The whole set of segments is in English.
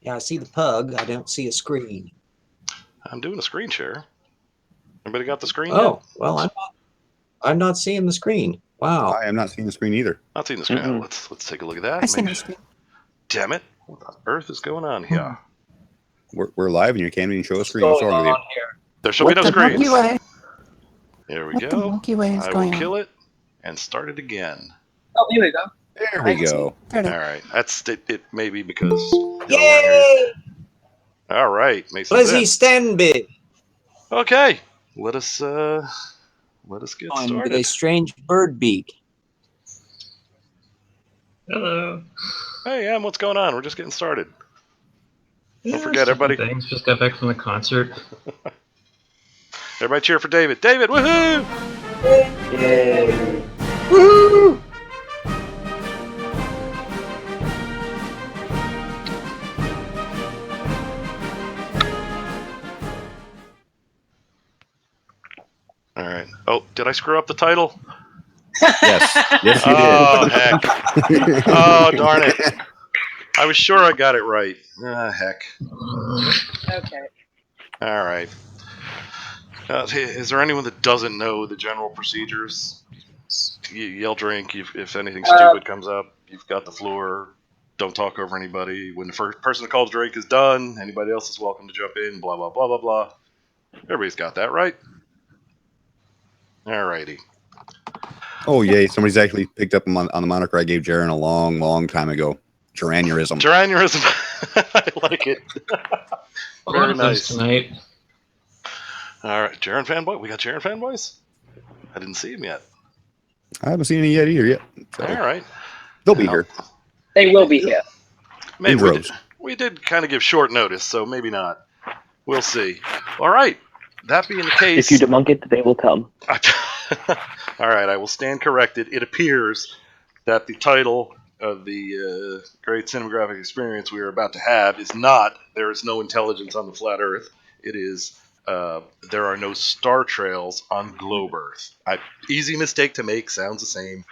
Yeah, I see the pug. I don't see a screen. I'm doing a screen share. Anybody got the screen Oh, yet? well, I'm not seeing the screen. Wow. I am not seeing the screen either. Not seeing the screen. Oh, let's take a look at that. I see the screen. Damn it! What the earth is going on here? We're live and you can't even show a screen. What's wrong with you? There shall be no The screens. Milky Way. There we What the go. Milky Way is I will going kill on? it and start it again. Oh, here we go. There we go. There it All is. right. That's it. It may be because. Yay! All right. Mason's Lizzie in. Stanby. Okay. Let us get With started. a strange bird beak. Hello. Hey, Em, what's going on? We're just getting started. Yeah, forget, everybody. Thanks. Just got back from the concert. Everybody cheer for David. David, woohoo! Yay! Woo! All right. Oh, did I screw up the title? Yes. Yes, you Oh, heck. Oh, darn it. I was sure I got it right. Ah, heck. Okay. All right. Is there anyone that doesn't know the general procedures? You yell drink if anything stupid comes up. You've got the floor. Don't talk over anybody. When the first person that calls drink is done, anybody else is welcome to jump in. Blah, blah, blah, blah, blah. Everybody's got that, right? All righty. Oh, yay. Somebody's actually picked up on the moniker I gave Jeran a long, long time ago. Jeranism. Jeranism. I like it. Very Very nice. tonight. All right, Jeran fanboy. We got Jeran fanboys? I didn't see him yet. I haven't seen any yet either yet. So All right. they'll be here. They will be here. Maybe In droves. we did kind of give short notice, so maybe not. We'll see. All right. That being the case. If you debunk it, they will come. All right, I will stand corrected. It appears that the title of the great cinematographic experience we are about to have is not "There is no intelligence on the flat Earth." It is "There are no star trails on globe Earth." Easy mistake to make. Sounds the same.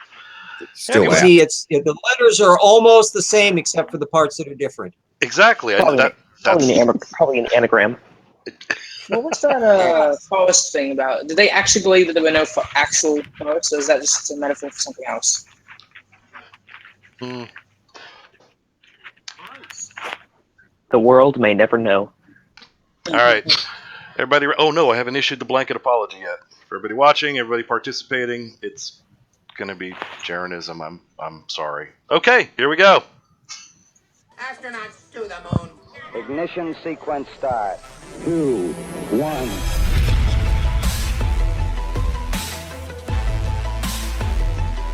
Still Anyway. See, the letters are almost the same except for the parts that are different. Exactly. Probably an anagram. What was that forest thing about? Did they actually believe that there were no actual forests, or is that just a metaphor for something else? The world may never know. All right. Everybody. Oh no, I haven't issued the blanket apology yet. For everybody watching, everybody participating, it's gonna be Jeranism. I'm sorry. Okay, here we go. Astronauts to the moon. Ignition sequence start. 2, 1.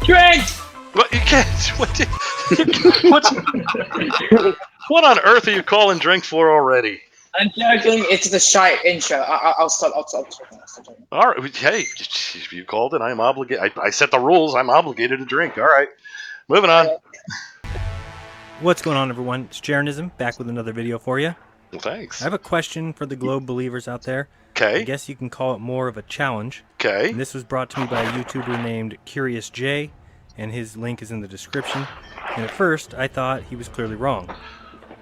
Drink! What you can't? What on earth are you calling drink for already? I'm joking. It's the shite intro. I'll stop. I'll stop. All right. Hey, you called it. I'm obligated. I set the rules. I'm obligated to drink. All right. Moving on. What's going on, everyone? It's Jeranism, back with another video for you. Well, thanks. I have a question for the Globe believers out there. Okay. I guess you can call it more of a challenge. Okay. And this was brought to me by a YouTuber named Curious J, and his link is in the description. And at first, I thought he was clearly wrong.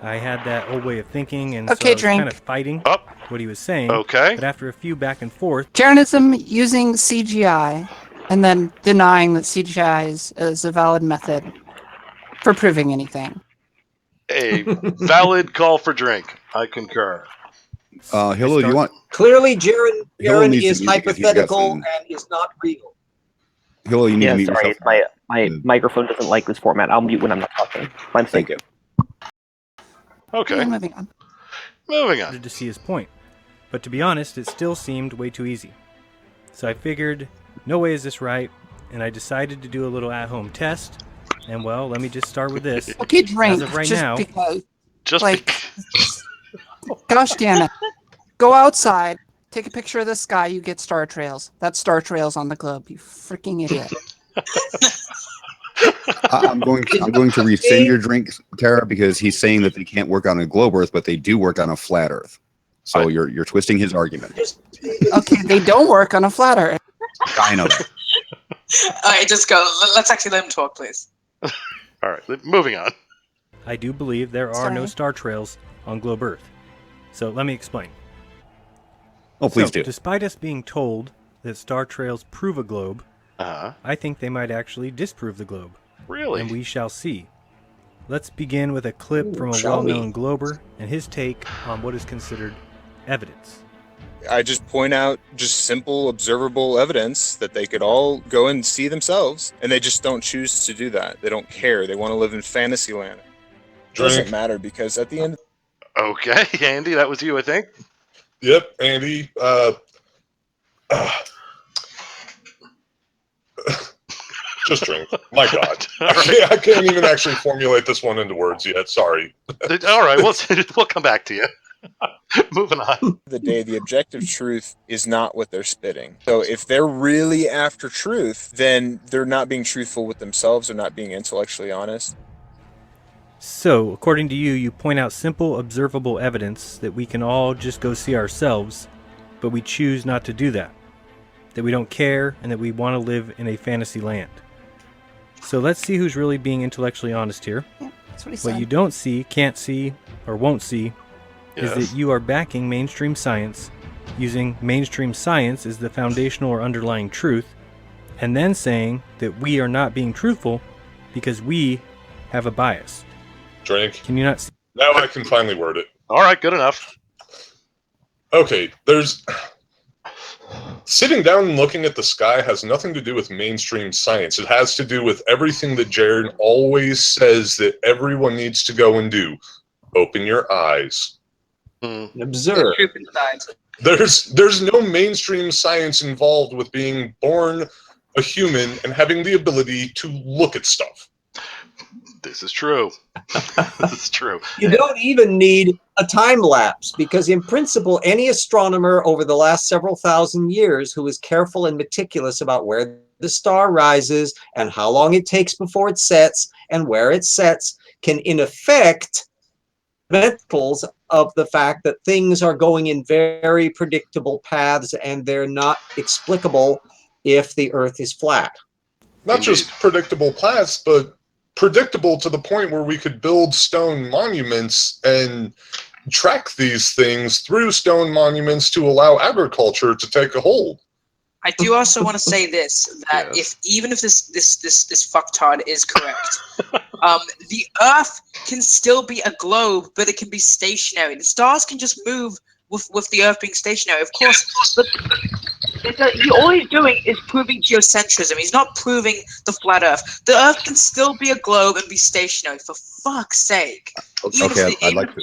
I had that old way of thinking, and so I was kind of fighting what he was saying. Okay. But after a few back and forth... Jeranism using CGI, and then denying that CGI is a valid method for proving anything. A valid call for drink. I concur. Hilo, you want... Clearly, Jeran needs is to mute because he's got hypothetical some- and is not real. Hilo, you need to mute sorry, yourself. my microphone doesn't like this format. I'll mute when I'm not talking. My mistake. Thank you. Okay. Yeah, moving on. Moving on. To see his point. But to be honest, it still seemed way too easy. So I figured, no way is this right, and I decided to do a little at-home test. And well, let me just start with this. Okay, drink. As of right just now, because. Just like, gosh damn it. Go outside, take a picture of the sky, you get star trails. That's star trails on the globe, you freaking idiot. I'm going to rescind your drink, Cara, because he's saying that they can't work on a globe Earth, but they do work on a flat Earth. So you're twisting his argument. Okay, they don't work on a flat Earth. I know that. Alright, just go. Let's actually let him talk, please. All right. Moving on. I do believe there are no star trails on globe Earth. So let me explain. Oh, please do. Despite us being told that star trails prove a globe, I think they might actually disprove the globe. Really? And we shall see. Let's begin with a clip from a well-known glober and his take on what is considered evidence. I just point out just simple observable evidence that they could all go and see themselves, and they just don't choose to do that. They don't care. They want to live in fantasy land. It doesn't matter because at the end... Okay, Andy, that was you, I think. Yep, Andy. Just drink. My God. I can't even actually formulate this one into words yet. Sorry. All right, we'll come back to you. Moving on. The day, the objective truth is not what they're spitting. So if they're really after truth, then they're not being truthful with themselves. They're not being intellectually honest. So, according to you, you point out simple, observable evidence that we can all just go see ourselves, but we choose not to do that. That we don't care, and that we want to live in a fantasy land. So let's see who's really being intellectually honest here. Yeah, that's what he said. What you don't see, can't see, or won't see is that you are backing mainstream science, using mainstream science as the foundational or underlying truth, and then saying that we are not being truthful because we have a bias. Drink. Can you not see? Now I can finally word it. All right, good enough. Okay, sitting down and looking at the sky has nothing to do with mainstream science. It has to do with everything that Jeran always says that everyone needs to go and do. Open your eyes. Observe. There's no mainstream science involved with being born a human and having the ability to look at stuff. This is true. This is true. You don't even need a time lapse because in principle, any astronomer over the last several thousand years who is careful and meticulous about where the star rises and how long it takes before it sets and where it sets can in effect fundamentals of the fact that things are going in very predictable paths and they're not explicable if the Earth is flat. Not just predictable paths, but predictable to the point where we could build stone monuments and track these things through stone monuments to allow agriculture to take a hold. I do also want to say this, that even if this fucktard is correct, the Earth can still be a globe, but it can be stationary. The stars can just move with the Earth being stationary, of course. But all he's doing is proving geocentrism. He's not proving the flat Earth. The Earth can still be a globe and be stationary, for fuck's sake. Okay, I'd like to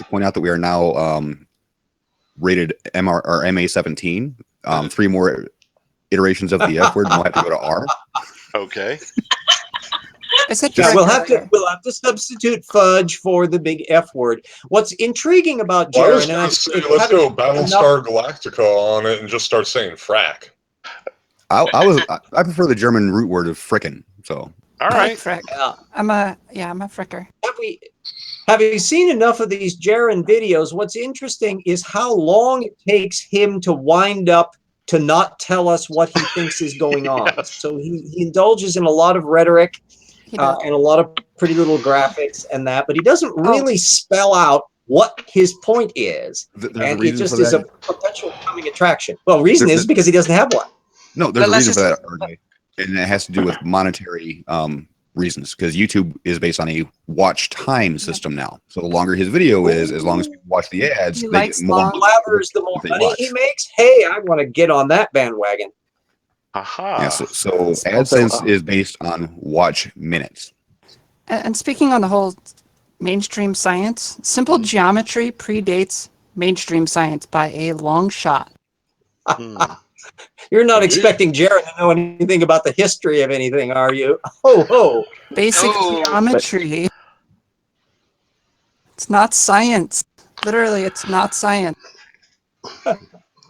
point out that we are now rated MA17. 3 more iterations of the F word, and we'll have to go to R. Okay. We'll have to substitute fudge for the big F word. What's intriguing about Jeran, let's go Battlestar Galactica on it and just start saying frack. I prefer the German root word of frickin'. So all right, frick. I'm a fricker. Having seen enough of these Jeran videos, what's interesting is how long it takes him to wind up to not tell us what he thinks is going on. So he indulges in a lot of rhetoric and a lot of pretty little graphics and that, but he doesn't really spell out what his point is. And it just is a perpetual coming attraction. Well, reason is because he doesn't have one. No, there's a reason for that, RJ. And it has to do with monetary reasons, because YouTube is based on a watch time system now. So the longer his video is, as long as people watch the ads, they get more. The more money he makes. Hey, I want to get on that bandwagon. Aha. Yeah, so AdSense is based on watch minutes. And speaking on the whole mainstream science, simple geometry predates mainstream science by a long shot. You're not expecting Jeran to know anything about the history of anything, are you? Ho. Basic geometry. It's not science. Literally, it's not science.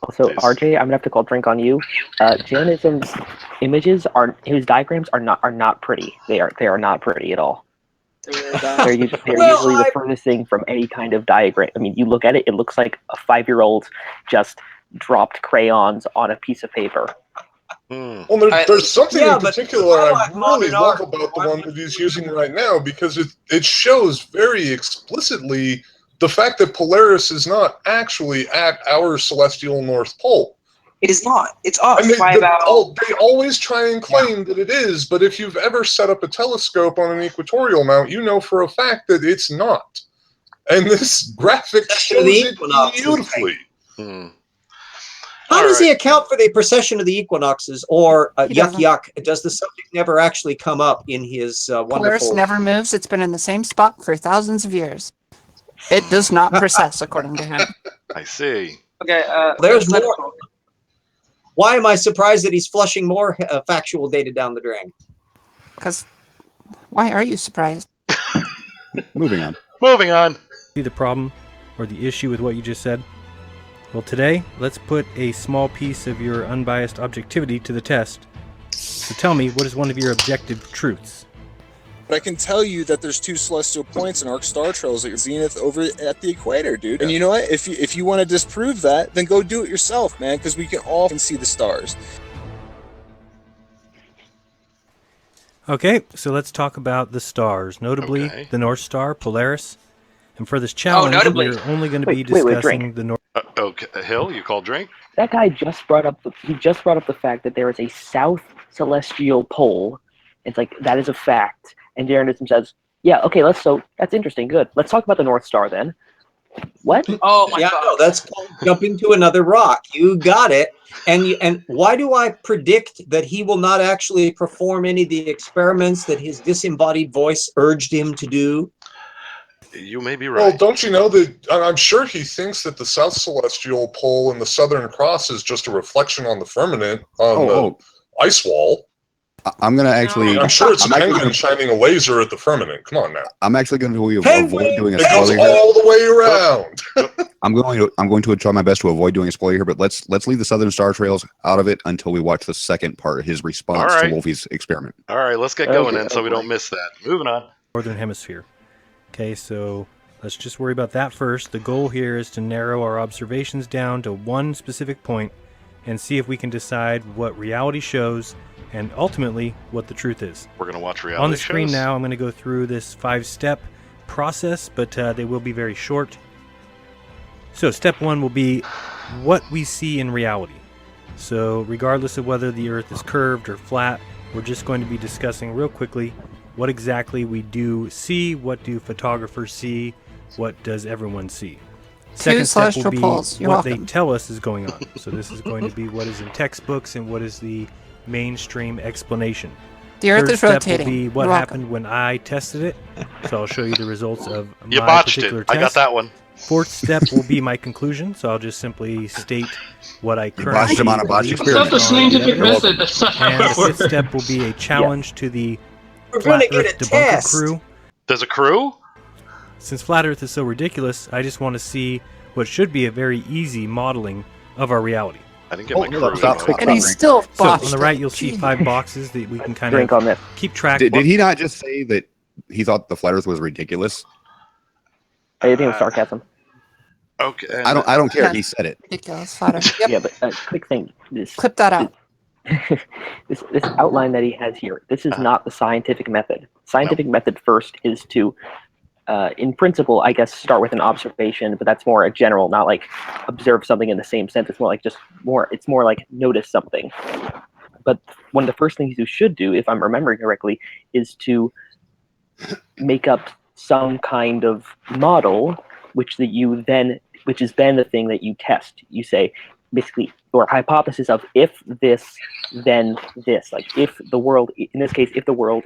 Also, RJ, I'm gonna have to call drink on you. Jeranism's images his diagrams are not pretty. They are not pretty at all. They're usually the furthest thing from any kind of diagram. I mean, you look at it, it looks like a 5-year-old just dropped crayons on a piece of paper. Well, there's something in particular I really love about the one that he's using right now, because it shows very explicitly the fact that Polaris is not actually at our celestial North Pole. It is not. It's off by they about... They always try and claim that it is, but if you've ever set up a telescope on an equatorial mount, you know for a fact that it's not. And this graphic shows it beautifully. How does he account for the precession of the equinoxes, or yuck? Does the subject never actually come up in his wonderful... Polaris never moves. It's been in the same spot for thousands of years. It does not precess, according to him. I see. Okay, there's more. Why am I surprised that he's flushing more factual data down the drain? Because why are you surprised? Moving on. Moving on. See the problem or the issue with what you just said? Well, today, let's put a small piece of your unbiased objectivity to the test. So tell me, what is one of your objective truths? But I can tell you that there's 2 celestial points in arc star trails at zenith over at the equator, dude. And you know what? If you want to disprove that, then go do it yourself, man, because we can all see the stars. Okay, so let's talk about the stars, notably the North Star, Polaris. And for this challenge, we're only going to be discussing the North. Okay, Hill, you call drink? That guy just brought up the fact that there is a south celestial pole. It's like that is a fact. And Jeranism says, "Yeah, okay, so that's interesting. Good. Let's talk about the North Star then." What? Oh my God! No, that's called jumping to another rock. You got it. And why do I predict that he will not actually perform any of the experiments that his disembodied voice urged him to do? You may be right. Well, don't you know that I'm sure he thinks that the South Celestial Pole and the Southern Cross is just a reflection on the firmament on the ice wall? I'm going to actually... I'm sure it's a penguin shining a laser at the firmament. Come on now. I'm actually going to avoid doing a spoiler. It goes here. all the way around. I'm going to try my best to avoid doing a spoiler here, but let's leave the Southern Star Trails out of it until we watch the second part, his response to Wolfie's experiment. All right, let's get going then so we don't miss that. Moving on. Northern Hemisphere. Okay, so let's just worry about that first. The goal here is to narrow our observations down to one specific point and see if we can decide what reality shows and ultimately what the truth is. We're going to watch reality shows. On the screen now, I'm going to go through this 5-step process, but they will be very short. So step 1 will be what we see in reality. So regardless of whether the Earth is curved or flat, we're just going to be discussing real quickly what exactly we do see, what do photographers see, what does everyone see. Second step will be what they tell us is going on. So this is going to be what is in textbooks and what is the mainstream explanation. The Earth is rotating. Will be what happened when I tested it. So I'll show you the results of you my botched particular it. test. I got that one. Fourth step will be my conclusion. So I'll just simply state what I currently him on a botched experiment. That's the scientific method. That's not how And the it works. fifth step will be a challenge to the We're Flat going to get Earth a debunker test. crew. There's a crew? Since Flat Earth is so ridiculous, I just want to see what should be a very easy modeling of our reality. I didn't get my crew. And he's still So botched on the right, it. you'll see 5 boxes that we can kind Drink on of this. keep track. Did he not just say that he thought the flat Earth was ridiculous? I think it was sarcasm. Okay. I don't care. He said it. Ridiculous. Flat Earth. Yep. Yeah, but quick thing. Clip that out. This outline that he has here, this is not the scientific method. Scientific method first is to, in principle, I guess, start with an observation, but that's more a general, not like observe something in the same sense. It's more like it's more like notice something. But one of the first things you should do, if I'm remembering correctly, is to make up some kind of model, which is then the thing that you test. You say, basically, your hypothesis of if this, then this. Like if the world, in this case, if the world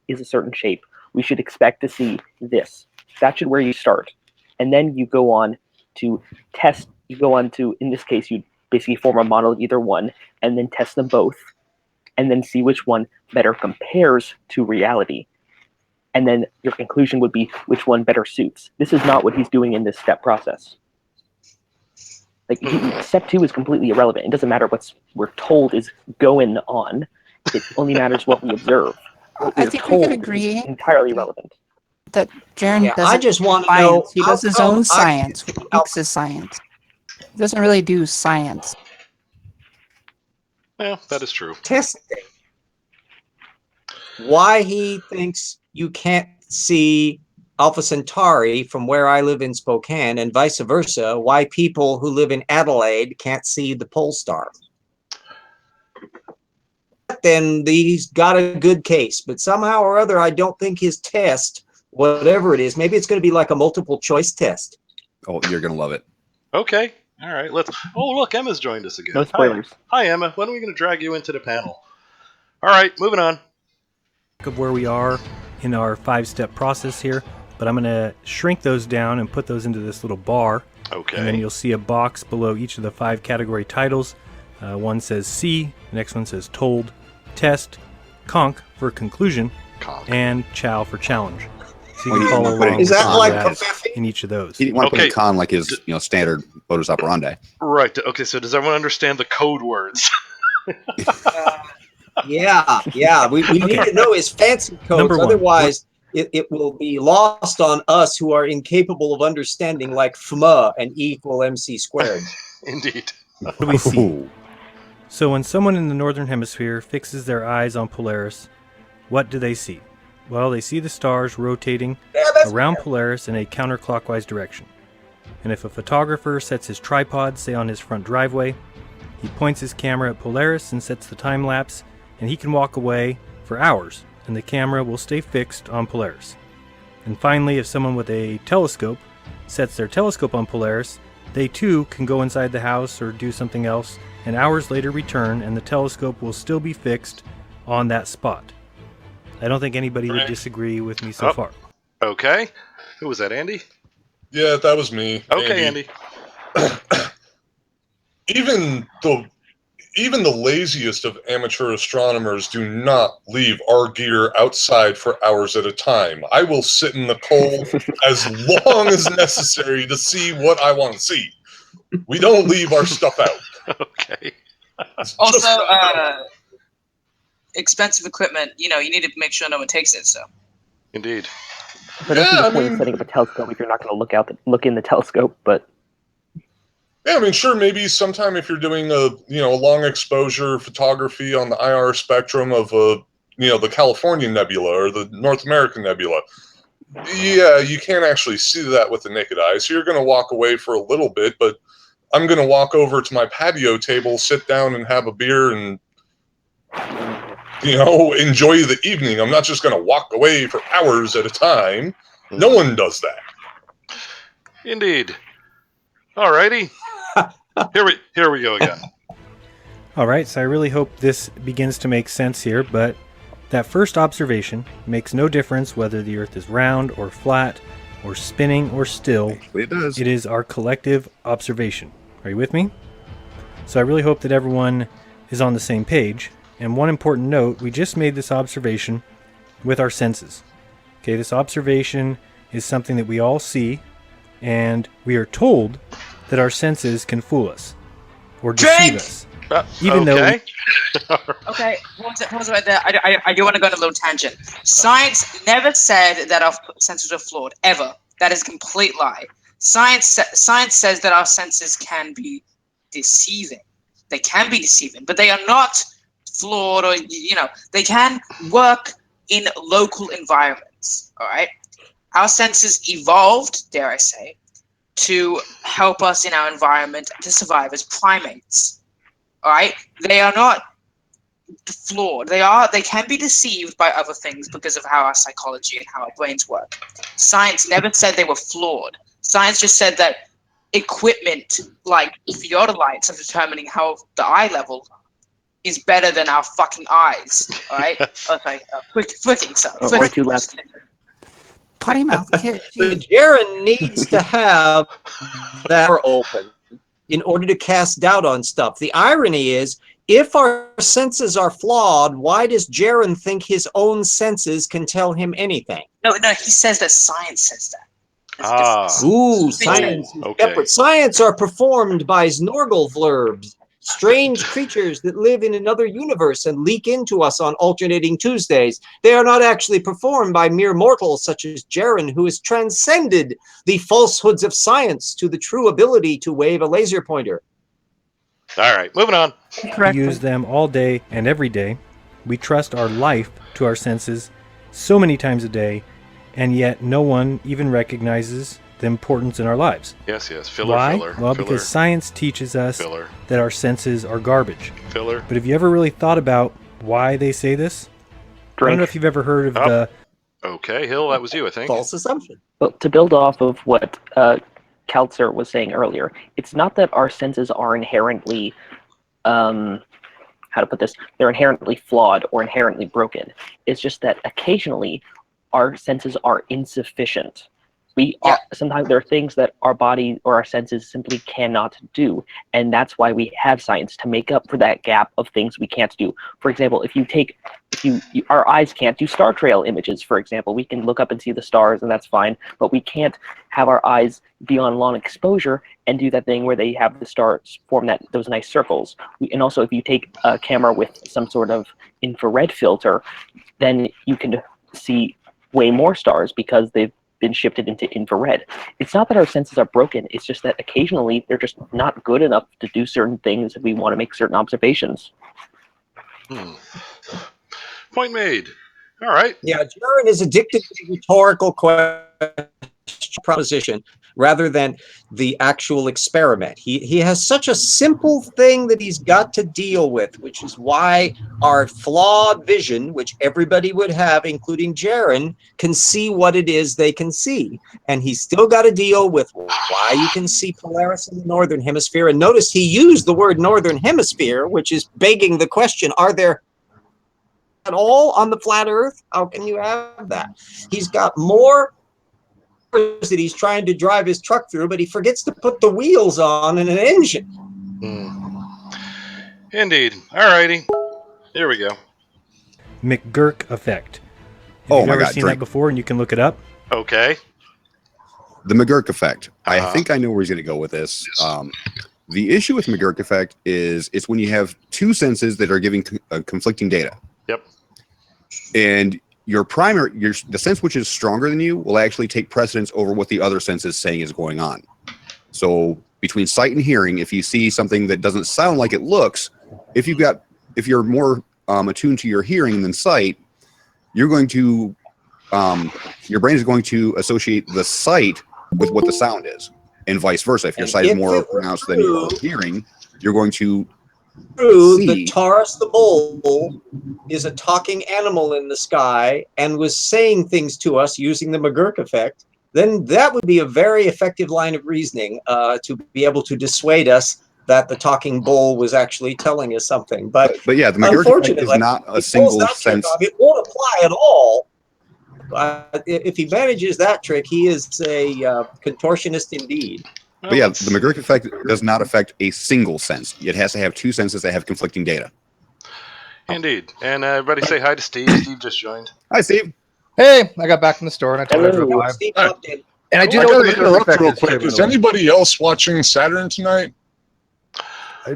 is a certain shape, we should expect to see this. That's where you start. And then you go on to test, in this case, you basically form a model of either one and then test them both and then see which one better compares to reality. And then your conclusion would be which one better suits. This is not what he's doing in this step process. Like step 2 is completely irrelevant. It doesn't matter what we're told is going on. It only matters what we observe. What I think we can agree is entirely irrelevant. That Jeran doesn't I just want to science. know. He does his own science. He makes his science. He doesn't really do science. Yeah, that is true. Testing. Why he thinks you can't see Alpha Centauri from where I live in Spokane, and vice versa, why people who live in Adelaide can't see the pole star. Then he's got a good case, but somehow or other, I don't think his test, whatever it is, maybe it's going to be like a multiple choice test. Oh, you're going to love it. Okay. All right. Oh, look, Emma's joined us again. No spoilers. Hi, Emma. When are we going to drag you into the panel? All right, moving on. Of where we are in our 5-step process here, but I'm going to shrink those down and put those into this little bar. Okay. And then you'll see a box below each of the 5 category titles. One says C, the next one says told, test, conk for conclusion, and chow for challenge. So you can follow along. Is that like in each of those? He didn't want to put a con like his standard modus operandi. Right. Okay. So does everyone understand the code words? Yeah. We need to know his fancy codes. Otherwise, it will be lost on us who are incapable of understanding, like FMA and E = MC squared. Indeed. What do we see? So when someone in the northern hemisphere fixes their eyes on Polaris, what do they see? Well, they see the stars rotating around Polaris in a counterclockwise direction. And if a photographer sets his tripod, say on his front driveway, he points his camera at Polaris and sets the time lapse, and he can walk away for hours, and the camera will stay fixed on Polaris. And finally, if someone with a telescope sets their telescope on Polaris, they too can go inside the house or do something else, and hours later return, and the telescope will still be fixed on that spot. I don't think anybody would disagree with me so far. Okay. Who was that, Andy? Yeah, that was me. Okay, Andy. Even the laziest of amateur astronomers do not leave our gear outside for hours at a time. I will sit in the cold as long as necessary to see what I want to see. We don't leave our stuff out. Okay. Also, expensive equipment, you need to make sure no one takes it, so. Indeed. But that's the point of setting up a telescope if you're not going to look in the telescope, but... Yeah, I mean, sure, maybe sometime if you're doing a long exposure photography on the IR spectrum of the California nebula or the North American nebula, yeah, you can't actually see that with the naked eye. So you're going to walk away for a little bit, but I'm going to walk over to my patio table, sit down and have a beer and, enjoy the evening. I'm not just going to walk away for hours at a time. No one does that. Indeed. Alrighty. Here we go again. All right, so I really hope this begins to make sense here, but that first observation makes no difference whether the Earth is round or flat or spinning or still. It does. It is our collective observation. Are you with me? So I really hope that everyone is on the same page. And one important note, we just made this observation with our senses. Okay, this observation is something that we all see, and we are told that our senses can fool us or deceive us. Even though Okay, pause right there. I do want to go on a little tangent. Science never said that our senses are flawed, ever. That is a complete lie. Science says that our senses can be deceiving. They can be deceiving, but they are not flawed, or they can work in local environments. All right, our senses evolved, dare I say, to help us in our environment to survive as primates. All right, they are not flawed. They can be deceived by other things because of how our psychology and how our brains work. Science never said they were flawed. Science just said that equipment like theodolites are determining how the eye level is better than our fucking eyes. All right, okay, flicking stuff. Or two left. Potty mouth kid. The Jeran needs to have that door open in order to cast doubt on stuff. The irony is, if our senses are flawed, why does Jeran think his own senses can tell him anything? No, he says that science says that. Ooh, science is separate. Science are performed by Snorgelvlurbs, strange creatures that live in another universe and leak into us on alternating Tuesdays. They are not actually performed by mere mortals such as Jeran, who has transcended the falsehoods of science to the true ability to wave a laser pointer. All right, moving on. We use them all day and every day. We trust our life to our senses so many times a day, and yet no one even recognizes the importance in our lives. Yes, filler, Why? filler. Well, filler, because science teaches us filler. that our senses are garbage. Filler. But have you ever really thought about why they say this? I don't know if you've ever heard of the... Okay, Hill, that was you, I think. False assumption. Well, to build off of what Kaltzer was saying earlier, it's not that our senses are inherently, how to put this, they're inherently flawed or inherently broken. It's just that occasionally our senses are insufficient. Sometimes there are things that our body or our senses simply cannot do, and that's why we have science, to make up for that gap of things we can't do. For example, if our eyes can't do star trail images, for example, we can look up and see the stars, and that's fine, but we can't have our eyes be on long exposure and do that thing where they have the stars form those nice circles. And also, if you take a camera with some sort of infrared filter, then you can see way more stars because they've been shifted into infrared. It's not that our senses are broken, it's just that occasionally they're just not good enough to do certain things if we want to make certain observations. Point made. All right. Yeah, Jeran is addicted to rhetorical proposition rather than the actual experiment. He has such a simple thing that he's got to deal with, which is why our flawed vision, which everybody would have, including Jeran, can see what it is they can see. And he's still got to deal with why you can see Polaris in the northern hemisphere. And notice he used the word northern hemisphere, which is begging the question, are there at all on the flat earth? How can you have that? He's got more that he's trying to drive his truck through, but he forgets to put the wheels on and an engine. Indeed. All righty. Here we go. McGurk effect. Have you ever seen that before, and you can look it up? Okay. The McGurk effect. I think I know where he's going to go with this. The issue with McGurk effect is it's when you have two senses that are giving conflicting data. Yep. And the sense which is stronger than you will actually take precedence over what the other sense is saying is going on. So between sight and hearing, if you see something that doesn't sound like it looks, if you're more attuned to your hearing than sight, you're going to your brain is going to associate the sight with what the sound is, and vice versa. If your sight is more pronounced than your hearing, you're going to the Taurus the bull is a talking animal in the sky and was saying things to us using the McGurk effect, then that would be a very effective line of reasoning to be able to dissuade us that the talking bull was actually telling us something. But yeah, the McGurk effect is not a single sense. It won't apply at all. If he manages that trick, he is a contortionist indeed. But yeah, the McGurk effect does not affect a single sense. It has to have two senses that have conflicting data. Indeed. And everybody say hi to Steve. Steve just joined. Hi, Steve. Hey, I got back from the store and I told everyone. And I do know what the McGurk effect real quick. Is anybody else watching Saturn tonight?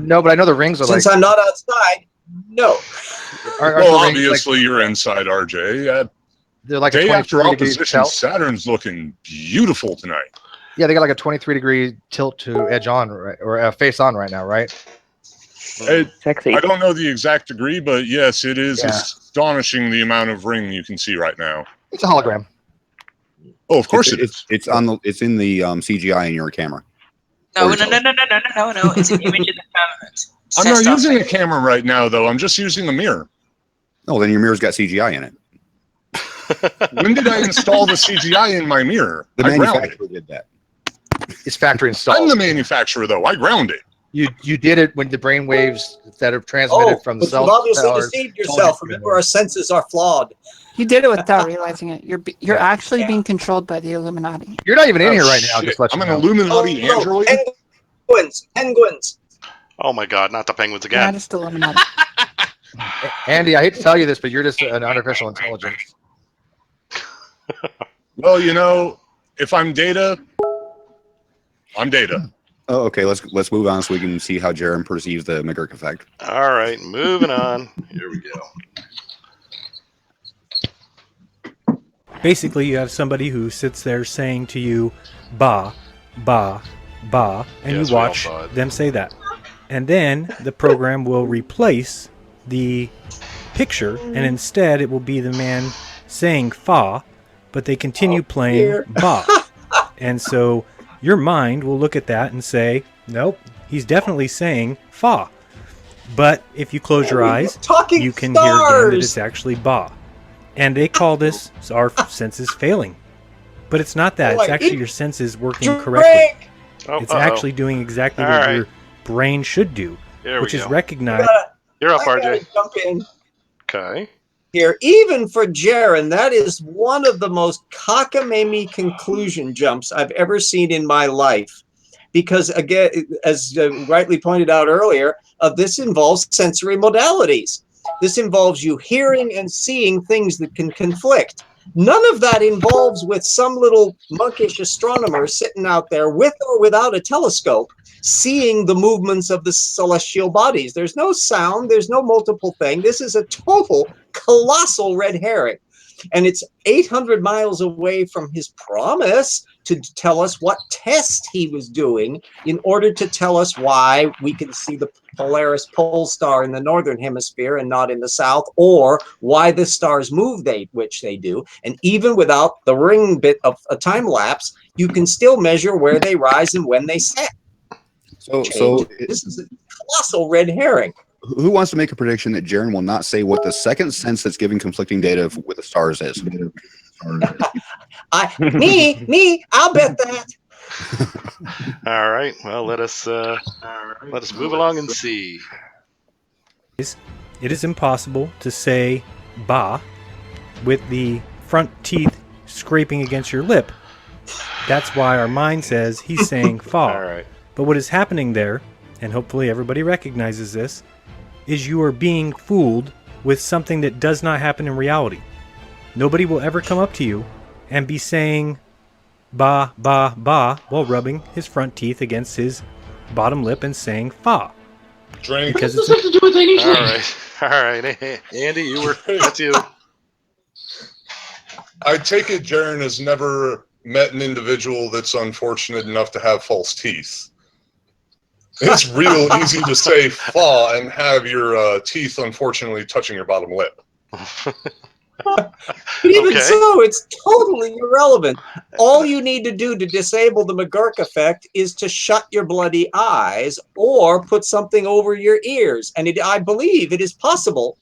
No, but I know the rings are Since I'm not outside, no. Well, obviously you're inside, RJ. They're like day a after 23 degree opposition, tilt. Saturn's looking beautiful tonight. Yeah, they got like a 23-degree tilt to edge on, right, or face on right now, right? Sexy. I don't know the exact degree, but yes, it is astonishing the amount of ring you can see right now. It's a hologram. Oh, of course it is. It's on the. It's in the CGI in your camera. No. It's an image of the firmament. I'm not using a camera right now, though. I'm just using a mirror. Oh, then your mirror's got CGI in it. When did I install the CGI in my mirror? The manufacturer did that. It's factory installed. I'm the manufacturer, though. I ground it. You did it when the brain waves that are transmitted from the cell. You've obviously deceived yourself. Remember, our senses are flawed. You did it without realizing it. You're actually being controlled by the Illuminati. You're not even in here right now. Just let I'm you an know. Illuminati android. Penguins. Oh my God! Not the penguins again. Yeah, just Illuminati. Andy, I hate to tell you this, but you're just an artificial intelligence. Well, you know, if I'm Data, I'm Data. Oh, okay. Let's move on so we can see how Jeran perceives the McGurk effect. All right, moving on. Here we go. Basically, you have somebody who sits there saying to you, "Ba, ba, ba," and Yes, you we all watch saw it. them say that. And then the program will replace the picture, and instead it will be the man saying fa, but they continue playing ba. And so your mind will look at that and say, nope, he's definitely saying fa. But if you close your eyes, you can hear again that it's actually ba. And they call this our senses failing. But it's not that. It's actually your senses working correctly. It's actually doing exactly what your brain should do, which is recognize. You're up, RJ. Jump in. Okay. Here, even for Jeran, that is one of the most cockamamie conclusion jumps I've ever seen in my life. Because, again, as rightly pointed out earlier, this involves sensory modalities. This involves you hearing and seeing things that can conflict. None of that involves with some little monkish astronomer sitting out there with or without a telescope, seeing the movements of the celestial bodies. There's no sound. There's no multiple thing. This is a total colossal red herring. And it's 800 miles away from his promise to tell us what test he was doing in order to tell us why we can see the Polaris pole star in the northern hemisphere and not in the south, or why the stars move which they do. And even without the ring bit of a time lapse, you can still measure where they rise and when they set. So this is a colossal red herring. Who wants to make a prediction that Jeran will not say what the second sense that's giving conflicting data with the stars is? Me, I'll bet that. All right. Well, let us move along and see. It is impossible to say ba with the front teeth scraping against your lip. That's why our mind says he's saying fa. All right. But what is happening there, and hopefully everybody recognizes this, is you are being fooled with something that does not happen in reality. Nobody will ever come up to you and be saying ba, ba, ba while rubbing his front teeth against his bottom lip and saying fa. Drink. What does this have to do with anything? All right. Andy, that's you. I take it Jeran has never met an individual that's unfortunate enough to have false teeth. It's real easy to say fa and have your teeth unfortunately touching your bottom lip. Even so, it's totally irrelevant. All you need to do to disable the McGurk effect is to shut your bloody eyes or put something over your ears. And I believe it is possible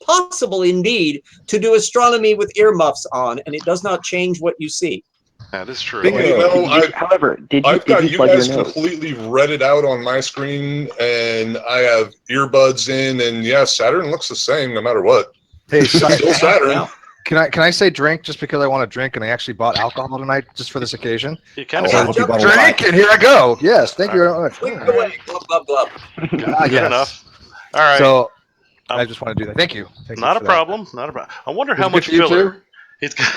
indeed, to do astronomy with earmuffs on, and it does not change what you see. That is true. However, I've got you plug guys your nose? completely read it out on my screen, and I have earbuds in, and yeah, Saturn looks the same no matter what. Hey, still Saturn. Yeah. Can I say drink just because I want to drink and I actually bought alcohol tonight just for this occasion? You can drink, and here I go. Yes, thank you very much. Glub, glub, glub. Good enough. All right. So I just want to do that. Thank you. Not a problem. Not a problem. I wonder how much filler he's got.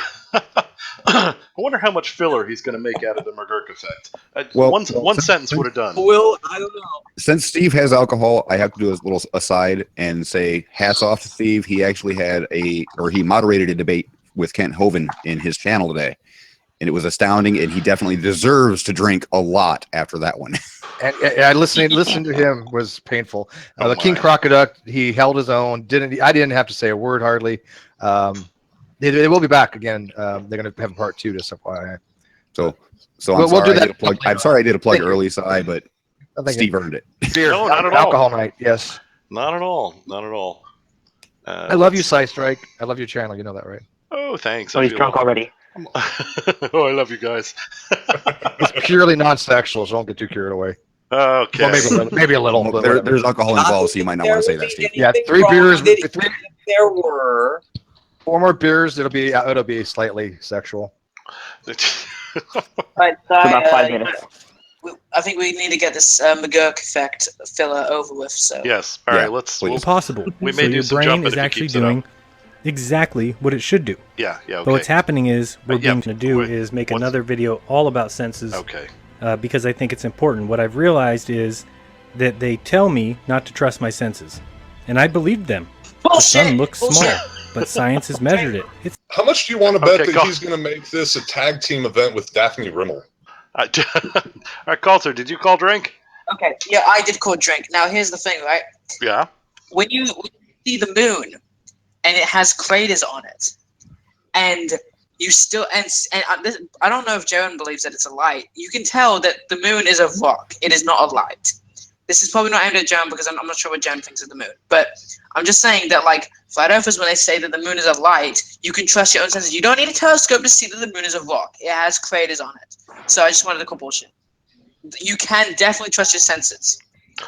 I wonder how much filler he's going to make out of the McGurk effect. One sentence would have done. Well, I don't know. Since Steve has alcohol, I have to do a little aside and say hats off to Steve. He actually he moderated a debate with Kent Hovind in his channel today. And it was astounding, and he definitely deserves to drink a lot after that one. And listening to him was painful. The King Crocoduck, he held his own. I didn't have to say a word hardly. They will be back again. They're going to have a part 2 to FYI. So we'll do that. I'm sorry I did a plug early, Si, but Steve earned it. Beer, no, not at alcohol all. Night, yes. Not at all. Not at all. I love you, Si Strike. I love your channel. You know that, right? Oh, thanks. Oh, he's drunk already. Oh, I love you guys. It's purely non-sexual, so don't get too carried away. Okay. Well, maybe a little. Well, there's alcohol involved, so you might not want to say that, Steve. Yeah, 3 beers. There were 4 more beers. It'll be slightly sexual. Right, about 5 minutes. I think we need to get this McGurk effect filler over with. So yes, all right. Let's. Impossible. We may so do your some brain jumping is if he actually keeps it doing up. exactly what it should do. Yeah. Okay. But what's happening is what yeah, we're going to do wait, is make another video all about senses. Okay. Because I think it's important. What I've realized is that they tell me not to trust my senses, and I believed them. Bullshit! The sun looks small, but science has measured it. How much do you want to bet that he's going to make this a tag team event with Daphne Rimmel? All right, Coulter, did you call drink? Okay, yeah, I did call drink. Now here's the thing, right? Yeah. When you see the moon and it has craters on it, and you still I don't know if Jeran believes that it's a light. You can tell that the moon is a rock. It is not a light. This is probably not aimed at Jeran because I'm not sure what Jeran thinks of the moon. But I'm just saying that, like, flat earthers, when they say that the moon is a light, you can trust your own senses. You don't need a telescope to see that the moon is a rock. It has craters on it. So I just wanted to call bullshit. You can definitely trust your senses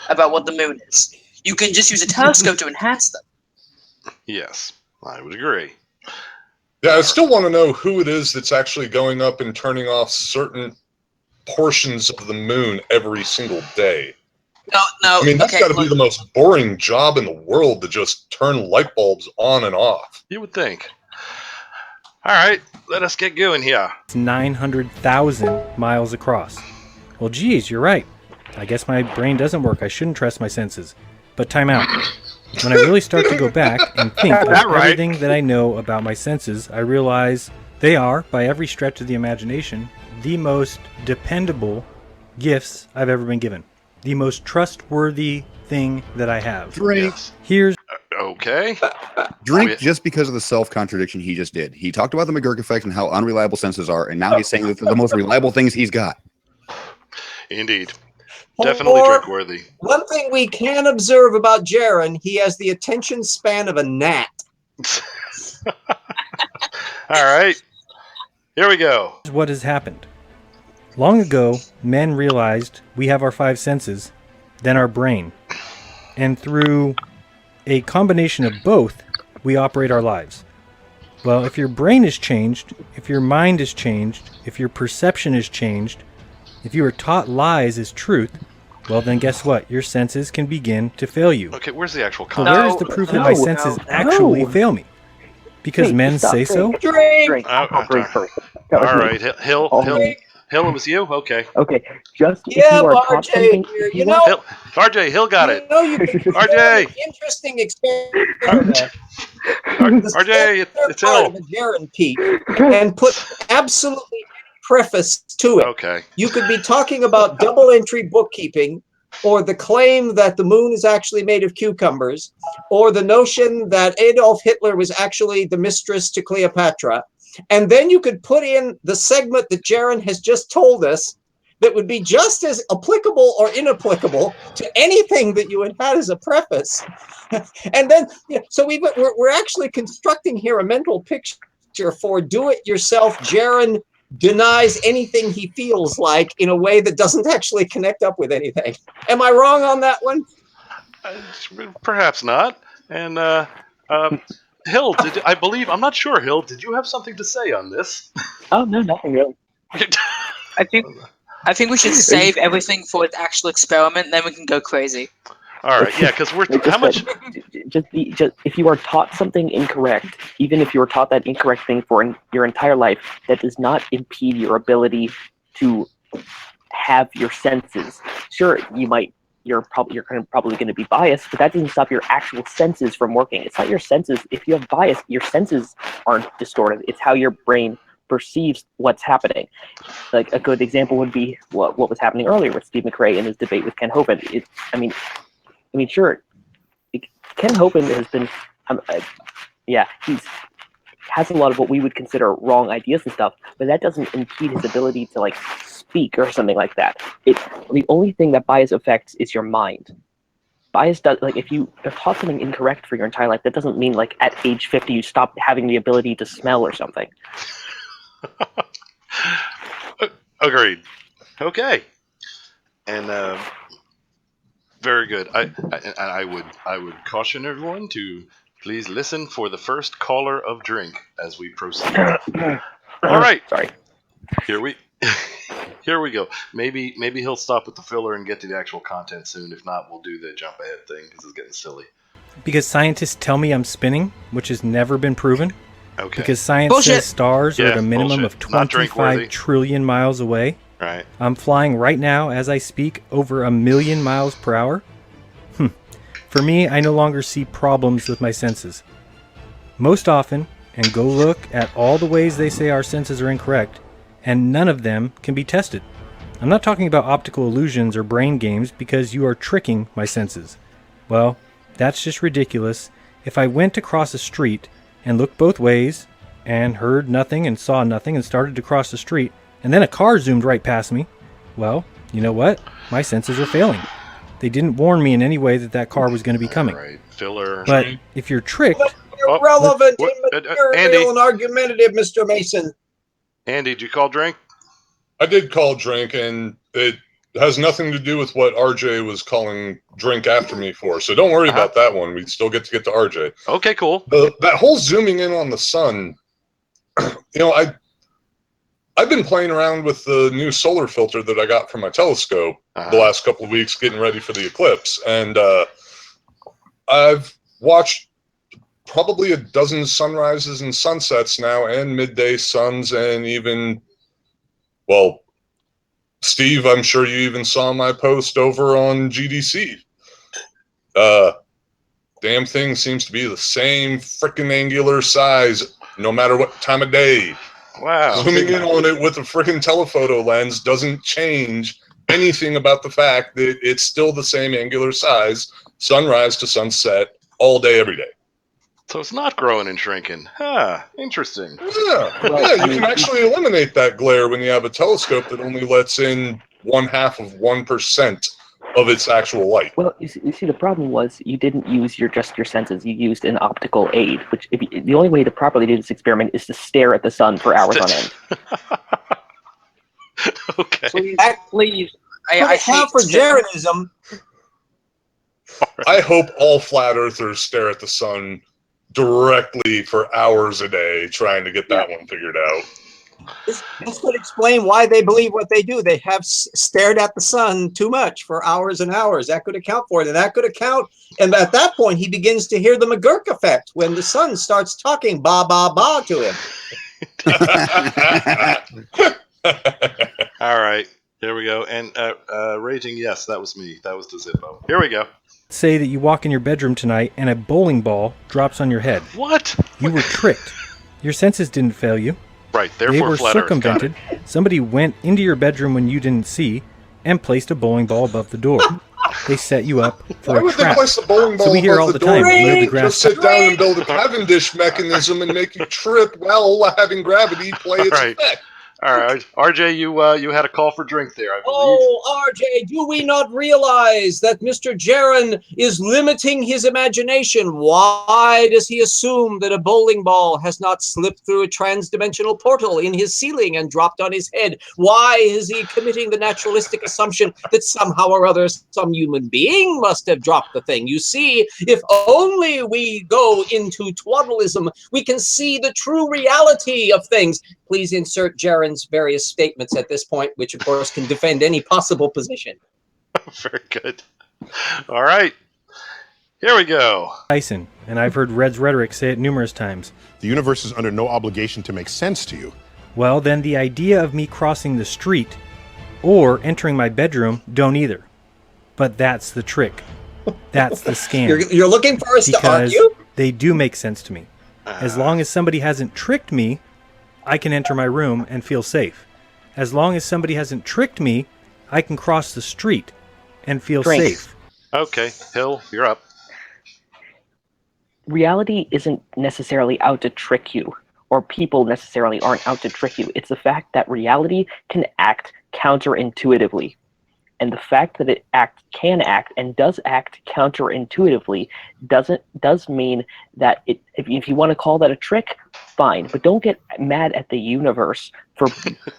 about what the moon is. You can just use a telescope to enhance them. Yes, I would agree. Yeah, I still want to know who it is that's actually going up and turning off certain portions of the moon every single day. No. I mean, that's okay, got to be the most boring job in the world to just turn light bulbs on and off. You would think. All right, let us get going here. It's 900,000 miles across. Well, geez, you're right. I guess my brain doesn't work. I shouldn't trust my senses. But time out. When I really start to go back and think of everything that I know about my senses, I realize they are, by every stretch of the imagination, the most dependable gifts I've ever been given. The most trustworthy thing that I have. Drink. Here's... Okay. Drink just because of the self-contradiction he just did. He talked about the McGurk effect and how unreliable senses are, and now he's saying that they're the most reliable things he's got. Indeed. Definitely drink-worthy. One thing we can observe about Jeran, he has the attention span of a gnat. All right. Here we go. What has happened. Long ago, men realized we have our 5 senses, then our brain. And through a combination of both, we operate our lives. Well, if your brain is changed, if your mind is changed, if your perception is changed, if you are taught lies as truth, well then guess what? Your senses can begin to fail you. Okay, where's the actual So content? where is the proof that my senses actually fail me? Because men say so? Drink. All right, Hill, it was you? Okay. Okay, just if you are taught something, you know, RJ, Hill got it. You can RJ! Interesting experiment. RJ, it's Hill. Of a Jeran peak and put absolutely preface to it. Okay. You could be talking about double entry bookkeeping, or the claim that the moon is actually made of cucumbers, or the notion that Adolf Hitler was actually the mistress to Cleopatra. And then you could put in the segment that Jeran has just told us that would be just as applicable or inapplicable to anything that you had as a preface. And then, so we're actually constructing here a mental picture for do-it-yourself Jeran denies anything he feels like in a way that doesn't actually connect up with anything. Am I wrong on that one? Perhaps not. And Hill, I'm not sure, Hill, did you have something to say on this? Oh, no, nothing really. I think we should save everything for the actual experiment, and then we can go crazy. All right, yeah, because we're how much? Just if you are taught something incorrect, even if you are taught that incorrect thing for your entire life, that does not impede your ability to have your senses. Sure, you're probably going to be biased, but that doesn't stop your actual senses from working. It's not your senses. If you have bias, your senses aren't distorted. It's how your brain perceives what's happening. Like a good example would be what was happening earlier with Steve McRae in his debate with Ken Hovind. I mean, sure, Ken Hovind has been, he has a lot of what we would consider wrong ideas and stuff, but that doesn't impede his ability to speak or something like that. The only thing that bias affects is your mind. Bias does, if you are taught something incorrect for your entire life, that doesn't mean at age 50 you stop having the ability to smell or something. Agreed. Okay. And very good. I would caution everyone to please listen for the first caller of drink as we proceed. All right. Sorry. Here we go. Maybe he'll stop with the filler and get to the actual content soon. If not, we'll do the jump ahead thing because it's getting silly. Because scientists tell me I'm spinning, which has never been proven. Okay. Because science says stars are at a minimum of 25 trillion miles away. Right. I'm flying right now as I speak over 1 million miles per hour. For me, I no longer see problems with my senses. Most often, and go look at all the ways they say our senses are incorrect, and none of them can be tested. I'm not talking about optical illusions or brain games because you are tricking my senses. Well, that's just ridiculous. If I went across a street and looked both ways and heard nothing and saw nothing and started to cross the street and then a car zoomed right past me, well, you know what? My senses are failing. They didn't warn me in any way that that car was going to be coming. Right, filler. But if you're tricked... Irrelevant, immaterial, and argumentative, Mr. Mason. Andy, did you call drink? I did call drink, and it has nothing to do with what RJ was calling drink after me for. So don't worry about that one. We still get to RJ. Okay, cool. That whole zooming in on the sun, I've been playing around with the new solar filter that I got from my telescope the last couple of weeks, getting ready for the eclipse. And I've watched probably a dozen sunrises and sunsets now, and midday suns, and even, well, Steve, I'm sure you even saw my post over on GDC. Damn thing seems to be the same freaking angular size no matter what time of day. Wow. Zooming in on it with a freaking telephoto lens doesn't change anything about the fact that it's still the same angular size, sunrise to sunset, all day, every day. So it's not growing and shrinking. Interesting. Yeah, you can actually eliminate that glare when you have a telescope that only lets in 0.5% of its actual light. Well, you see, the problem was you didn't use your senses. You used an optical aid, which the only way to properly do this experiment is to stare at the sun for hours on end. Okay. Please. I hate for Jeranism. I hope all flat earthers stare at the sun directly for hours a day trying to get that one figured out. This could explain why they believe what they do. They have stared at the sun too much for hours and hours. That could account for it. And that could account. And at that point, he begins to hear the McGurk effect when the sun starts talking ba, ba, ba to him. All right. Here we go. And raging, yes, that was me. That was the Zippo. Here we go. Say that you walk in your bedroom tonight and a bowling ball drops on your head. What? You were tricked. Your senses didn't fail you. Right, therefore they were flat Earth. circumvented. Somebody went into your bedroom when you didn't see and placed a bowling ball above the door. They set you up for Why would a trap. they place a bowling ball So we hear above all the the time. door? Where the grass Just sit down and build a Cavendish mechanism and make you trip while having gravity play its effect. All right, RJ, you had a call for drink there, I believe. Oh, RJ, do we not realize that Mr. Jeran is limiting his imagination? Why does he assume that a bowling ball has not slipped through a trans-dimensional portal in his ceiling and dropped on his head? Why is he committing the naturalistic assumption that somehow or other some human being must have dropped the thing? You see, if only we go into twaddleism, we can see the true reality of things. Please insert Jeran's various statements at this point, which of course can defend any possible position. Very good. All right. Here we go. Tyson, and I've heard Red's Rhetoric say it numerous times. The universe is under no obligation to make sense to you. Well, then the idea of me crossing the street or entering my bedroom don't either. But that's the trick. That's the scam. You're looking for us to argue? They do make sense to me. As long as somebody hasn't tricked me, I can enter my room and feel safe. As long as somebody hasn't tricked me, I can cross the street and feel safe. Okay, Hill, you're up. Reality isn't necessarily out to trick you, or people necessarily aren't out to trick you. It's the fact that reality can act counterintuitively. And the fact that it can act and does act counterintuitively does mean that if you want to call that a trick, fine. But don't get mad at the universe for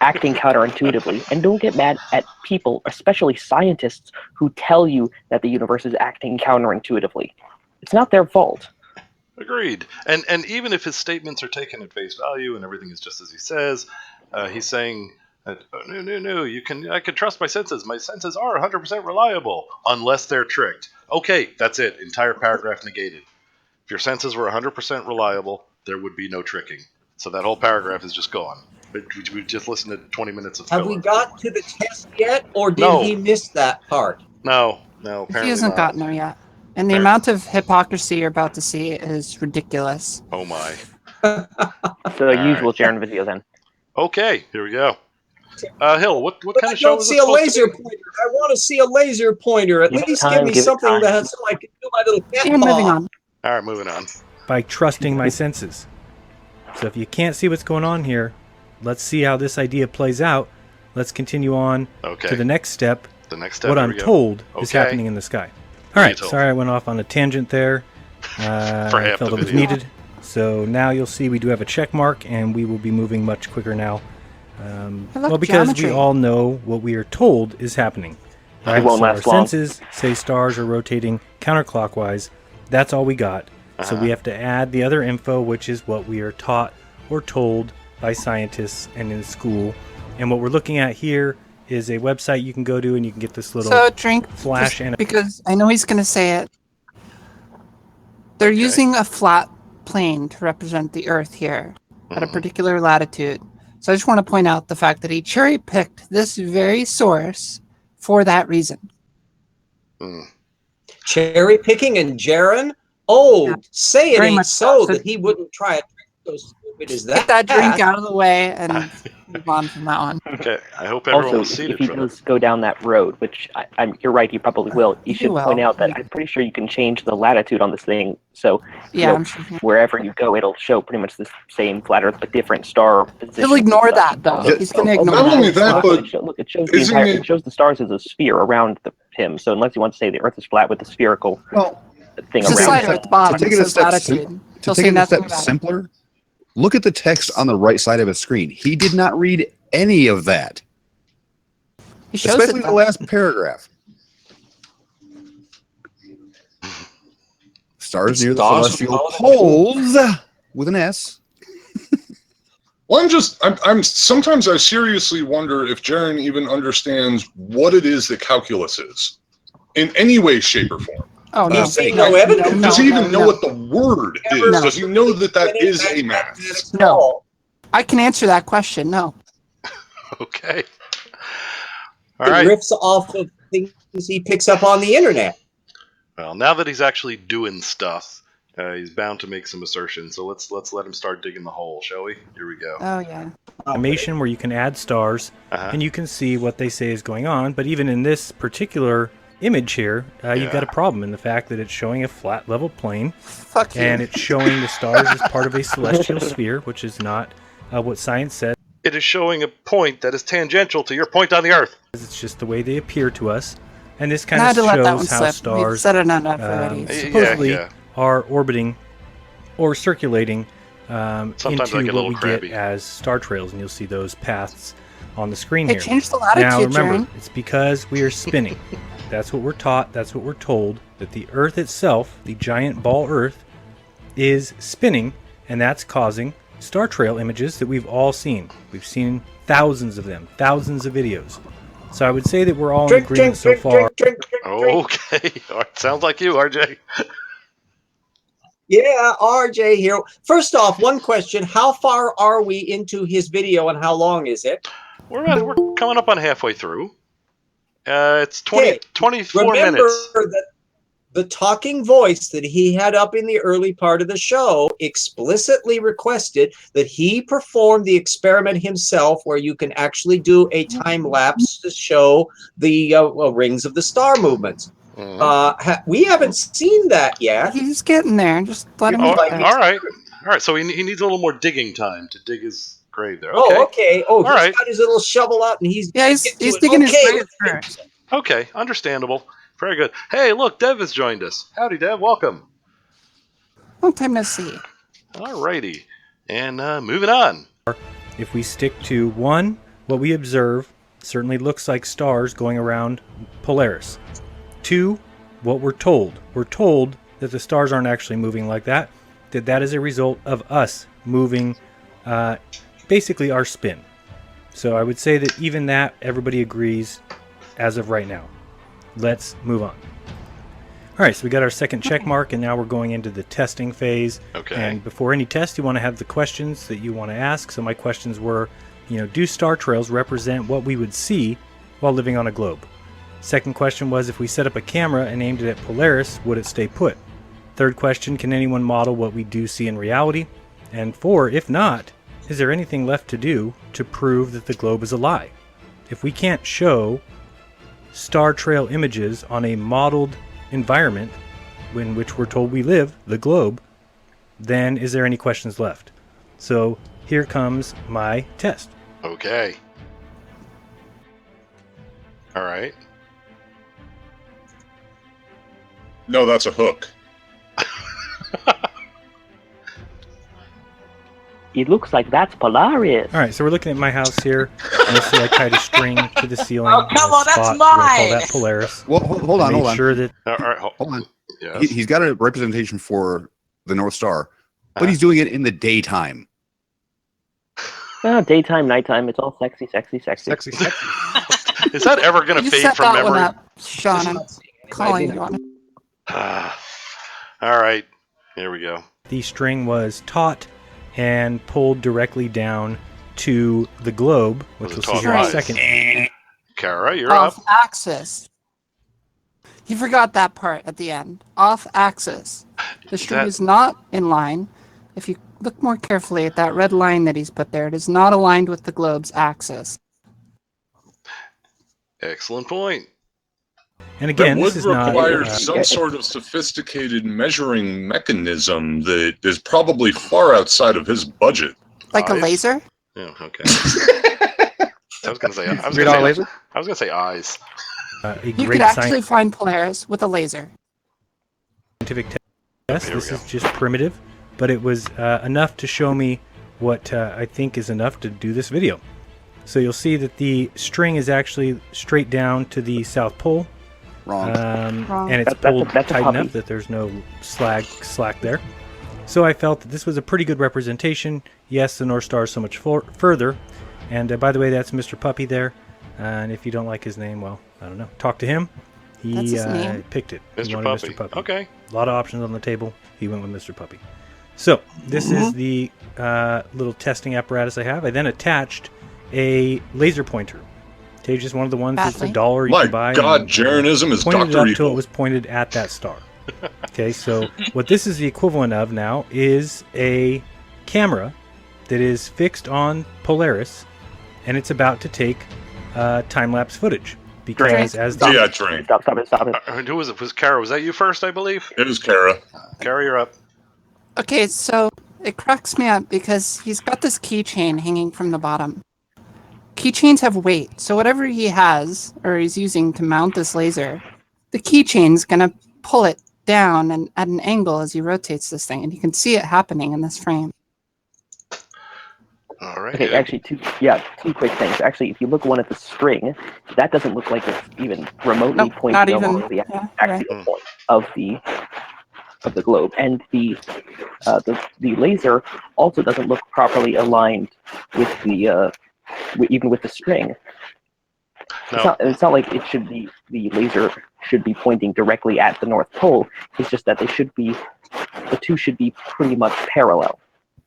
acting counterintuitively, and don't get mad at people, especially scientists, who tell you that the universe is acting counterintuitively. It's not their fault. Agreed. And even if his statements are taken at face value and everything is just as he says, he's saying, no, I can trust my senses. My senses are 100% reliable, unless they're tricked. Okay, that's it. Entire paragraph negated. If your senses were 100% reliable, there would be no tricking. So that whole paragraph is just gone. We just listened to 20 minutes of filler. Have we got to the test yet, or did he miss that part? No, apparently he hasn't not. gotten there yet. And the amount of hypocrisy you're about to see is ridiculous. Oh my. The usual Jeran video then. Okay, here we go. Hill, what But kind I of show don't is see this a supposed to laser be? pointer. I want to see a laser pointer. At Give it least time, give me give it something time. that so I can do my little cat And moving paw. on. All right, moving on. By trusting my senses. So if you can't see what's going on here, let's see how this idea plays out. Let's continue on to the next step. The next step. What here I'm we go. told is Okay. happening in the sky. What All are you right, told? sorry I went off on a tangent there. I half felt the it was video. needed. So now you'll see we do have a check mark, and we will be moving much quicker now. Well, because geometry. we all know what we are told is happening. Right? It won't So our last long. senses say stars are rotating counterclockwise. That's all we got. So we have to add the other info, which is what we are taught or told by scientists and in school. And what we're looking at here is a website you can go to, and you can get this little So drink flash just and because I know he's going to say it. They're using a flat plane to represent the Earth here at a particular latitude. So I just want to point out the fact that he cherry picked this very source for that reason. Cherry picking and Jeran? Oh, say it Very ain't much so so. that he wouldn't try a trick so stupid as Get that. that drink out of the way and move on from that one. Okay, I hope everyone Also, was seated if he for does go down that road, which you're right, he probably will. You should will. point out that I'm pretty sure you can change the latitude on this thing. So, Yeah, I'm sure. wherever you go, it'll show pretty much the same flat Earth, but different star positions. He'll ignore that, though. Also- He's going to also- ignore Not that. only that, but it shows the isn't entire. it- It shows the stars as a sphere around him. So unless you want to say the Earth is flat with the spherical thing It's a around slider it. at the bottom. To take It it a says step, latitude. to He'll take say it a nothing step about it. simpler, look at the text on the right side of his screen. He did not read any of that. He shows Especially it, the though. last paragraph. Stars near the Stars celestial poles with an S. Well, I'm sometimes I seriously wonder if Jeran even understands what it is that calculus is in any way, shape, or form. Oh, no. Does he know evidence? Does he even know what the word is? Does he know that that is a math? No. I can answer that question. No. Okay. He riffs off of things he picks up on the internet. Well, now that he's actually doing stuff, he's bound to make some assertions. So let's let him start digging the hole, shall we? Here we go. Oh, yeah. animation where you can add stars and you can see what they say is going on. But even in this particular image here, you've got a problem in the fact that it's showing a flat level plane. Fuck you. And it's showing the stars as part of a celestial sphere, which is not what science said. It is showing a point that is tangential to your point on the Earth. It's just the way they appear to us. And this kind I of had to let that one shows how slip. We've stars said it enough already. supposedly are orbiting or circulating Sometimes into I get a what little we crabby. get as star trails, and you'll see those paths on the screen Hey, here. change the latitude, now remember, Jeran. it's because we are spinning. That's what we're taught, that's what we're told, that the Earth itself, the giant ball Earth, is spinning, and that's causing star trail images that we've all seen. We've seen thousands of them, thousands of videos. So I would say that we're all in agreement so far. Okay. All right. Sounds like you, RJ. Yeah, RJ here. First off, one question. How far are we into his video and how long is it? We're coming up on halfway through. It's 24 Remember minutes. that the talking voice that he had up in the early part of the show explicitly requested that he perform the experiment himself where you can actually do a time lapse to show the rings of the star movements. We haven't seen that yet. He's getting there. Just let him All get there. right. So he needs a little more digging time to dig his grave there. Okay. Oh, okay. Oh, All he's right. got his little shovel out and he's he's getting to it. digging his Okay, grave let's first. Okay, understandable. Very good. Hey, look, Dev has joined us. Howdy, Dev. Welcome. Long time no see. Alrighty. And moving on. If we stick to one, what we observe certainly looks like stars going around Polaris. Two, what we're told. We're told that the stars aren't actually moving like that, that is a result of us moving basically our spin. So I would say that even that, everybody agrees as of right now. Let's move on. All right, so we got our second check mark, and now we're going into the testing phase. Okay. And before any test, you want to have the questions that you want to ask. So my questions were, do star trails represent what we would see while living on a globe? Second question was, if we set up a camera and aimed it at Polaris, would it stay put? Third question, can anyone model what we do see in reality? And 4, if not, is there anything left to do to prove that the globe is a lie? if we can't show star trail images on a modeled environment in which we're told we live, the globe, then is there any questions left? So here comes my test. Okay. All right. No, that's a hook. It looks like that's Polaris. All right, so we're looking at my house here. And you'll see I tied a string to the ceiling. Oh, come on, that's We're gonna call mine! that Polaris. Well, hold on. Sure that All right, hold on. Yes. He's got a representation for the North Star, but he's doing it in the daytime. Daytime, nighttime, it's all sexy. Is that ever going to fade set from that one memory? up, Sean. I'm calling you on it. All right, here we go. the string was taut and pulled directly down to the globe, which we'll see here in a second. Cara, you're up. Off axis. You forgot that part at the end. Off axis. The string is not in line. If you look more carefully at that red line that he's put there, it is not aligned with the globe's axis. Excellent point. And again, that would this is require not, some sort of sophisticated measuring mechanism that is probably far outside of his budget. Like a laser? Yeah, okay. I was going to say eyes. You could actually find Polaris with a laser. Scientific test. This is just primitive, but it was enough to show me what I think is enough to do this video. So you'll see that the string is actually straight down to the South Pole. Wrong. And it's pulled tight enough that there's no slack there. So I felt that this was a pretty good representation. Yes, the North Star is so much further. And by the way, that's Mr. Puppy there. And if you don't like his name, well, I don't know. Talk to him. He picked it. He wanted Mr. Puppy. Okay. A lot of options on the table. He went with Mr. Puppy. So this is the little testing apparatus I have. I then attached a laser pointer. Okay, just one of the ones that's $1 you can buy. My God, Jeranism is Dr. Evil. Until it was pointed at that star. Okay, so what this is the equivalent of now is a camera that is fixed on Polaris, and it's about to take time-lapse footage. Because as the... Stop it. Who was it? Was Cara? Was that you first, I believe? It was Cara. Cara, you're up. Okay, so it cracks me up because he's got this keychain hanging from the bottom. Keychains have weight, so whatever he has, or he's using to mount this laser, the keychain's going to pull it down and at an angle as he rotates this thing, and you can see it happening in this frame. All right. Okay, actually, two quick things. Actually, if you look one at the string, that doesn't look like it's even remotely pointing along the axial point of the globe, and the laser also doesn't look properly aligned with the even with the string. No. It's not like it should be, the laser should be pointing directly at the North Pole. It's just that the two should be pretty much parallel.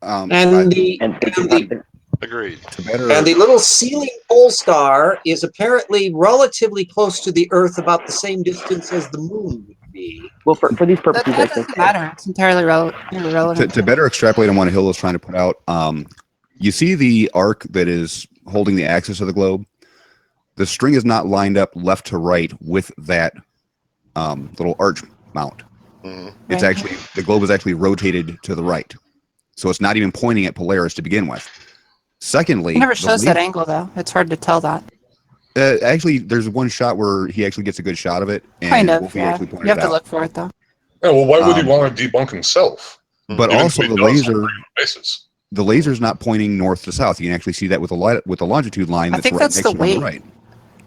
Agreed. And the little ceiling pole star is apparently relatively close to the Earth, about the same distance as the Moon would be. Well, for these purposes, that doesn't matter. It's entirely irrelevant. To better extrapolate on what Hill is trying to put out, you see the arc that is holding the axis of the globe. The string is not lined up left to right with that little arch mount. It's actually, the globe is actually rotated to the right. So it's not even pointing at Polaris to begin with. Secondly, It never shows that angle, though. It's hard to tell that. Actually, there's one shot where he actually gets a good shot of it. And Kind of, Wolfie yeah. actually pointed You have it to out. look for it, though. Yeah, well, why would he want to debunk himself? But Even also if he the does laser, on a regular basis. the laser's not pointing north to south. You can actually see that with the longitude line I that's think right that's next the to it on the weight. right.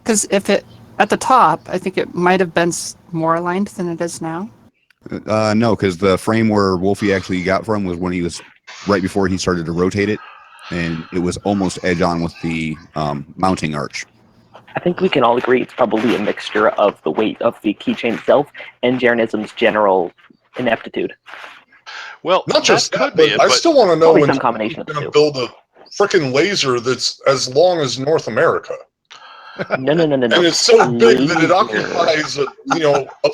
Because if it, at the top, I think it might have been more aligned than it is now. No, because the frame where Wolfie actually got from was when he was right before he started to rotate it, and it was almost edge on with the mounting arch. I think we can all agree it's probably a mixture of the weight of the keychain itself and Jeranism's general ineptitude. Well, Not just that, could be but I still want to know Probably when some combination he's of going the to two. build a freaking laser that's as long as North America. No. And it's so big that it occupies a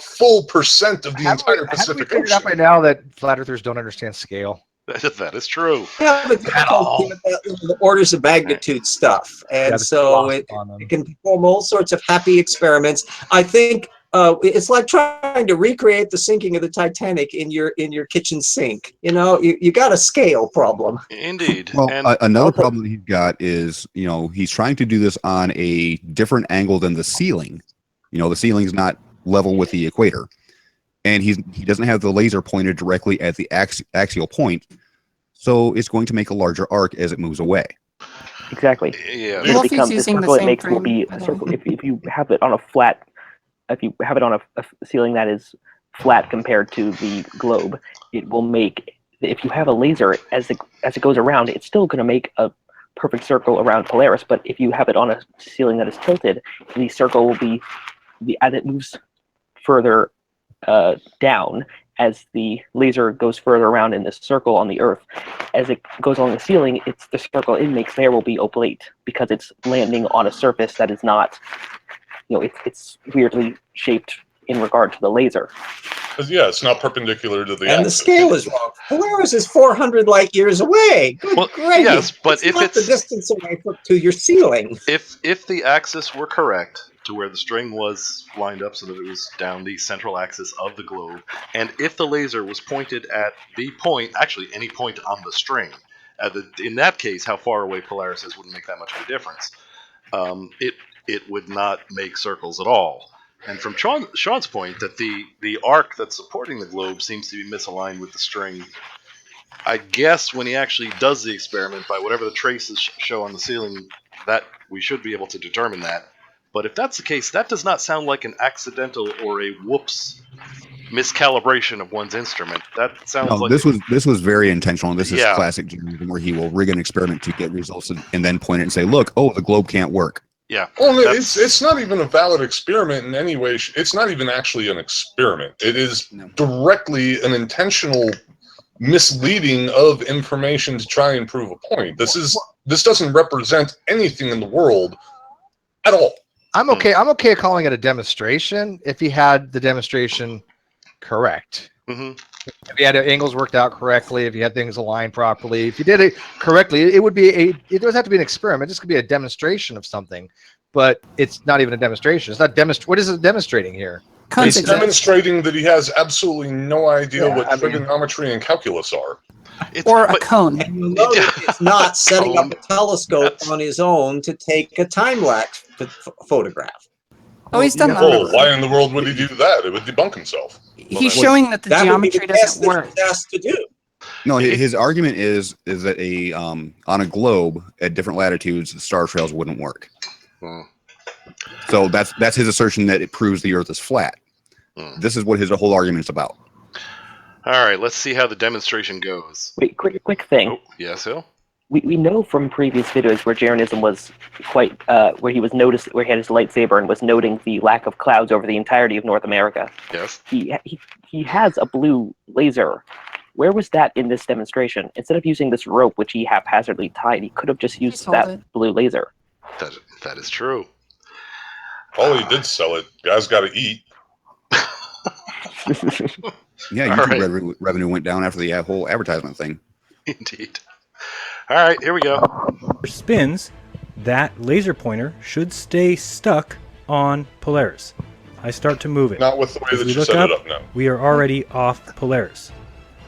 full percent of the entire Have we Pacific figured out Ocean. by now that flat earthers don't understand scale? That is true. Yeah, but the orders of magnitude stuff, and Yeah, so it can perform all sorts of happy experiments. I think it's like trying to recreate the sinking of the Titanic in your kitchen sink. You know, you got a scale problem. Indeed. Well, And another problem that he's got is, he's trying to do this on a different angle than the ceiling. The ceiling's not level with the equator, and he doesn't have the laser pointed directly at the axial point, so it's going to make a larger arc as it moves away. Exactly. Yeah. It'll become the circle it makes will be a circle. If you have it on a flat, if you have it on a ceiling that is flat compared to the globe, it will make. If you have a laser as it goes around, it's still going to make a perfect circle around Polaris. But if you have it on a ceiling that is tilted, the circle will be as it moves further down, as the laser goes further around in this circle on the Earth, as it goes along the ceiling, the circle it makes there will be oblate because it's landing on a surface that is not, it's weirdly shaped in regard to the laser. Yeah, it's not perpendicular to the And axis. the scale is wrong. Polaris is 400 light years away. Good gravy. Yes, but if not the distance away to your ceiling. If the axis were correct to where the string was lined up so that it was down the central axis of the globe, and if the laser was pointed at the point, actually any point on the string, in that case, how far away Polaris is wouldn't make that much of a difference. It would not make circles at all. And from Sean's point, that the arc that's supporting the globe seems to be misaligned with the string. I guess when he actually does the experiment, by whatever the traces show on the ceiling, that we should be able to determine that. But if that's the case, that does not sound like an accidental or a whoops miscalibration of one's instrument. That sounds like this was very intentional. This is classic Jeranism, where he will rig an experiment to get results and then point it and say, "Look, the globe can't work." Yeah. Well, it's not even a valid experiment in any way. It's not even actually an experiment. It is directly an intentional misleading of information to try and prove a point. This doesn't represent anything in the world at all. I'm okay calling it a demonstration if he had the demonstration correct. Mm-hmm. If you had the angles worked out correctly, if you had things aligned properly, if you did it correctly, it would be it doesn't have to be an experiment. This could be a demonstration of something, but it's not even a demonstration. It's not what is it demonstrating here? It's demonstrating that he has absolutely no idea what trigonometry and calculus are. A cone. And you'll notice it's not setting up a telescope on his own to take a time-lapse photograph. Oh, he's done that. Oh, why in the world would he do that? It would debunk himself. He's showing that the geometry doesn't work. Asked to do. No, his argument is that on a globe at different latitudes, star trails wouldn't work. So that's his assertion that it proves the Earth is flat. This is what his whole argument is about. All right, let's see how the demonstration goes. Wait, quick thing. Oh, yes, Hill? We know from previous videos where Jeranism was quite, where he had his lightsaber and was noting the lack of clouds over the entirety of North America. Yes. He has a blue laser. Where was that in this demonstration? Instead of using this rope, which he haphazardly tied, he could have just used that blue laser. That is true. Oh, he did sell it. Guys got to eat. Yeah, YouTube revenue went down after the whole advertisement thing. Indeed. All right, here we go. For spins, that laser pointer should stay stuck on Polaris. I start to move it. Not with the way that you set it up now. We are already off Polaris.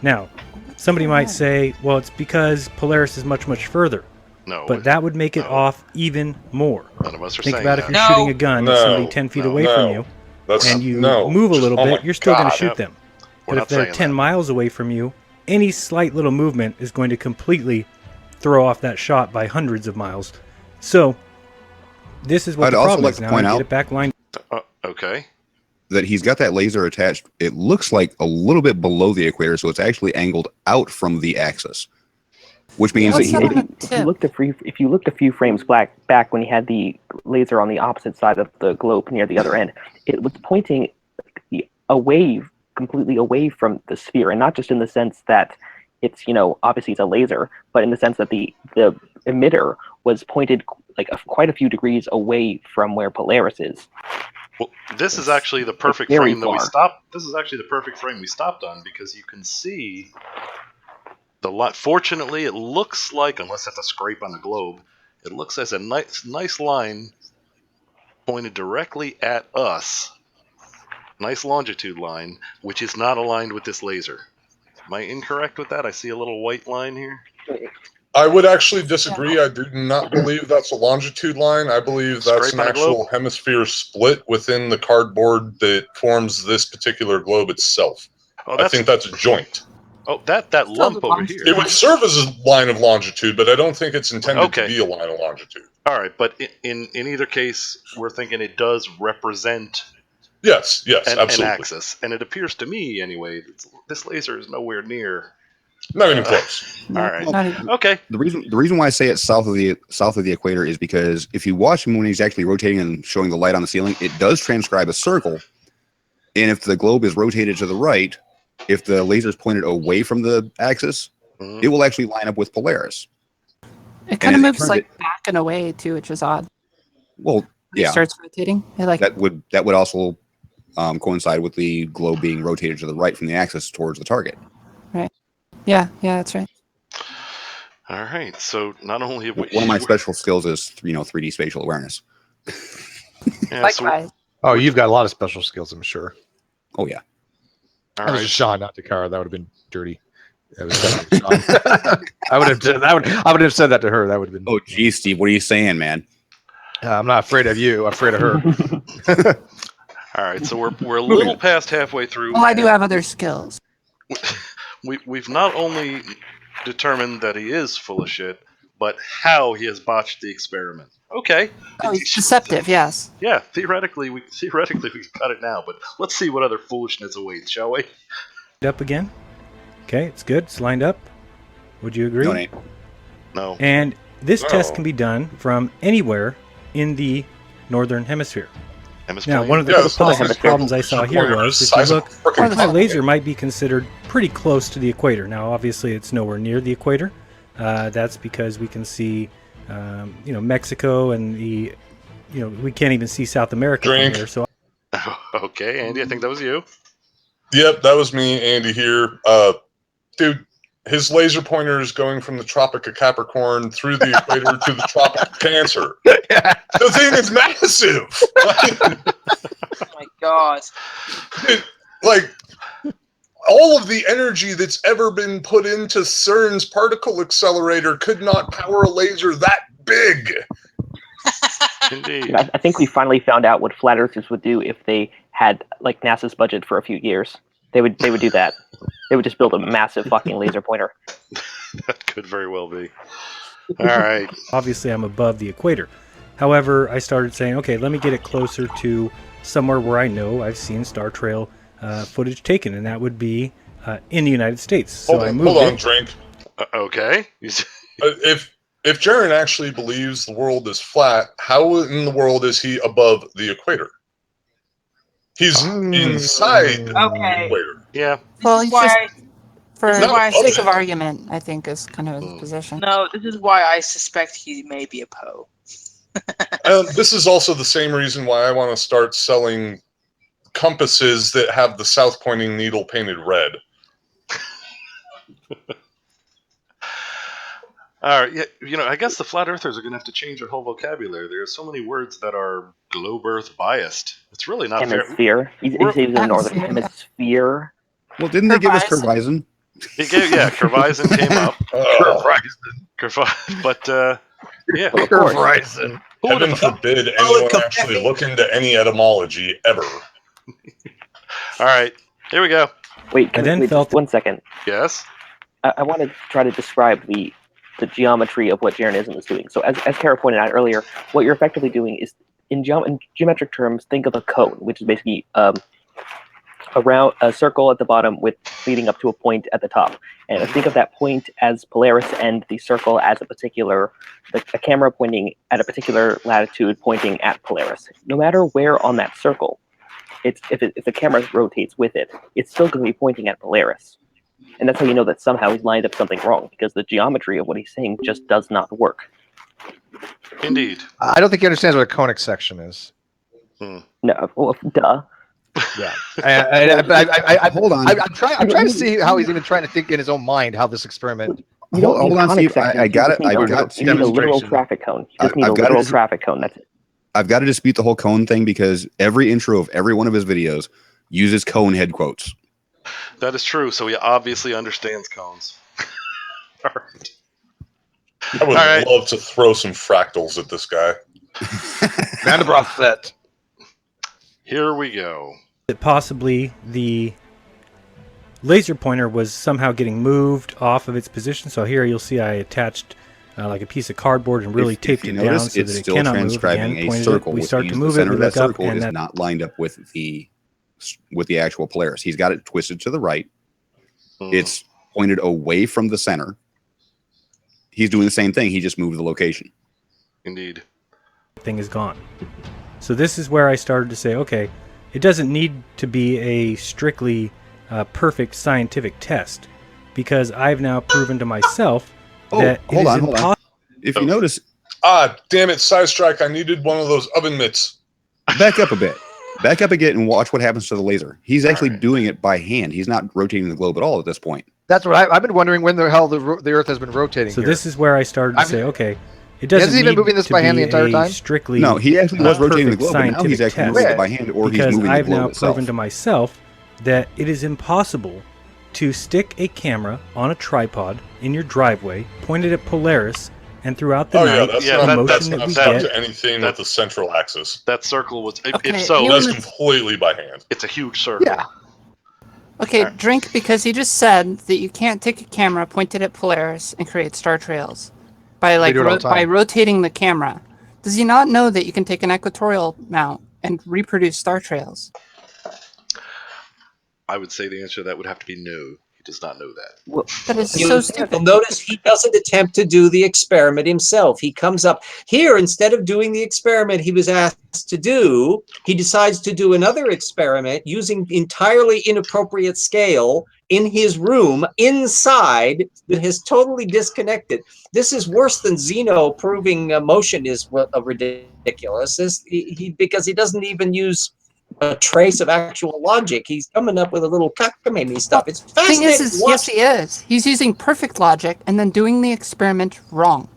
Now, somebody might say, well, it's because Polaris is much, much further. No. But that would make it off even more. None of us are Think saying about that. if you're shooting a gun at somebody 10 feet away from you, and you move a little bit, you're still going to shoot them. But if they're 10 miles away from you, any slight little movement is going to completely throw off that shot by hundreds of miles. So, this is what the problem is now. Point out, get it back lined. Okay. That he's got that laser attached. It looks like a little bit below the equator, so it's actually angled out from the axis. Which means that if you looked a few frames back when he had the laser on the opposite side of the globe near the other end, it was pointing completely away from the sphere, and not just in the sense that it's, obviously it's a laser, but in the sense that the emitter was pointed like quite a few degrees away from where Polaris is. Well, this is actually the perfect frame that we stopped. This is actually the perfect frame we stopped on, because you can see Fortunately, it looks like, unless that's a scrape on the globe, it looks as a nice line pointed directly at us. Nice longitude line, which is not aligned with this laser. Am I incorrect with that? I see a little white line here. I would actually disagree. I do not believe that's a longitude line. I believe that's an actual hemisphere split within the cardboard that forms this particular globe itself. I think that's a joint. Oh, that lump over here. It would serve as a line of longitude, but I don't think it's intended to be a line of longitude. All right, but in either case, we're thinking it does represent yes, absolutely. an axis. And it appears to me, anyway, this laser is nowhere near. Not even close. All right. Okay. The reason why I say it's south of the equator is because if you watch him when he's actually rotating and showing the light on the ceiling, it does transcribe a circle. And if the globe is rotated to the right, if the laser is pointed away from the axis, it will actually line up with Polaris. It kind of moves like back and away too, which is odd. Well, yeah. It starts rotating. That would also coincide with the globe being rotated to the right from the axis towards the target. Right. Yeah, that's right. All right. So not only have one of my special skills is 3D spatial awareness. Likewise. Oh, you've got a lot of special skills, I'm sure. Oh yeah. That was just Sean, not to Cara. That would have been dirty. That was definitely Sean. I would have said that to her. That would have been. Oh, geez, Steve, what are you saying, man? I'm not afraid of you. I'm afraid of her. All right, so we're a little past halfway through. Well, I do have other skills. We've not only determined that he is full of shit, but how he has botched the experiment. Okay. Oh, he's deceptive. Yes. Yeah, theoretically we got it now, but let's see what other foolishness awaits, shall we? Up again. Okay, it's good. It's lined up. Would you agree? No. And this test can be done from anywhere in the northern hemisphere. Now, one of the problems I saw here was if you look, my laser might be considered pretty close to the equator. Now, obviously, it's nowhere near the equator. That's because we can see, Mexico and we can't even see South America from here. So, okay, Andy, I think that was you. Yep, that was me, Andy here. Dude, his laser pointer is going from the Tropic of Capricorn through the equator to the Tropic of Cancer. The thing is massive. Oh my god. Like, all of the energy that's ever been put into CERN's particle accelerator could not power a laser that big. Indeed. I think we finally found out what flat earthers would do if they had like NASA's budget for a few years. They would do that. They would just build a massive fucking laser pointer. That could very well be. All right. Obviously, I'm above the equator. However, I started saying, okay, let me get it closer to somewhere where I know I've seen Star Trail footage taken, and that would be in the United States. So hold on, Drink. Okay. If Jeran actually believes the world is flat, how in the world is he above the equator? He's inside the equator. Yeah. Well, he's just, for sake of argument, I think is kind of his position. No, this is why I suspect he may be a Poe. This is also the same reason why I want to start selling compasses that have the south pointing needle painted red. All right, yeah, I guess the flat earthers are going to have to change their whole vocabulary. There are so many words that are globe earth biased. It's really not hemisphere. He's in the northern hemisphere. Well, didn't they give us Curvison? Curvison came up. But yeah, Curvison. Heaven forbid anyone actually look into any etymology ever. All right, here we go. Wait, just 1 second. Yes. I want to try to describe the geometry of what Jeranism is doing. So as Cara pointed out earlier, what you're effectively doing is, in geometric terms, think of a cone, which is basically around a circle at the bottom with leading up to a point at the top. And think of that point as Polaris and the circle as a camera pointing at a particular latitude pointing at Polaris. No matter where on that circle, if the camera rotates with it, it's still going to be pointing at Polaris. And that's how you know that somehow he's lined up something wrong, because the geometry of what he's saying just does not work. Indeed. I don't think he understands what a conic section is. No, well, duh. Yeah. I Hold on. I'm trying to see how he's even trying to think in his own mind how this experiment. Hold on, Steve. I got it. You need a literal traffic cone. You just need a literal traffic cone. That's it. I've got to dispute the whole cone thing because every intro of every one of his videos uses cone head quotes. That is true. So he obviously understands cones. All right. I would love to throw some fractals at this guy. Mandelbrot set. Here we go. That possibly the laser pointer was somehow getting moved off of its position. So here you'll see I attached like a piece of cardboard and really taped it down so that it cannot move. Transcribing a circle. We start to move the center it. of that circle is not lined up with the actual Polaris. He's got it twisted to the right. It's pointed away from the center. He's doing the same thing. He just moved the location. Indeed. Thing is gone. So this is where I started to say, okay, it doesn't need to be a strictly perfect scientific test because I've now proven to myself that hold on. If you notice... damn it, Sidestrike, I needed one of those oven mitts. Back up a bit. Back up again and watch what happens to the laser. He's actually doing it by hand. He's not rotating the globe at all at this point. That's what I've been wondering when the hell the Earth has been rotating. So this is where I started to say, okay, it doesn't he been moving this by hand the entire time? Strictly no, he actually was rotating the globe, but now he's actually moving it by hand, or he's moving the globe I've now itself. proven to myself that it is impossible to stick a camera on a tripod in your driveway, pointed at Polaris, and throughout the night, the motion that we get to anything with the central axis. That circle was, Okay, if so, that's completely by hand. It's a huge circle. Yeah. Okay, Drink, because he just said that you can't take a camera pointed at Polaris and create star trails by by rotating the camera. Does he not know that you can take an equatorial mount and reproduce star trails? I would say the answer to that would have to be no. He does not know that. That is so stupid. You'll notice he doesn't attempt to do the experiment himself. He comes up here, instead of doing the experiment he was asked to do, he decides to do another experiment using entirely inappropriate scale in his room inside that is totally disconnected. This is worse than Zeno proving motion is ridiculous. Because he doesn't even use a trace of actual logic. He's coming up with a little cockamamie stuff. It's fascinating. The thing is, yes, he is. He's using perfect logic and then doing the experiment wrong.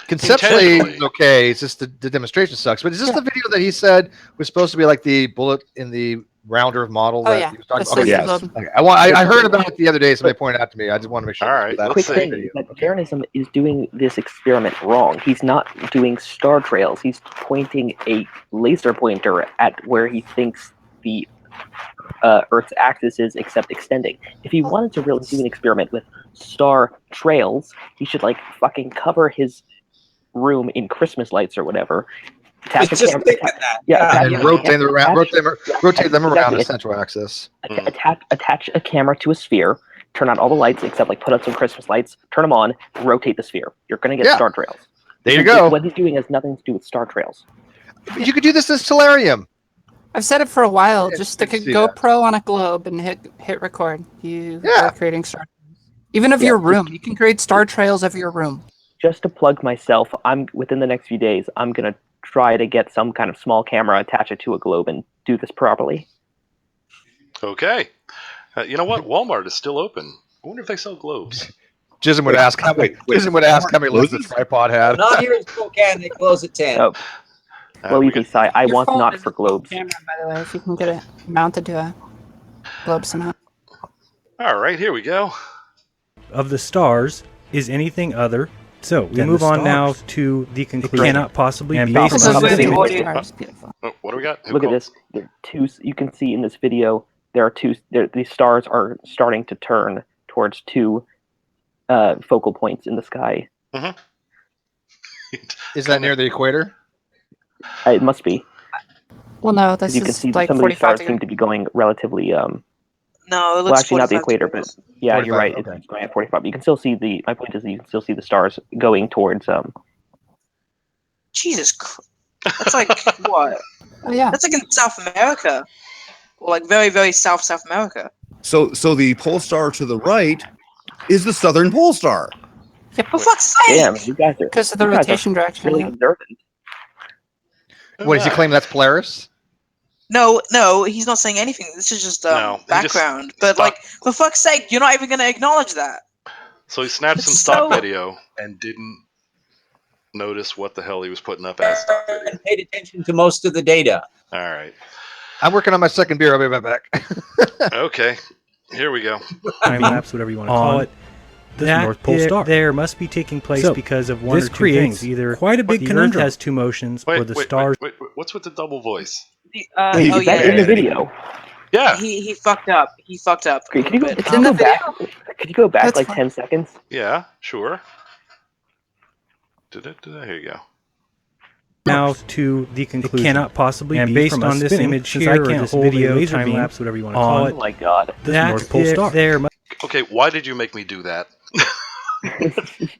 Conceptually, okay. It's just the demonstration sucks. But is this the video that he said was supposed to be like the bullet in the rounder model? That he was talking about? Yes. Okay. I heard about it the other day. Somebody pointed out to me. I just want to make sure. All right. Quick thing, that Jeranism is doing this experiment wrong. He's not doing star trails. He's pointing a laser pointer at where he thinks the Earth's axis is, except extending. If he wanted to really do an experiment with star trails, he should fucking cover his room in Christmas lights or whatever. And rotate them around the central axis. Attach a camera to a sphere, turn on all the lights except put up some Christmas lights, turn them on, rotate the sphere. You're going to get star trails. There you go. What he's doing has nothing to do with star trails. You could do this in Stellarium. I've said it for a while. Just stick a GoPro on a globe and hit record. You are creating star trails. Even of your room. You can create star trails of your room. Just to plug myself, within the next few days, I'm going to try to get some kind of small camera, attach it to a globe, and do this properly. Okay. You know what? Walmart is still open. I wonder if they sell globes. Jism would ask how many loads the tripod had. Not here in Spokane. They close at 10. Oh. Well, you can say I Your want phone not is for a cool globes. camera, by the way, if you can get it mounted to a globe somehow. All right, here we go. Of the stars is anything other. So we move on now to the conclusion. It cannot possibly be What do we got? Look at this. There are two. You can see in this video there are two. These stars are starting to turn towards two focal points in the sky. Mm-hmm. Is that near the equator? It must be. Well, no, this you can is see like some of these 45 stars seem to be going relatively. No, it looks well, actually, not the 45 equator, but yeah, 45, you're right. okay. It's going at 45. You can still see the. My point is, that you can still see the stars going towards. Jesus Christ. That's like what? Oh yeah. That's like in South America, or very, very South America. So the pole star to the right is the southern pole star. Yeah, for fuck's sake! Damn, you guys are because of the rotation direction. Really observant. What does he claim? That's Polaris. No, he's not saying anything. This is just background. But like, for fuck's sake, you're not even going to acknowledge that. So he snatched some stock video and didn't notice what the hell he was putting up as stock video. And paid attention to most of the data. All right. I'm working on my second beer. I'll be right back. Okay. Here we go. Time lapse, whatever you want to call it. The North Pole star there must be taking place because of one or two things. Either quite a big conundrum. Earth has two motions, or the stars. Wait. What's with the double voice? In the video. Yeah. He fucked up. Could you go back like 10 seconds? Yeah, sure. Did it? Here you go. Now to the conclusion. It cannot possibly be based on this image here or this video, time lapse, whatever you want to call it. Oh my god. The North Pole star. Okay, why did you make me do that?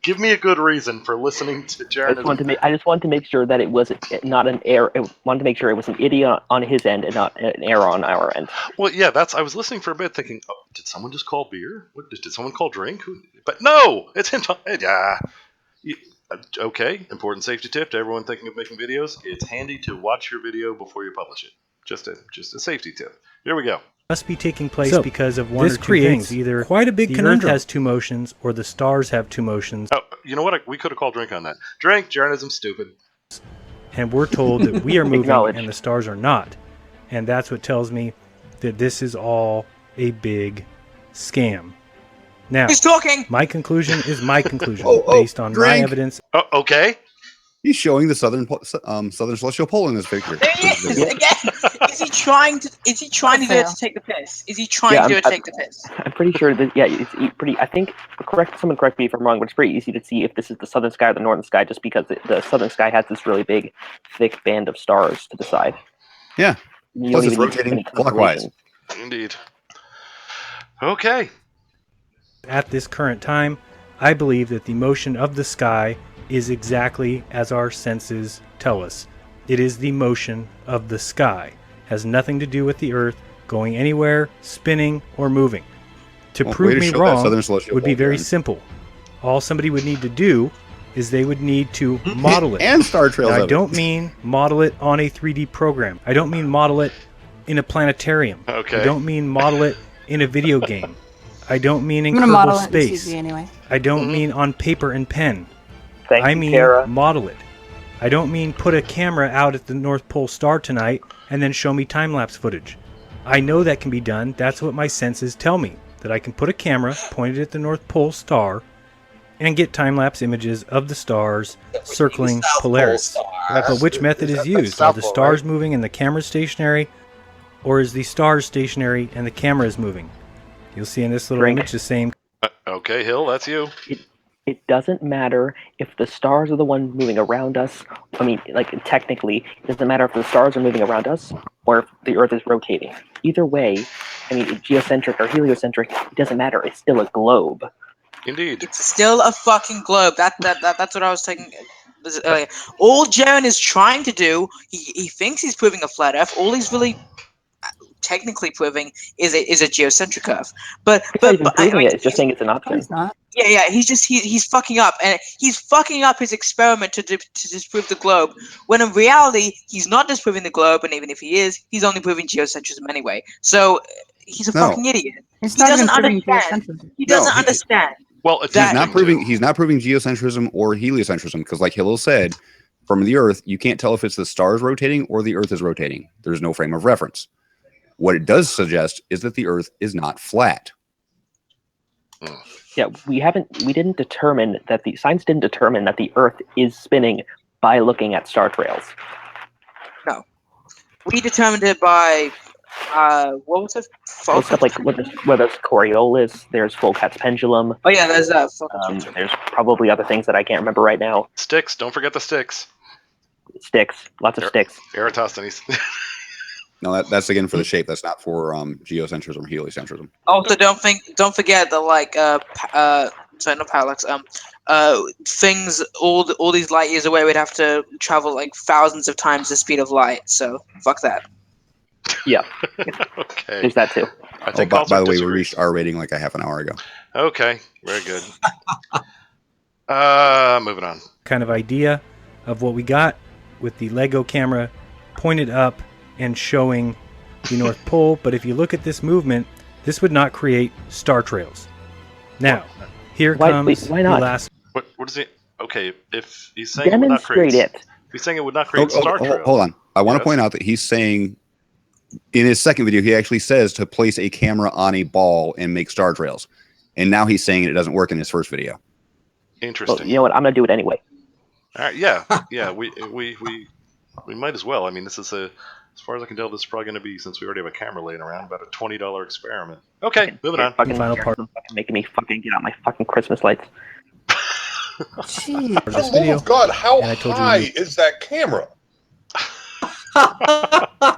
Give me a good reason for listening to Jeranism. I just wanted to make sure that it was not an error. I wanted to make sure it was an idiot on his end and not an error on our end. Well, yeah, I was listening for a bit thinking, oh, did someone just call beer? Did someone call drink? But no, it's him. Yeah. Okay, important safety tip to everyone thinking of making videos. It's handy to watch your video before you publish it. Just a safety tip. Here we go. Must be taking place because of one or two things. Either quite a big conundrum. Earth has two motions, or the stars have two motions. Oh, you know what? We could have called drink on that. Drink, Jeranism's stupid. And we're told that we are moving and the stars are not. And that's what tells me that this is all a big scam. Now, he's talking. My conclusion is my conclusion based on my evidence. Oh, okay. He's showing the southern celestial pole in this picture. There he is again. Is he trying to do it to take the piss? Is he trying to do it to take the piss? I'm pretty sure that it's pretty. I think someone correct me if I'm wrong, but it's pretty easy to see if this is the southern sky or the northern sky, just because the southern sky has this really big, thick band of stars to the side. Yeah. Plus it's rotating clockwise. Indeed. Okay. At this current time, I believe that the motion of the sky is exactly as our senses tell us. It is the motion of the sky. Has nothing to do with the Earth going anywhere, spinning, or moving. To prove me wrong would be very simple. All somebody would need to do is they would need to model it. And star trails. Now, I don't mean model it on a 3D program. I don't mean model it in a planetarium. Okay. I don't mean model it in a video game. I don't mean in Kerbal Space. Anyway. I don't mean on paper and pen. I mean Cara. model it. I don't mean put a camera out at the North Pole star tonight and then show me time-lapse footage. I know that can be done. That's what my senses tell me. That I can put a camera pointed at the North Pole star and get time-lapse images of the stars circling Polaris. But which method is used? Are the stars moving and the camera stationary? Or is the stars stationary and the camera is moving? You'll see in this little image the same. Okay, Hill, that's you. It doesn't matter if the stars are the one moving around us. I mean, like, technically, it doesn't matter if the stars are moving around us or if the Earth is rotating. Either way, I mean, geocentric or heliocentric, it doesn't matter. It's still a globe. Indeed. It's still a fucking globe. That's what I was taking. All Jeran is trying to do, he thinks he's proving a flat Earth. All he's really technically proving is a geocentric Earth. But it's just saying it's an option. It's not. Yeah. He's fucking up, and he's fucking up his experiment to disprove the globe. When in reality, he's not disproving the globe, and even if he is, he's only proving geocentrism anyway. So he's a fucking idiot. He doesn't understand. He doesn't understand. Well, he's not proving geocentrism or heliocentrism because, like Hillel said, from the Earth, you can't tell if it's the stars rotating or the Earth is rotating. There's no frame of reference. What it does suggest is that the Earth is not flat. Yeah, science didn't determine that the Earth is spinning by looking at star trails. No, we determined it by what was it? Stuff like whether it's Coriolis, there's Volkat's pendulum. Oh yeah, there's that. There's probably other things that I can't remember right now. Sticks, don't forget the sticks. Sticks, lots of sticks. Eratosthenes. No, that's again for the shape. That's not for geocentrism or heliocentrism. Also, don't forget that sorry, not parallax. Things all these light years away would have to travel like thousands of times the speed of light. So fuck that. Yeah. Okay. There's that too. By the way, we reached our rating like a half an hour ago. Okay, very good. Moving on. Kind of idea of what we got with the Lego camera pointed up and showing the North Pole, but if you look at this movement, this would not create star trails. Now, here comes why not? the last... What is it? Okay, if he's saying it would not create... Demonstrate it. If he's saying it would not create star trails... Hold on. I want to point out that he's saying, in his second video, he actually says to place a camera on a ball and make star trails. And now he's saying it doesn't work in his first video. Interesting. Well, you know what? I'm going to do it anyway. All right, yeah, we might as well. I mean, this is as far as I can tell, this is probably going to be, since we already have a camera laying around, about a $20 experiment. Okay, moving on. Fucking final part. Making me fucking get out my fucking Christmas lights. Jeez, for the love of God, how high is that camera?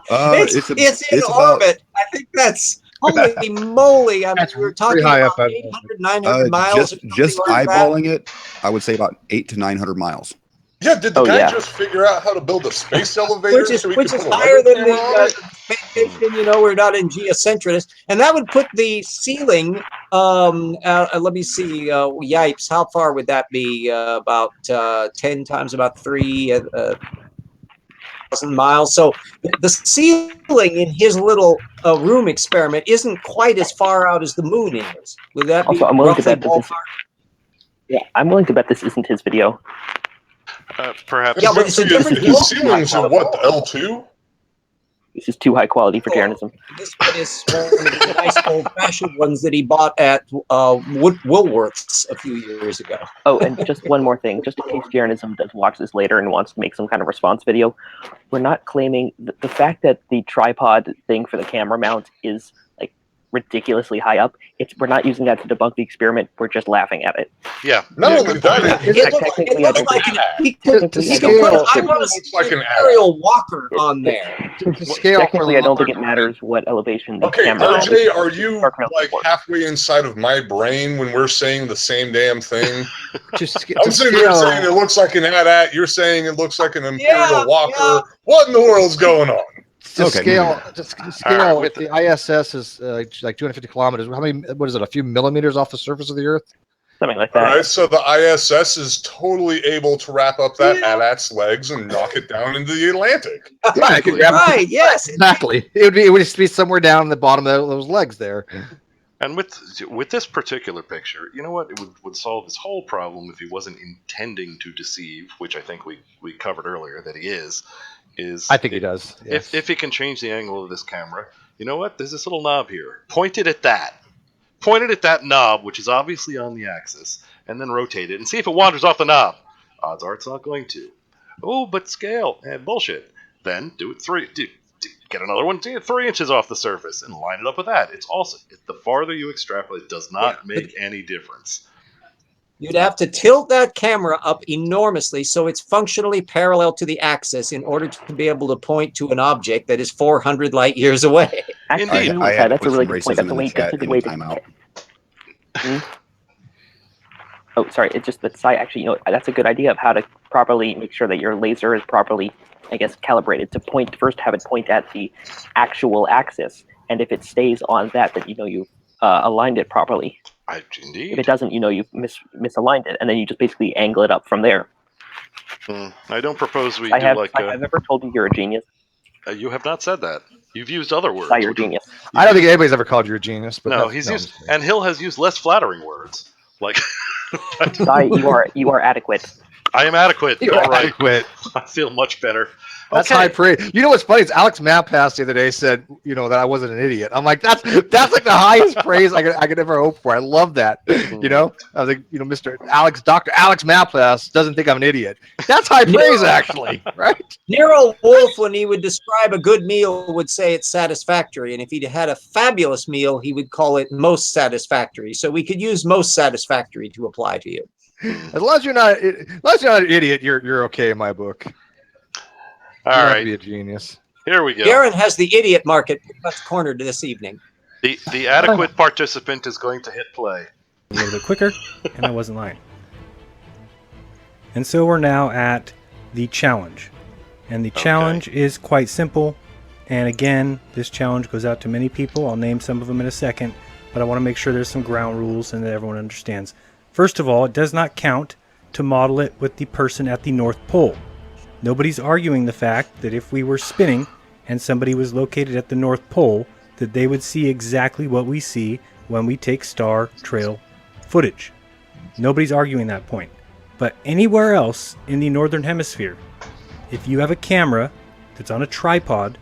It's in orbit. I think that's holy moly. I mean, we were talking about 800, 900 miles. Just eyeballing it, I would say about 800 to 900 miles. Yeah, did the guy just figure out how to build a space elevator? Which is higher than the space station, you know, we're not in geocentric. And that would put the ceiling, let me see, yipes, how far would that be? About 10 times about 3,000 miles. So the ceiling in his little room experiment isn't quite as far out as the moon is. Would that be I'm willing to bet ballpark? I'm willing to bet this isn't his video. Perhaps. Yeah, but it's a different his ceilings are what, the L2? This is too high quality for Jeranism. This one is one of the nice old-fashioned ones that he bought at Woolworths a few years ago. Oh, and just one more thing, just in case Jeranism does watch this later and wants to make some kind of response video, we're not claiming the fact that the tripod thing for the camera mount is like ridiculously high up. We're not using that to debunk the experiment. We're just laughing at it. Yeah. No, it looks like an aerial walker on there. Technically, I don't think it matters what elevation the camera is. RJ, are you like halfway inside of my brain when we're saying the same damn thing? I'm sitting there saying it looks like an AT-AT. You're saying it looks like an Imperial Walker. Yeah. What in the world's going on? To scale, if the ISS is like 250 kilometers, how many? What is it? A few millimeters off the surface of the Earth? Something like that. All right, so the ISS is totally able to wrap up that AT-AT's legs and knock it down into the Atlantic. Right? Yes, exactly. It would just be somewhere down in the bottom of those legs there. And with this particular picture, you know what? It would solve this whole problem if he wasn't intending to deceive, which I think we covered earlier that he is. I think he does. Yes. If he can change the angle of this camera, you know what? There's this little knob here. Point it at that. Point it at that knob, which is obviously on the axis, and then rotate it and see if it wanders off the knob. Odds are it's not going to. Oh, but scale and bullshit. Then do it get another one, 3 inches off the surface, and line it up with that. It's also the farther you extrapolate, it does not make any difference. You'd have to tilt that camera up enormously so it's functionally parallel to the axis in order to be able to point to an object that is 400 light years away. Indeed. That's a really good point. That's a way to Oh, sorry. It's just that actually, you know, that's a good idea of how to properly make sure that your laser is properly, I guess, calibrated to have it point at the actual axis. And if it stays on that, then you know you've aligned it properly. Indeed. If it doesn't, you know you've misaligned it, and then you just basically angle it up from there. I don't propose we I've ever told you you're a genius. You have not said that. You've used other words. You're a genius. I don't think anybody's ever called you a genius. But no, and Hill has used less flattering words. Like, you are adequate. I am adequate. You're all right. adequate. I feel much better. That's high praise. You know what's funny is Alex Mappass the other day said, you know, that I wasn't an idiot. I'm like, that's like the highest praise I could ever hope for. I love that. You know, I was like, you know, Dr. Alex Mappass doesn't think I'm an idiot. That's high praise, actually, right? Nero Wolf, when he would describe a good meal, would say it's satisfactory, and if he'd had a fabulous meal, he would call it most satisfactory. So we could use most satisfactory to apply to you. As long as you're not an idiot, you're okay in my book. All right. Be a genius. Here we go. Jeran has the idiot market pretty much cornered this evening. The adequate participant is going to hit play. A little bit quicker, and I wasn't lying. And so we're now at the challenge. And the challenge is quite simple. And again, this challenge goes out to many people. I'll name some of them in a second, but I want to make sure there's some ground rules and that everyone understands. First of all, it does not count to model it with the person at the North Pole. Nobody's arguing the fact that if we were spinning and somebody was located at the North Pole, that they would see exactly what we see when we take star trail footage. Nobody's arguing that point. But anywhere else in the Northern Hemisphere, if you have a camera that's on a tripod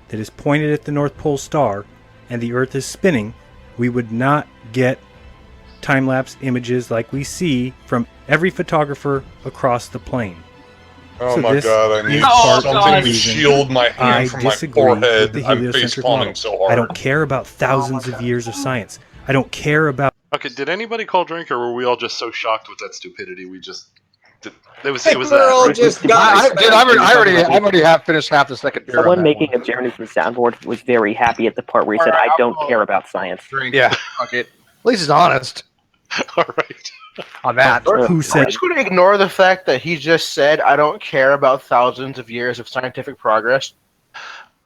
that is pointed at the North Pole star and the Earth is spinning, we would not get time-lapse images like we see from every photographer across the plane. Oh So my this god, I need is something to shield my hand from my disagree with forehead. the I'm heliocentric facepalming model. so hard. I don't care about thousands of years of science. I don't care about... Okay, did anybody call drink, or were we all just so shocked with that stupidity we just... It was We're all that. just I already have finished half the second beer. Someone making a Jeranism soundboard was very happy at the part where he said, "I don't care about science." Yeah, fuck it. At least he's honest. All right. On that. Who I'm said... just going to ignore the fact that he just said, "I don't care about thousands of years of scientific progress."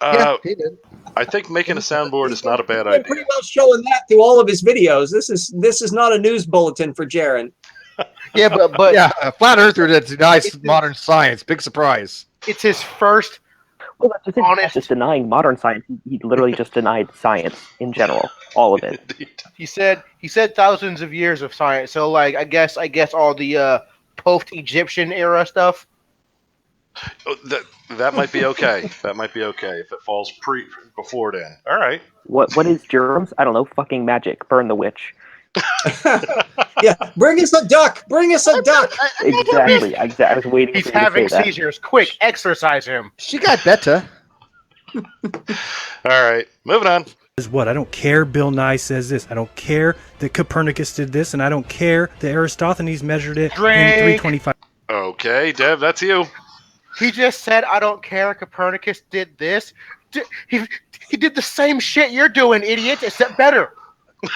Yeah, he did. I think making a soundboard is not a bad He's idea. pretty well showing that through all of his videos. This is not a news bulletin for Jeran. Yeah, but yeah, a flat earther that denies modern science. Big surprise. it's his first Well, that's just, honest. just denying modern science. He literally just denied science in general, all of it. He said thousands of years of science. So like I guess all the post-Egyptian era stuff. Oh, that might be okay. That might be okay if it falls before then. All right. What is germs? I don't know. Fucking magic. Burn the witch. Yeah, bring us a duck. Bring us a duck. Exactly. I was waiting He's for you to having say that. seizures. Quick, exorcise him. She got better. All right. Moving on. Is what? I don't care Bill Nye says this. I don't care that Copernicus did this, and I don't care that Eratosthenes measured it in 325. Okay, Dev, that's you. He just said, "I don't care." Copernicus did this. He did the same shit you're doing, idiot, except better. Yeah,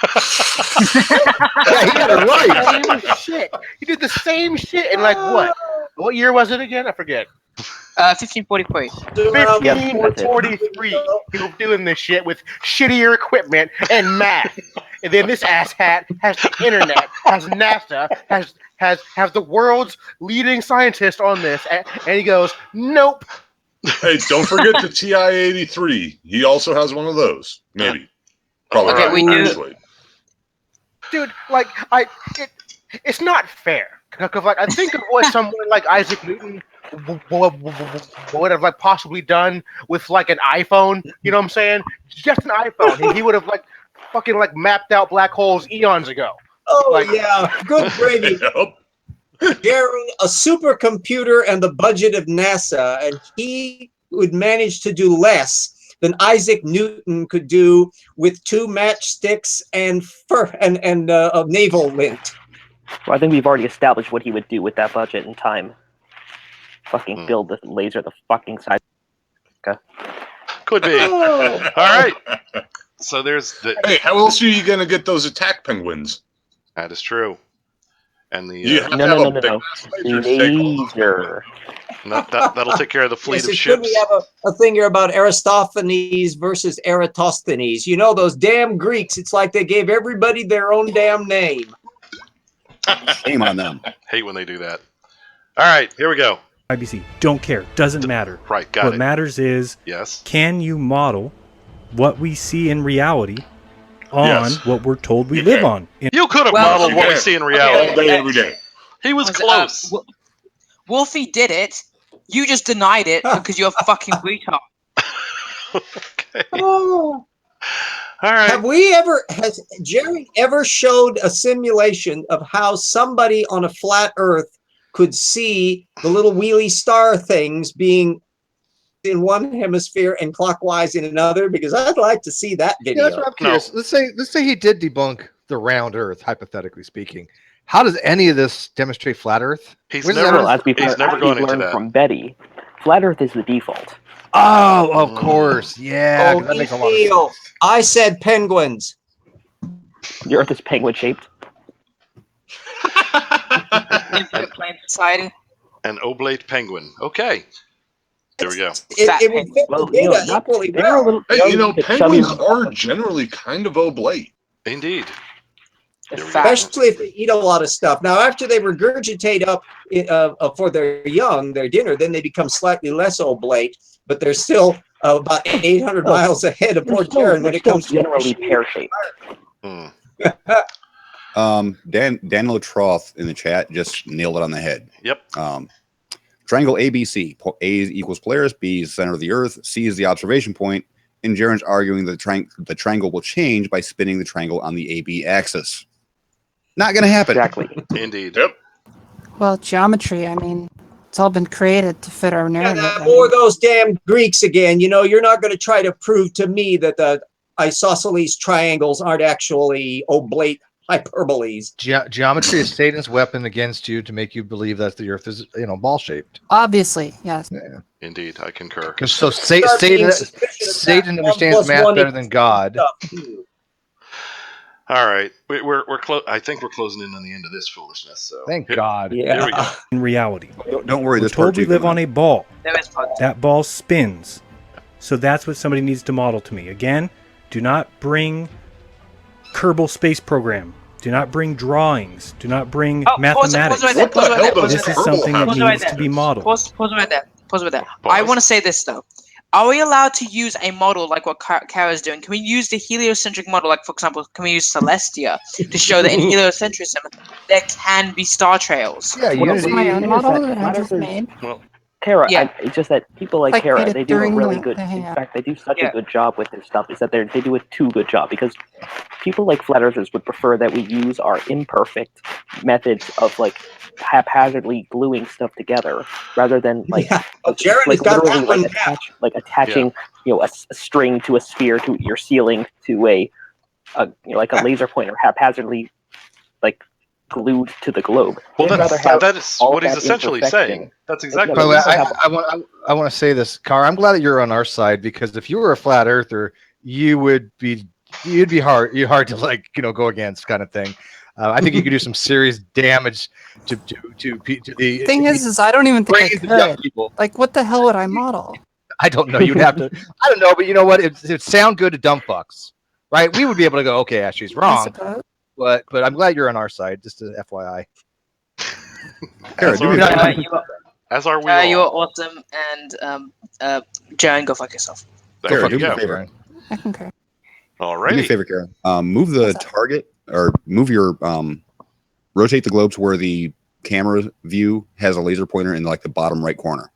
he got it right. Same shit. He did the same shit in like what? What year was it again? I forget. 1543. 1543. He was doing this shit with shittier equipment and math. And then this asshat has the internet, has NASA, has the world's leading scientist on this, and he goes, "Nope." Hey, don't forget the TI-83. He also has one of those. Maybe. Probably Okay, not, we do. actually. Dude, like it's not fair. Because like I think of what someone like Isaac Newton would have like possibly done with like an iPhone. You know what I'm saying? Just an iPhone. He would have like fucking like mapped out black holes eons ago. Oh Like- yeah, good Brady. Jeran, a supercomputer and the budget of NASA, and he would manage to do less than Isaac Newton could do with 2 matchsticks and a naval lint. Well, I think we've already established what he would do with that budget and time. Fucking build the laser the fucking size. Okay. Could be. Oh. All right. So there's the. Hey, how else are you going to get those attack penguins? That is true. And the You have to No. have a big laser to take off. Laser. that'll take care of the fleet Yes, of it should. ships. We have a thing here about Aristophanes versus Eratosthenes. You know, those damn Greeks, it's like they gave everybody their own damn name. Shame on them. Hate when they do that. All right, here we go. IBC. Don't care. Doesn't matter. Right, got What it. matters is, Yes. can you model what we see in reality on Yes. what we're told we live on? You could have Well, modeled what we see in reality. All day, every day. He was close. Wolfie did it. You just denied it because you're a fucking retard. Okay. Oh. All right. Has Jerry ever showed a simulation of how somebody on a flat Earth could see the little wheelie star things being in one hemisphere and clockwise in another? Because I'd like to see that video. Yeah, that's what I'm curious. Let's say he did debunk the round Earth, hypothetically speaking. How does any of this demonstrate flat Earth? He's Where's never, that- he's never going into learned that. from Betty. Flat Earth is the default. Oh, of course. Yeah, Oh, that makes a lot of Neil, sense. I said penguins. The Earth is penguin shaped. Plant society. An oblate penguin. Okay. There we go. It would fit Well, the you know, data not- equally they're a well. little- Hey, you know, they're penguins chubby. are generally kind of oblate. Indeed. There we go. Especially if they eat a lot of stuff. Now, after they regurgitate up for their young, their dinner, then they become slightly less oblate, but they're still about 800 miles ahead of Port Jeran when it comes to generally pear-shaped. Daniel Troth in the chat just nailed it on the head. Yep. Triangle ABC. A equals Polaris, B is the center of the Earth, C is the observation point, and Jeran's arguing that the triangle will change by spinning the triangle on the AB axis. Not going to happen. Exactly. Indeed. Yep. Well, geometry, I mean, it's all been created to fit our narrative. Or those damn Greeks again. You know, you're not going to try to prove to me that the isosceles triangles aren't actually oblate hyperboles. Geometry is Satan's weapon against you to make you believe that the Earth is, ball shaped. Obviously, yes. Yeah. Indeed, I concur. So Satan understands math better than God. All right, we're close. I think we're closing in on the end of this foolishness. So thank God. Yeah. Here we go. In reality, don't worry. We're told we live on a ball. That That ball spins. So that's what somebody needs to model to me. Again, do not bring Kerbal Space Program. Do not bring drawings. Do not bring mathematics. This is something that needs to be modeled. Pause right there. I want to say this though. Are we allowed to use a model like what Cara is doing? Can we use the heliocentric model, like for example, can we use Celestia to show that in heliocentrism there can be star trails? Yeah, my own model that I just made. Cara, Yeah. it's just that people like Like, Cara, made it they do a during really the good. In hangout. fact, they do such a good job with this stuff. Is that they do a too good job because people like flat earthers would prefer that we use our imperfect methods of like haphazardly gluing stuff together rather than like Jeran has got that one down. attaching a string to a sphere to your ceiling to a like a laser pointer haphazardly like glued to the globe. Well, They'd rather have that is all what he's that essentially imperfection. saying. That's exactly. By the way, what he's saying. I want to say this, Cara. I'm glad that you're on our side because if you were a flat earther, you'd be hard to go against kind of thing. I think you could do some serious damage to the Thing is I don't even think I brains of young could. people. Like, what the hell would I model? I don't know. You'd have to. I don't know, but you know what? It'd sound good to dumb fucks, right? We would be able to go, okay, Ashley's wrong, but I'm glad you're on our side. Just to FYI. As are we all. You're awesome, and Jeran, go fuck yourself. Cara, do me a favor. I concur. All Do me a right. favor, Cara. Move the target or move your rotate the globe to where the camera view has a laser pointer in like the bottom right corner.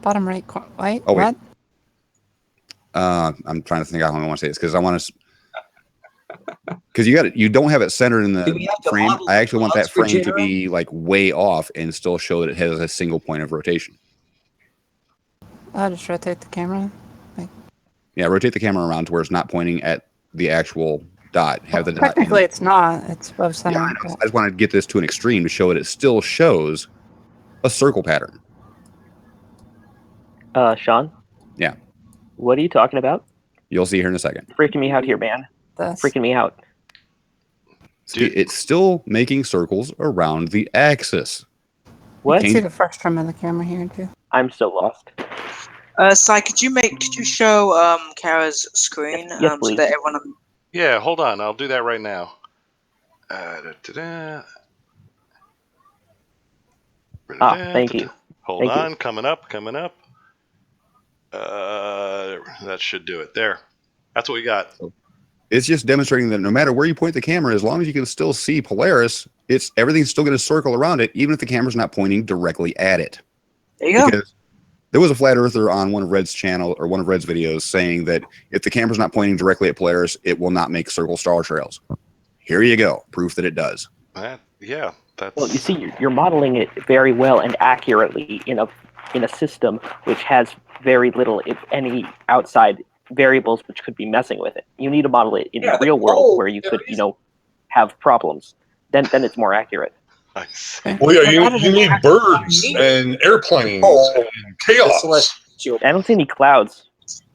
Bottom right corner. Wait, Oh, wait. what? I'm trying to think out how I want to say this because I want to. Because you don't have it centered in the frame. I actually want that frame to be like way off and still show that it has a single point of rotation. I'll just rotate the camera. Yeah, rotate the camera around to where it's not pointing at the actual dot. Have the dot. Technically, it's not. It's above center. Yeah, I just want to get this to an extreme to show that it still shows a circle pattern. Sean? Yeah. What are you talking about? You'll see here in a second. Freaking me out here, man. Freaking me out. See, it's still making circles around the axis. What? I can see the first trim of the camera here too. I'm so lost. Sai, could you show Cara's screen Yes, so please. that everyone? Yeah, hold on. I'll do that right now. Thank you. Hold Thank on. you. Coming up. That should do it. There. That's what we got. It's just demonstrating that no matter where you point the camera, as long as you can still see Polaris, everything's still going to circle around it, even if the camera's not pointing directly at it. There you go. Because there was a flat earther on one of Red's channel or one of Red's videos saying that if the camera's not pointing directly at Polaris, it will not make circle star trails. Here you go, proof that it does. Yeah, that's. Well, you see, you're modeling it very well and accurately in a system which has very little, if any, outside variables which could be messing with it. You need to model it in the real world where you could, have problems. Then it's more accurate. Well, yeah, you need birds and airplanes and chaos. I don't see any clouds.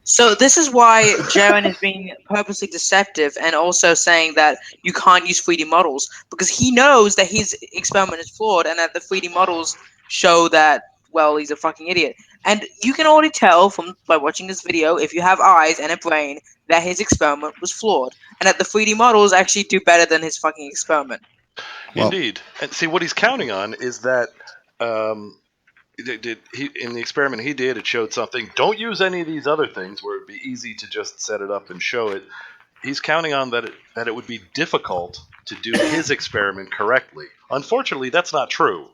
So this is why Jeran is being purposely deceptive and also saying that you can't use 3D models because he knows that his experiment is flawed and that the 3D models show that, well, he's a fucking idiot. And you can already tell by watching this video, if you have eyes and a brain, that his experiment was flawed and that the 3D models actually do better than his fucking experiment. Indeed. And see, what he's counting on is that in the experiment he did, it showed something. Don't use any of these other things where it'd be easy to just set it up and show it. He's counting on that it would be difficult to do his experiment correctly. Unfortunately, that's not true.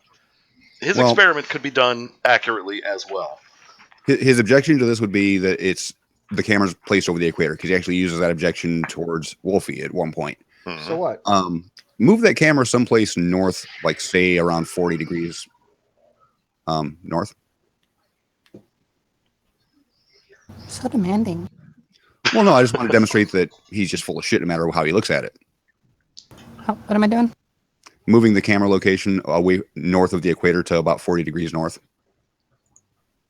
His experiment could be done accurately as well. His objection to this would be that the camera's placed over the equator, because he actually uses that objection towards Wolfie at one point. So what? Move that camera someplace north, like say around 40 degrees north. So demanding. Well, no, I just want to demonstrate that he's just full of shit no matter how he looks at it. What am I doing? Moving the camera location away north of the equator to about 40 degrees north.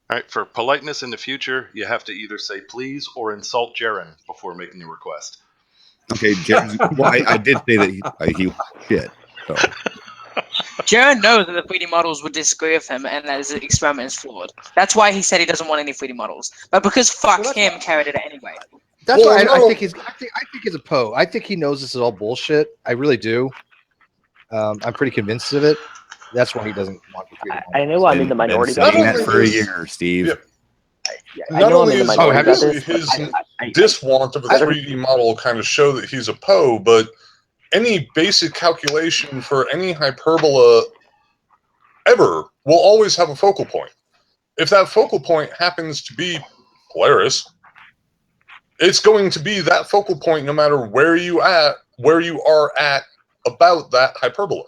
All right, for politeness in the future, you have to either say please or insult Jeran before making your request. Okay, well, I did say that he shit. So. Jeran knows that the 3D models would disagree with him and that his experiment is flawed. That's why he said he doesn't want any 3D models. But because fuck him, Cara did it anyway. That's why I think he's a Poe. I think he knows this is all bullshit. I really do. I'm pretty convinced of it. That's why he doesn't want the 3D models. I know I'm in the minority. Been saying that for a year, Steve. Not only is his diswant of a 3D model kind of show that he's a Poe, but any basic calculation for any hyperbola ever will always have a focal point. If that focal point happens to be Polaris, it's going to be that focal point no matter where you are at about that hyperbola.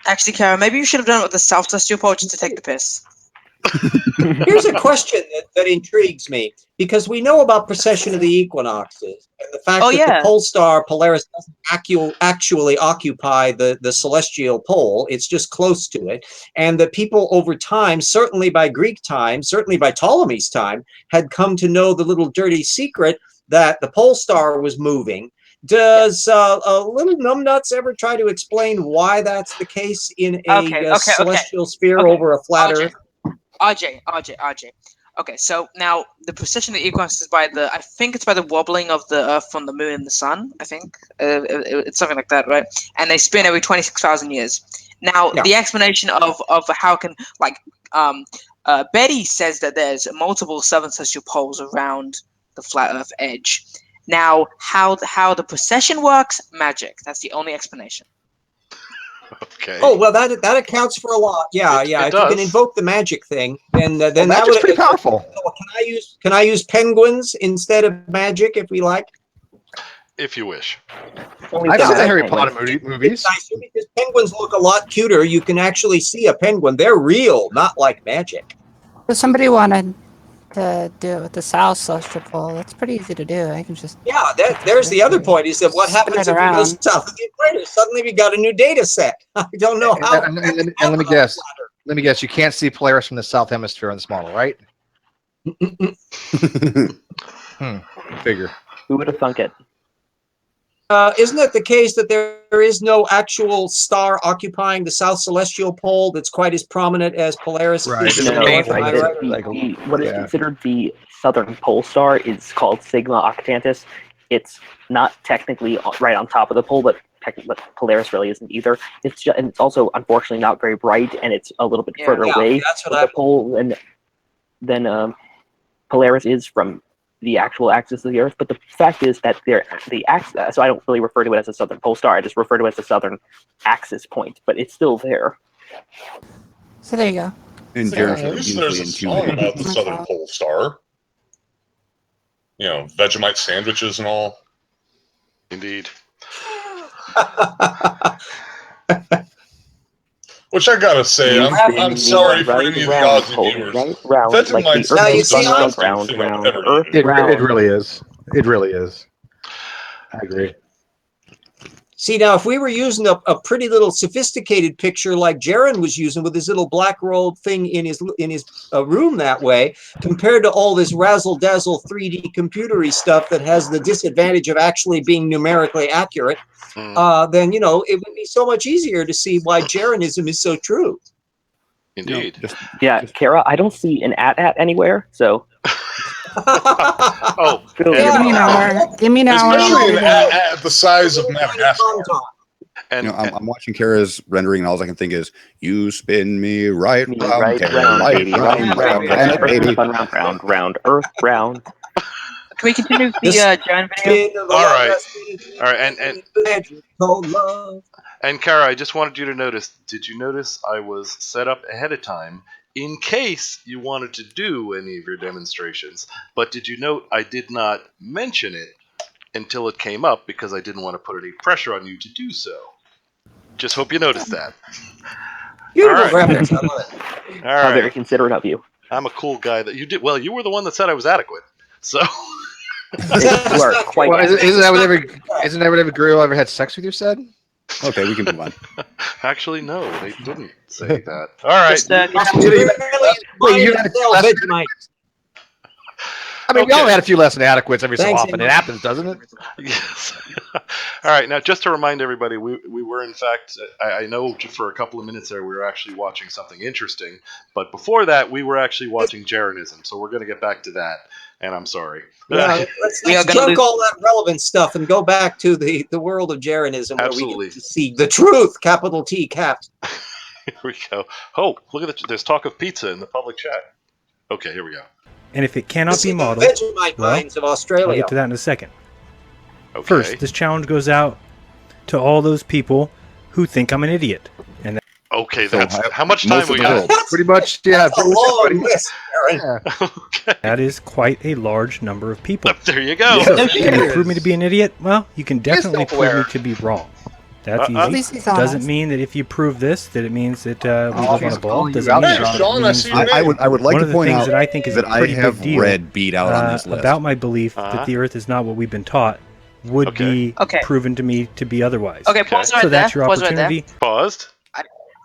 Actually, Cara, maybe you should have done it with the South Celestial Pole just to take the piss. Here's a question that intrigues me, because we know about precession of the equinoxes and the fact that the pole star Polaris doesn't actually occupy the celestial pole. It's just close to it. And that people over time, certainly by Greek time, certainly by Ptolemy's time, had come to know the little dirty secret that the pole star was moving. Does little numbnuts ever try to explain why that's the case in a celestial sphere over a flat Earth? RJ. Okay, so now the precession of the equinox is by I think it's by the wobbling of the Earth from the Moon and the Sun. I think it's something like that, right? And they spin every 26,000 years. Now the explanation of how can Betty says that there's multiple southern celestial poles around the flat Earth edge. Now, how the precession works? Magic. That's the only explanation. Okay. Oh well, that accounts for a lot. Yeah. If you can invoke the magic thing, then that magic's pretty powerful. Can I use penguins instead of magic if we like? If you wish. I've seen the Harry Potter movies. Because penguins look a lot cuter. You can actually see a penguin. They're real, not like magic. If somebody wanted to do it with the South Celestial Pole, that's pretty easy to do. I can just there's the other point, is that what happens if we go south of the equator? Suddenly we got a new data set. I don't know how. And let me guess. You can't see Polaris from the south hemisphere on this model, right? Figure. Who would have thunk it? Isn't it the case that there is no actual star occupying the South Celestial Pole that's quite as prominent as Polaris? Right. What is considered the southern pole star is called Sigma Octantis. It's not technically right on top of the pole, but Polaris really isn't either. And it's also unfortunately not very bright, and it's a little bit further away from the pole than Polaris is from the actual axis of the Earth. But the fact is that the axis, so I don't really refer to it as a southern pole star. I just refer to it as a southern axis point, but it's still there. So there you go. And at least there's a song about the southern pole star. You know, Vegemite sandwiches and all. Indeed. Which I gotta say, I'm sorry for any of the Aussie viewers. Vegemite sandwiches. It really is. It really is. I agree. See, now, if we were using a pretty little sophisticated picture like Jeran was using with his little black rolled thing in his room that way, compared to all this razzle-dazzle 3D computery stuff that has the disadvantage of actually being numerically accurate, then, it would be so much easier to see why Jeranism is so true. Indeed. Yeah, Cara, I don't see an at anywhere, so... Give me an hour. Especially at the size of Madagascar. And I'm watching Cara's rendering, and all I can think is, "You spin me right round, Cara, round, right baby, round, like a planet, baby." round, Earth round. Can we continue with the Jeran video? All right, and Cara, I just wanted you to notice. Did you notice I was set up ahead of time in case you wanted to do any of your demonstrations? But did you note I did not mention it until it came up because I didn't want to put any pressure on you to do so. Just hope you noticed that. Beautiful graphics. I love it. All right. How very considerate of you. I'm a cool guy. That you did well. You were the one that said I was adequate. So you are quite. Well, isn't that what every girl ever had sex with you said? Okay, we can move on. Actually, no, they didn't say that. All right. I mean, we all had a few less inadequates every so often. It happens, doesn't it? Yes. All right. Now, just to remind everybody, we were, in fact, I know for a couple of minutes there, we were actually watching something interesting. But before that, we were actually watching Jeranism. So we're going to get back to that. And I'm sorry. Yeah, let's junk all that relevant stuff and go back to the world of Jeranism where we get to see the truth, capital T, capped. Here we go. Oh, look at that. There's talk of pizza in the public chat. Okay, here we go. And if it cannot be modeled, Vegemite of Australia. I'll get to that in a second. Okay. First, this challenge goes out to all those people who think I'm an idiot. And okay, that's how much time we got? Pretty much, yeah. That's a long list, Okay. That is quite a large number of people. There you go. Yes. Can you prove me to be an idiot? Well, you can definitely prove me to be wrong. That's easy. Doesn't mean that if you prove this, that it means that we live on a ball. Doesn't mean that I would like one to of the point things out that I think is that a pretty I have big deal Red beat out on this list about my belief that the Earth is not what we've been taught would be proven to me to be otherwise. Okay, pause right so there. that's your Pause opportunity. Right there. Paused.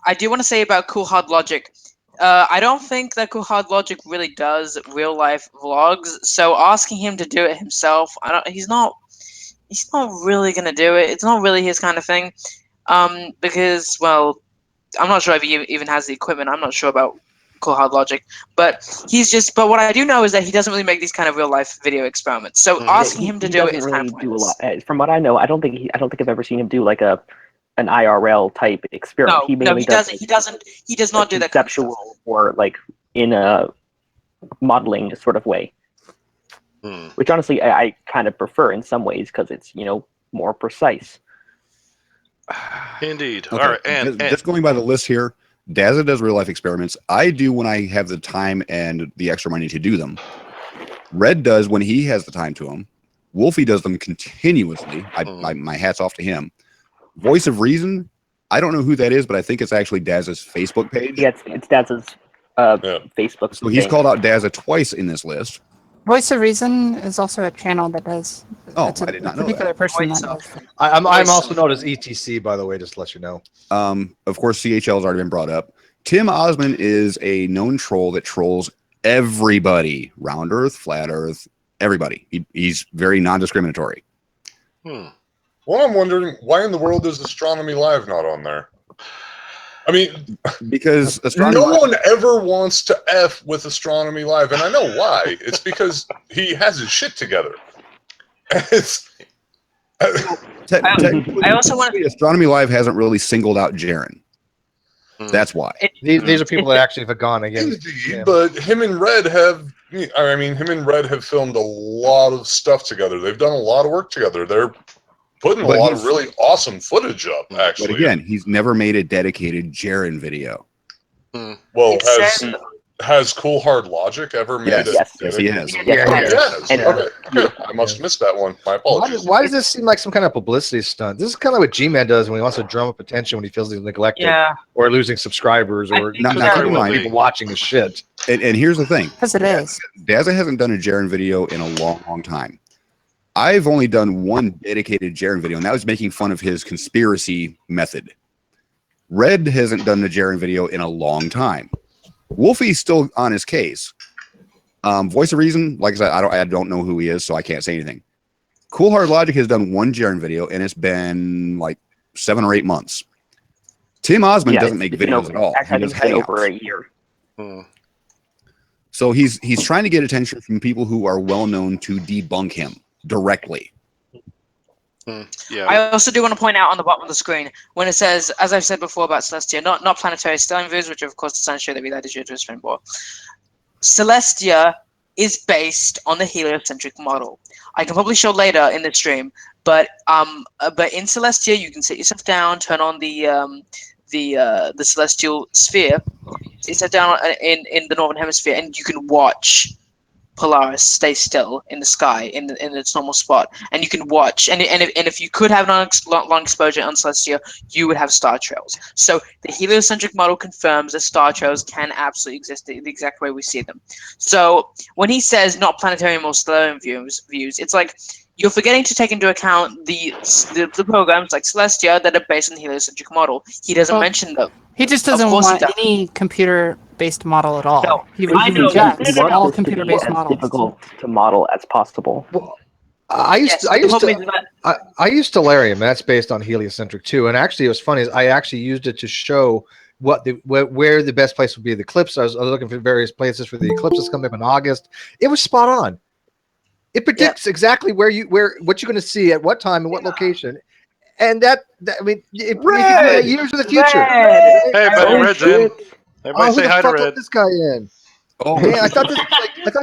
I do want to say about Cool Hard Logic. I don't think that Cool Hard Logic really does real life vlogs. So asking him to do it himself, he's not really gonna do it. It's not really his kind of thing. Because, well, I'm not sure if he even has the equipment. I'm not sure about Cool Hard Logic, but but what I do know is that he doesn't really make these kind of real life video experiments. So asking him to do it is kind of pointless. Do a lot. From what I know, I don't think I've ever seen him do like an IRL type experiment. No, he doesn't. He does not do that conceptual or like in a modeling sort of way. Which honestly, I kind of prefer in some ways because it's more precise. Indeed. Okay. All right, and just going by the list here, Dazza does real life experiments. I do when I have the time and the extra money to do them. Red does when he has the time to them. Wolfie does them continuously. My hat's off to him. Voice of Reason, I don't know who that is, but I think it's actually Dazza's Facebook page. Yeah, it's Dazza's Facebook. So he's called out Dazza twice in this list. Voice of Reason is also a channel that does. Oh, I did not know particular that. person that does. I'm also known as ETC, by the way, just to let you know. Of course, CHL has already been brought up. Tim Osman is a known troll that trolls everybody. Round Earth, Flat Earth, everybody. He's very non-discriminatory. Well, I'm wondering, why in the world is Astronomy Live not on there? I mean, because no one ever wants to F with Astronomy Live, and I know why. It's because he has his shit together. I also want Astronomy Live hasn't really singled out Jeran. That's why. These are people that actually have gone against. But him and Red have. I mean, him and Red have filmed a lot of stuff together. They've done a lot of work together. They're putting a lot of really awesome footage up, actually. But again, he's never made a dedicated Jeran video. Well, has Cool Hard Logic ever made it? Yes, he has. Okay. I must have missed that one. My apologies. Why does this seem like some kind of publicity stunt? This is kind of what G-Man does when he wants to drum up attention when he feels he's neglected or losing subscribers or not people watching his shit. And here's the thing. Because it is. Dazza hasn't done a Jeran video in a long, long time. I've only done one dedicated Jeran video, and that was making fun of his conspiracy method. Red hasn't done a Jeran video in a long time. Wolfie's still on his case. Voice of Reason, like I said, I don't know who he is, so I can't say anything. Cool Hard Logic has done one Jeran video, and it's been like 7 or 8 months. Tim Osman doesn't make videos at all. He does over a year. So he's trying to get attention from people who are well known to debunk him directly. Yeah. I also do want to point out on the bottom of the screen when it says, as I've said before about Celestia, not planetary stellar views, which of course the science show that we like to do to a stream for. Celestia is based on the heliocentric model. I can probably show later in the stream, but in Celestia you can sit yourself down, turn on the celestial sphere, sit yourself down in the northern hemisphere, and you can watch Polaris stay still in the sky in its normal spot, and you can watch. And if you could have long exposure on Celestia, you would have star trails. So the heliocentric model confirms that star trails can absolutely exist the exact way we see them. So when he says not planetary or stellar views, it's like you're forgetting to take into account the programs like Celestia that are based on the heliocentric model. He doesn't mention them. He just doesn't want any computer-based model at all. No, he rejects all this to be computer-based as models. difficult to model as possible. I used Stellarium. That's based on heliocentric too. And actually, it was funny. I actually used it to show where the best place would be the eclipse. I was looking for various places for the eclipses coming up in August. It was spot on. It predicts exactly what you're going to see at what time and what location. And that I mean, it years of the future. Hey, buddy, Red's in. Everybody say hi to Red. Let this guy in. Oh man, I thought this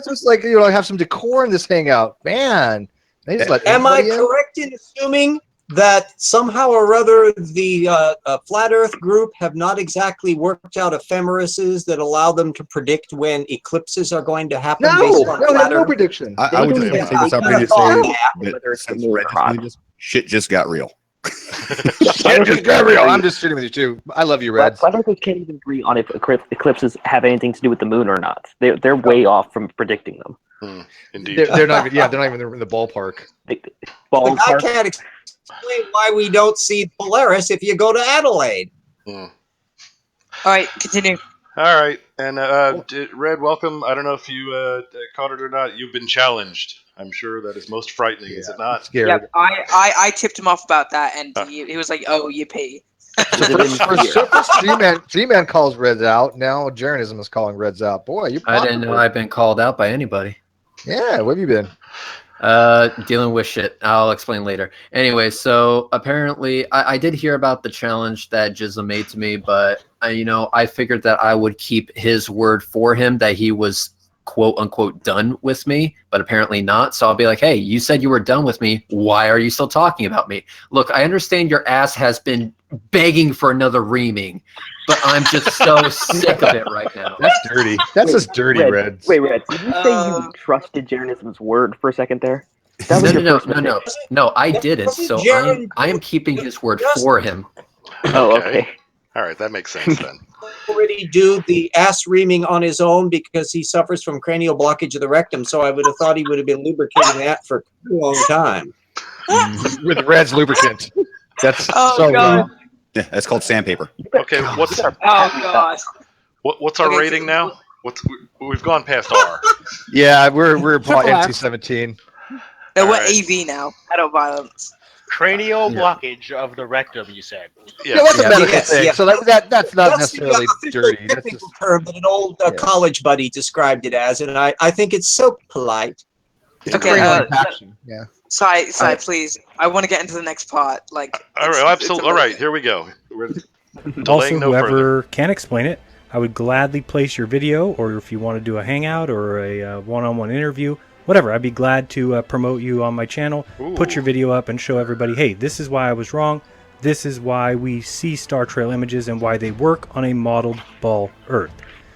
was like have some decor in this hangout. Man, they just let Am I everybody in? correct in assuming that somehow or other the Flat Earth group have not exactly worked out ephemerises that allow them to predict when eclipses are going to happen? Based on Flat no Earth? prediction. I would just take this opportunity to say that since Red just joined us, shit just got real. Shit just got real. I'm just shooting with you too. I love you, Red. Flat Earthers can't even agree on if eclipses have anything to do with the moon or not. They're way off from predicting them. Indeed, they're not even. Yeah, they're not even in the ballpark. I can't explain why we don't see Polaris if you go to Adelaide. All right, continue. All right, and Red, welcome. I don't know if you caught it or not. You've been challenged. I'm sure that is most frightening, is it not? Scared. Yep, I tipped him off about that, and he was like, "Oh, yippee!" First, G-Man calls Reds out. Now Jeranism is calling Reds out. Boy, you. I didn't know I've been called out by anybody. Yeah, where have you been? Dealing with shit. I'll explain later. Anyway, so apparently I did hear about the challenge that Jizza made to me, but I figured that I would keep his word for him that he was quote unquote done with me, but apparently not. So I'll be like, hey, you said you were done with me. Why are you still talking about me? Look, I understand your ass has been begging for another reaming, but I'm just so sick of it right now. That's dirty. That's just dirty, Reds. Wait, Red, did you say you trusted Jeranism's word for a second there? That was no, I didn't. So I am keeping his word for him. Oh, okay. All right, that makes sense then. Already do the ass reaming on his own because he suffers from cranial blockage of the rectum. So I would have thought he would have been lubricating that for a long time. With Red's lubricant. That's God. Yeah, that's called sandpaper. Okay, what's our rating now? We've gone past R. Yeah, we're probably NC-17. No, we're AV now. Adult violence. Cranial blockage of the rectum, you said. Yeah, that's a medical thing. So that's not necessarily dirty. That's technical term that an old college buddy described it as, and I think it's so polite. Okay, yeah. Sai, please. I want to get into the next part. All right, absolutely. All right, here we go. We're also, whoever can explain it, I would gladly place your video, or if you want to do a hangout or a one-on-one interview, whatever, I'd be glad to promote you on my channel, put your video up and show everybody, hey, this is why I was wrong, this is why we see star trail images and why they work on a modeled ball Earth.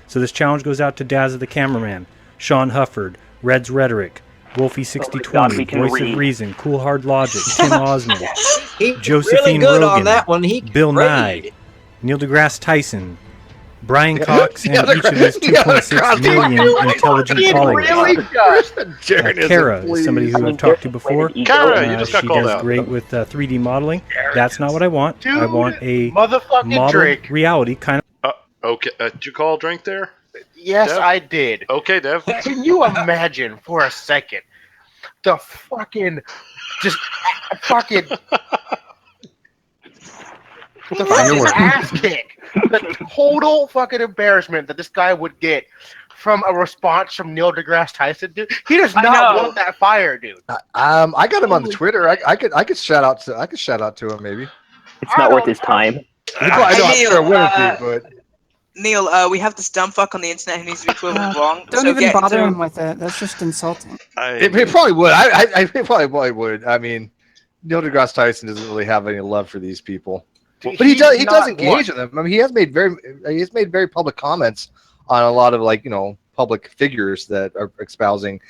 So this challenge goes out to Dazza the cameraman, Sean Hufford, Red's Rhetoric, Wolfie 6020, Voice of Reason, Cool Hard Logic, Tim Osmond, Josephine really good Rogan, on that one. Bill Nye, Neil deGrasse Tyson, Brian Cox, and each of his 2.6 million intelligent followers. Cara is somebody who I've talked to before. Cara, you just got called out. She does great with 3D modeling. That's not what I want. I want a modeled reality kind of. Okay, did you call Drink there? Yes, Dev? I did. Okay, Dev. Can you imagine for a second the fucking ass kick, the total fucking embarrassment that this guy would get from a response from Neil deGrasse Tyson, dude. He does not want that fire, dude. I got him on the Twitter. I could shout out to him maybe. It's not worth his time. I know, I'm sure it wouldn't be, but Neil, we have this dumb fuck on the internet who needs to be proven wrong. Don't so even bother him with it. That's just insulting. it probably would. I probably would. I mean, Neil deGrasse Tyson doesn't really have any love for these people, but he does engage with them. I mean, he has made very public comments on a lot of public figures that are espousing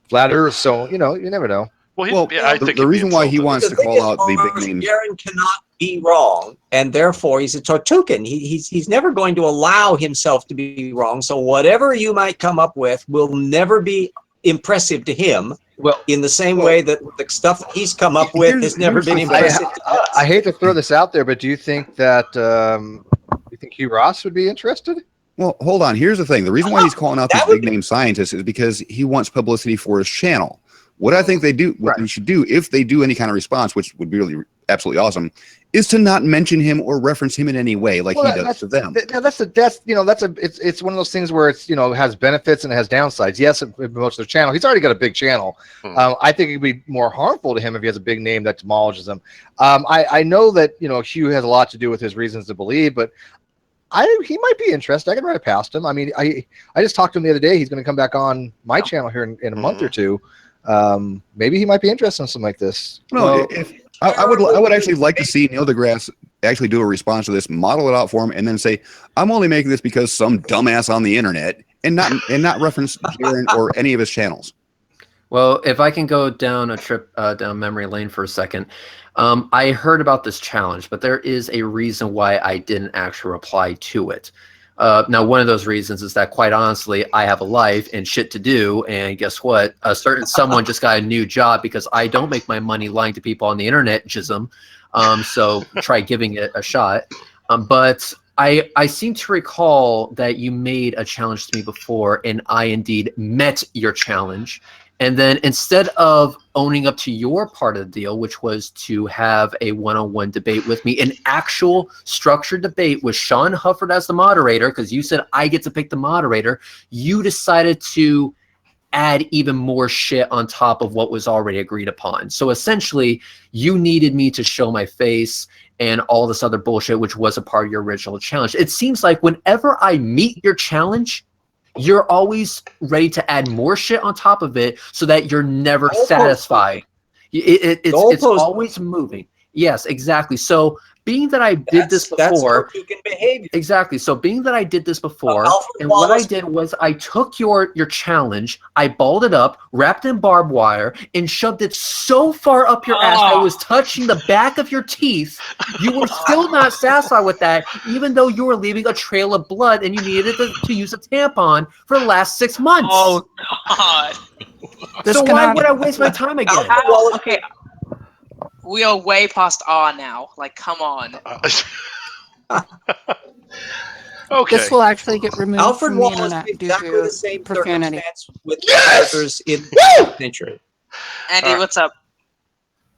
flat Earth. So you never know. Well, I think the reason why he wants to call out the big names. Jeran cannot be wrong, and therefore he's a Tortugan. He's never going to allow himself to be wrong. So whatever you might come up with will never be impressive to him. Well, in the same way that the stuff that he's come up with has never been impressive to us. I hate to throw this out there, but do you think that you think Hugh Ross would be interested? Well, hold on. Here's the thing. The reason why he's calling out these big name scientists is because he wants publicity for his channel. What I think they should do, if they do any kind of response, which would be really absolutely awesome, is to not mention him or reference him in any way like he does to them. It's one of those things where it's has benefits and it has downsides. Yes, it promotes their channel. He's already got a big channel. I think it'd be more harmful to him if he has a big name that demolishes him. I know that Hugh has a lot to do with his reasons to believe, but he might be interested. I can run it past him. I mean, I just talked to him the other day. He's going to come back on my channel here in a month or two. Maybe he might be interested in something like this. No, I would actually like to see Neil deGrasse actually do a response to this, model it out for him, and then say, "I'm only making this because some dumbass on the internet," and not reference Jeran or any of his channels. Well, if I can go down a trip down memory lane for a second, I heard about this challenge, but there is a reason why I didn't actually reply to it. Now, one of those reasons is that, quite honestly, I have a life and shit to do, and guess what? A certain someone just got a new job because I don't make my money lying to people on the internet, jism. So try giving it a shot. But I seem to recall that you made a challenge to me before, and I indeed met your challenge. And then instead of owning up to your part of the deal, which was to have a one-on-one debate with me, an actual structured debate with Sean Hufford as the moderator, because you said I get to pick the moderator, you decided to add even more shit on top of what was already agreed upon. So essentially, you needed me to show my face and all this other bullshit, which was a part of your original challenge. It seems like whenever I meet your challenge, you're always ready to add more shit on top of it so that you're never satisfied. It's always moving. Yes, exactly. So being that I did this before, exactly. So being that I did this before, and what I did was I took your challenge, I balled it up, wrapped it in barbed wire, and shoved it so far up your ass that it was touching the back of your teeth. You were still not satisfied with that, even though you were leaving a trail of blood and you needed to use a tampon for the last 6 months. Oh God! So why would I waste my time again? Okay. We are way past R now. Like, come on. Okay. This will actually get removed Alfred from the Wallace internet did due exactly to the same profanity. circumstance with characters in the century. Andy, what's up?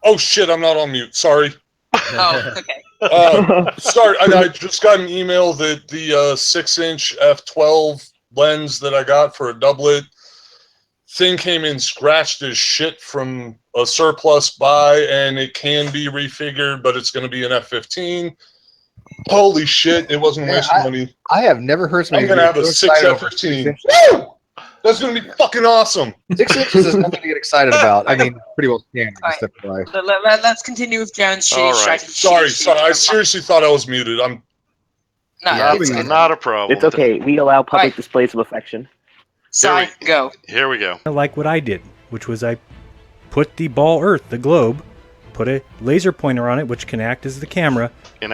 Oh shit, I'm not on mute. Sorry. Oh, okay. Sorry, I just got an email that the 6-inch f12 lens that I got for a doublet thing came in scratched as shit from a surplus buy, and it can be refigured, but it's going to be an f15. Holy shit, it wasn't wasting money. I have never heard somebody. I'm going to have a 6 f15. Woo! That's going to be fucking awesome. 6 inches is nothing to get excited about. I mean, pretty well standard. Right. Let's continue with Jeran's shitty strategy. Sorry. I seriously thought I was muted. I'm not a problem. It's okay. We allow public displays of affection. Sorry, go. Here we go. I like what I did, which was I put the ball Earth, the globe, put a laser pointer on it, which can act as the camera,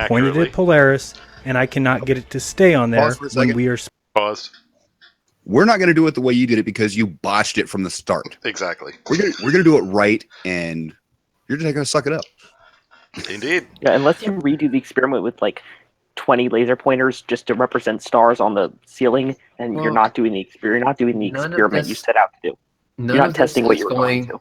pointed at Polaris, and I cannot get it to stay on there when we are... Pause. We're not going to do it the way you did it because you botched it from the start. Exactly. We're gonna do it right, and you're just going to suck it up. Indeed. Yeah, unless you redo the experiment with like 20 laser pointers just to represent stars on the ceiling, and you're not doing the experiment you set out to do. You're not testing what you're going to.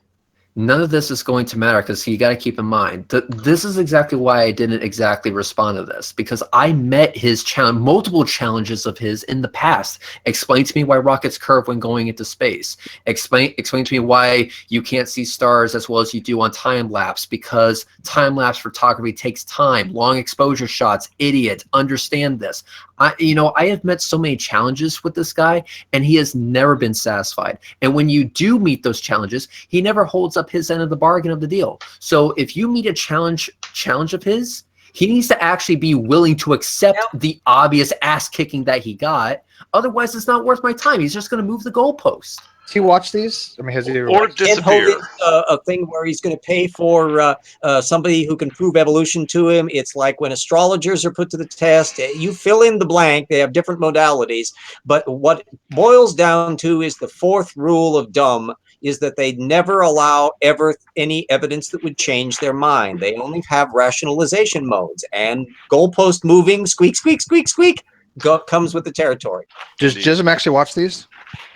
none of this is going to matter because you got to keep in mind this is exactly why I didn't exactly respond to this, because I met his multiple challenges of his in the past. Explain to me why rockets curve when going into space. Explain to me why you can't see stars as well as you do on time lapse, because time lapse photography takes time. Long exposure shots, idiot. Understand this. I have met so many challenges with this guy, and he has never been satisfied. And when you do meet those challenges, he never holds up his end of the bargain of the deal. So if you meet a challenge of his, he needs to actually be willing to accept the obvious ass kicking that he got. Otherwise, it's not worth my time. He's just going to move the goalpost. Has he watched these? I mean, has he ever or watched disappear? A thing where he's going to pay for somebody who can prove evolution to him. It's like when astrologers are put to the test. You fill in the blank. They have different modalities. But what it boils down to is the fourth rule of dumb is that they never allow ever any evidence that would change their mind. They only have rationalization modes, and goalpost moving, squeak, squeak, squeak, squeak, comes with the territory. Does Jism actually watch these?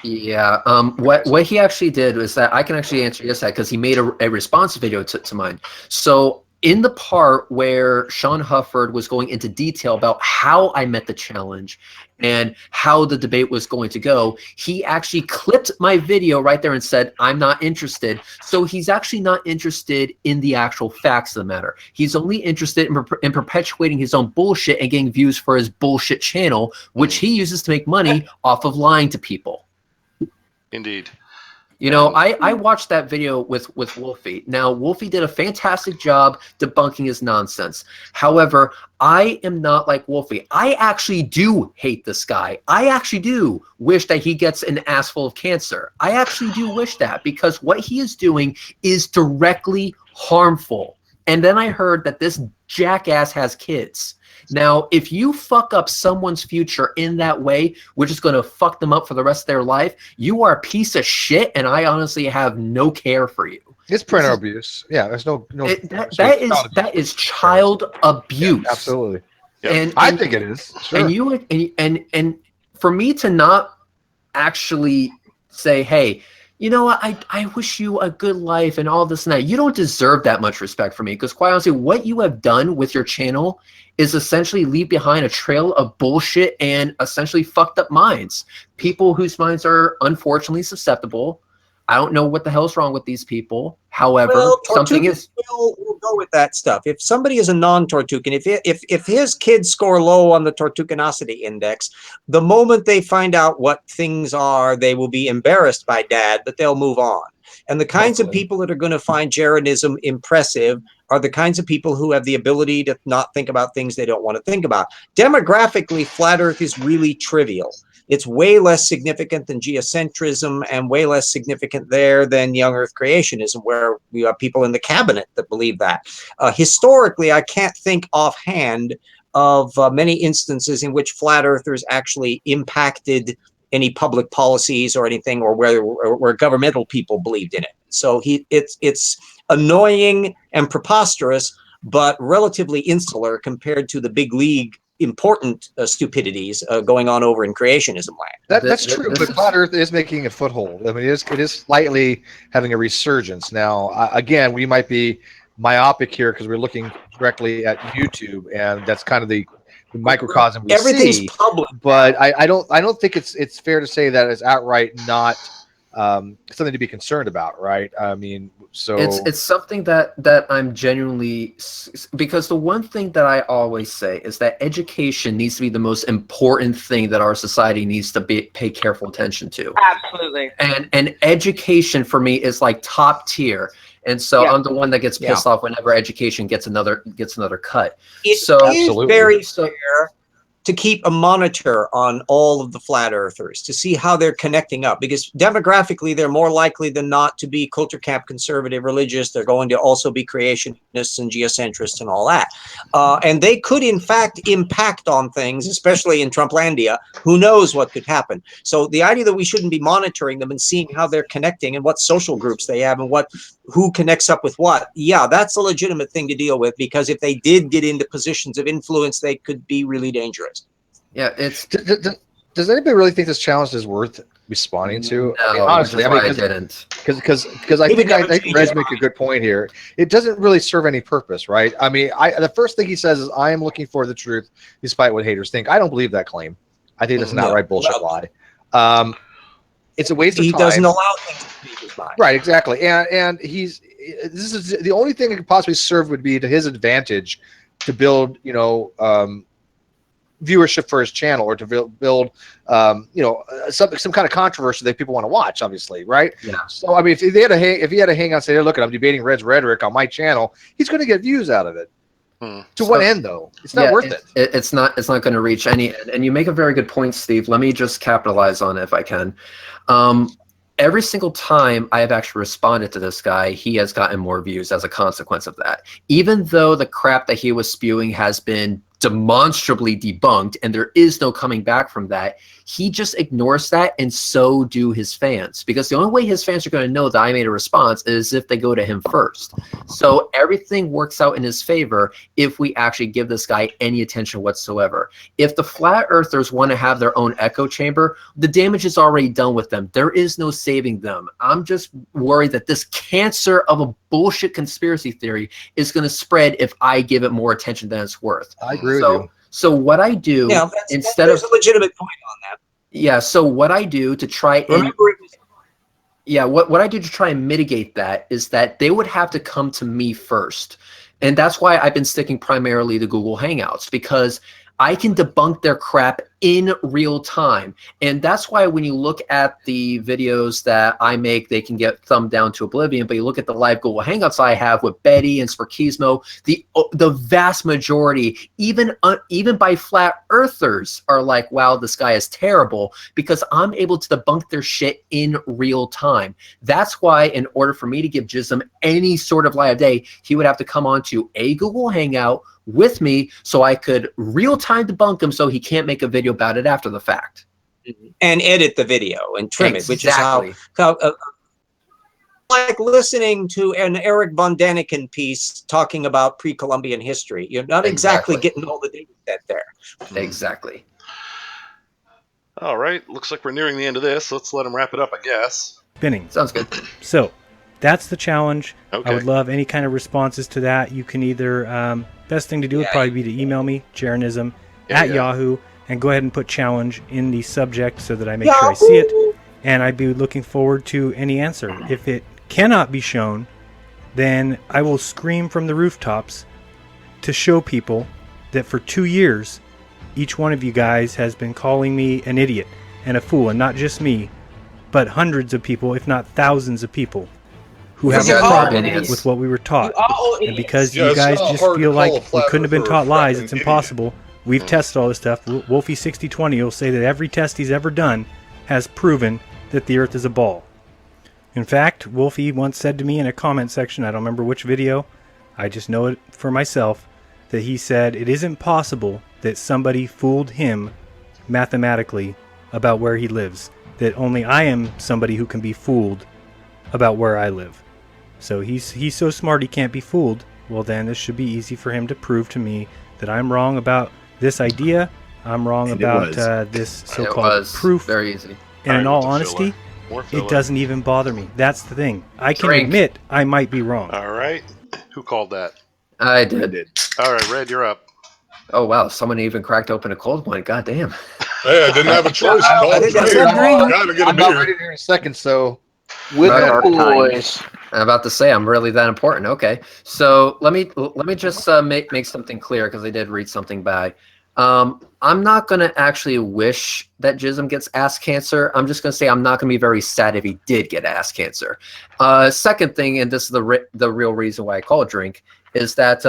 Yeah. What he actually did was that I can actually answer yes, because he made a response video to mine. So in the part where Sean Hufford was going into detail about how I met the challenge and how the debate was going to go, he actually clipped my video right there and said, I'm not interested. So he's actually not interested in the actual facts of the matter. He's only interested in perpetuating his own bullshit and getting views for his bullshit channel, which he uses to make money off of lying to people. Indeed. I watched that video with Wolfie. Now, Wolfie did a fantastic job debunking his nonsense. However, I am not like Wolfie. I actually do hate this guy. I actually do wish that he gets an ass full of cancer. I actually do wish that, because what he is doing is directly harmful. And then I heard that this jackass has kids. Now, if you fuck up someone's future in that way, which is going to fuck them up for the rest of their life, you are a piece of shit, and I honestly have no care for you. It's parental abuse. Yeah, there's no. That is child abuse. Yeah, absolutely. And I think it is. Sure. And for me to not actually say, hey, you know what, I wish you a good life and all this and that. You don't deserve that much respect from me, because quite honestly, what you have done with your channel is essentially leave behind a trail of bullshit and essentially fucked up minds. People whose minds are unfortunately susceptible. I don't know what the hell's wrong with these people. However, something is. We'll go with that stuff. If somebody is a non-Tortugan, if his kids score low on the Tortuganosity index, the moment they find out what things are, they will be embarrassed by dad, but they'll move on. And the kinds of people that are going to find Jeranism impressive are the kinds of people who have the ability to not think about things they don't want to think about. Demographically, flat Earth is really trivial. It's way less significant than geocentrism and way less significant there than young Earth creationism, where we have people in the cabinet that believe that. Historically, I can't think offhand of many instances in which flat Earthers actually impacted any public policies or anything, or where governmental people believed in it. So it's annoying and preposterous, but relatively insular compared to the big league important stupidities going on over in creationism land. That's true, but flat Earth is making a foothold. I mean, it is slightly having a resurgence now. Again, we might be myopic here because we're looking directly at YouTube, and that's kind of the microcosm we Everything's see. public, but I don't think it's fair to say that it's outright not something to be concerned about, right? I mean, so it's something that I'm genuinely, because the one thing that I always say is that education needs to be the most important thing that our society needs to pay careful attention to. Absolutely. And education for me is like top tier. And so I'm the one that gets pissed off whenever education gets another cut. It is very fair to keep a monitor on all of the flat earthers to see how they're connecting up, because demographically they're more likely than not to be culture camp conservative religious. They're going to also be creationists and geocentrists and all that. And they could in fact impact on things, especially in Trumplandia. Who knows what could happen? So the idea that we shouldn't be monitoring them and seeing how they're connecting and what social groups they have and who connects up with what, yeah, that's a legitimate thing to deal with, because if they did get into positions of influence, they could be really dangerous. Yeah, it's. Does anybody really think this challenge is worth responding to. No, I mean, honestly, I didn't. Because I think Reg make a good point here. It doesn't really serve any purpose, right? I mean, the first thing he says is, "I am looking for the truth, despite what haters think." I don't believe that claim. I think that's an outright bullshit lie. It's a waste of time. He doesn't allow things to be his mind. Right, exactly. And this is the only thing it could possibly serve would be to his advantage to build, viewership for his channel, or to build some kind of controversy that people want to watch, obviously, right? Yeah. So I mean, if he had to hang on, say, look, I'm debating Red's rhetoric on my channel, he's going to get views out of it. To what end, though? It's not worth it. It's not going to reach any end. And you make a very good point, Steve. Let me just capitalize on it if I can. Every single time I have actually responded to this guy, he has gotten more views as a consequence of that. Even though the crap that he was spewing has been demonstrably debunked and there is no coming back from that, he just ignores that, and so do his fans. Because the only way his fans are going to know that I made a response is if they go to him first. So everything works out in his favor if we actually give this guy any attention whatsoever. If the flat earthers want to have their own echo chamber, the damage is already done with them. There is no saving them. I'm just worried that this cancer of a bullshit conspiracy theory is going to spread if I give it more attention than it's worth. I agree with you. So what I do instead there's a legitimate point on that. Yeah, so what I do to try and what I do to try and mitigate that is that they would have to come to me first. And that's why I've been sticking primarily to Google Hangouts, because I can debunk their crap in real time. And that's why when you look at the videos that I make, they can get thumbed down to oblivion. But you look at the live Google Hangouts I have with Betty and Sparkismo, the vast majority, even by flat earthers, are like, wow, this guy is terrible, because I'm able to debunk their shit in real time. That's why in order for me to give Jism any sort of light of day, he would have to come onto a Google Hangout with me so I could real-time debunk him so he can't make a video about it after the fact. And edit the video and trim it, which is how like listening to an Eric von Daniken piece talking about pre-Columbian history. You're not exactly getting all the data set there. Exactly. All right, looks like we're nearing the end of this. Let's let him wrap it up, I guess. Spinning. Sounds good. So that's the challenge. Okay. I would love any kind of responses to that. You can either, best thing to do would probably be to email me, Jeranism, at Yahoo, and go ahead and put challenge in the subject so that I make sure I see it. And I'd be looking forward to any answer. If it cannot be shown, then I will scream from the rooftops to show people that for 2 years, each one of you guys has been calling me an idiot and a fool, and not just me, but hundreds of people, if not thousands of people, who have a problem with what we were taught. And because you guys just feel like we couldn't have been taught lies, it's impossible. We've tested all this stuff. Wolfie 6020 will say that every test he's ever done has proven that the Earth is a ball. In fact, Wolfie once said to me in a comment section, I don't remember which video, I just know it for myself, that he said it isn't possible that somebody fooled him mathematically about where he lives. That only I am somebody who can be fooled about where I live. So he's so smart he can't be fooled. Well, then this should be easy for him to prove to me that I'm wrong about this idea. I'm wrong about this so-called proof. Very easy. And in all honesty, it doesn't even bother me. That's the thing. I can admit I might be wrong. All right. Who called that? I did. All right, Red, you're up. Oh, wow. Someone even cracked open a cold one. God damn. Hey, I didn't have a choice. I gotta get a I'm beer. not ready here in a second, so with the boys. I'm about to say I'm really that important. Okay, so let me just make something clear, because I did read something back. I'm not gonna actually wish that Jism gets ass cancer. I'm just gonna say I'm not gonna be very sad if he did get ass cancer. Second thing, and this is the real reason why I call it drink, is that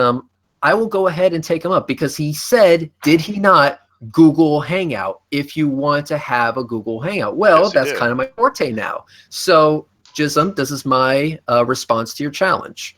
I will go ahead and take him up, because he said, did he not, Google Hangout, if you want to have a Google Hangout? Well, yes, that's kind of my forte now. So, Jism, this is my response to your challenge.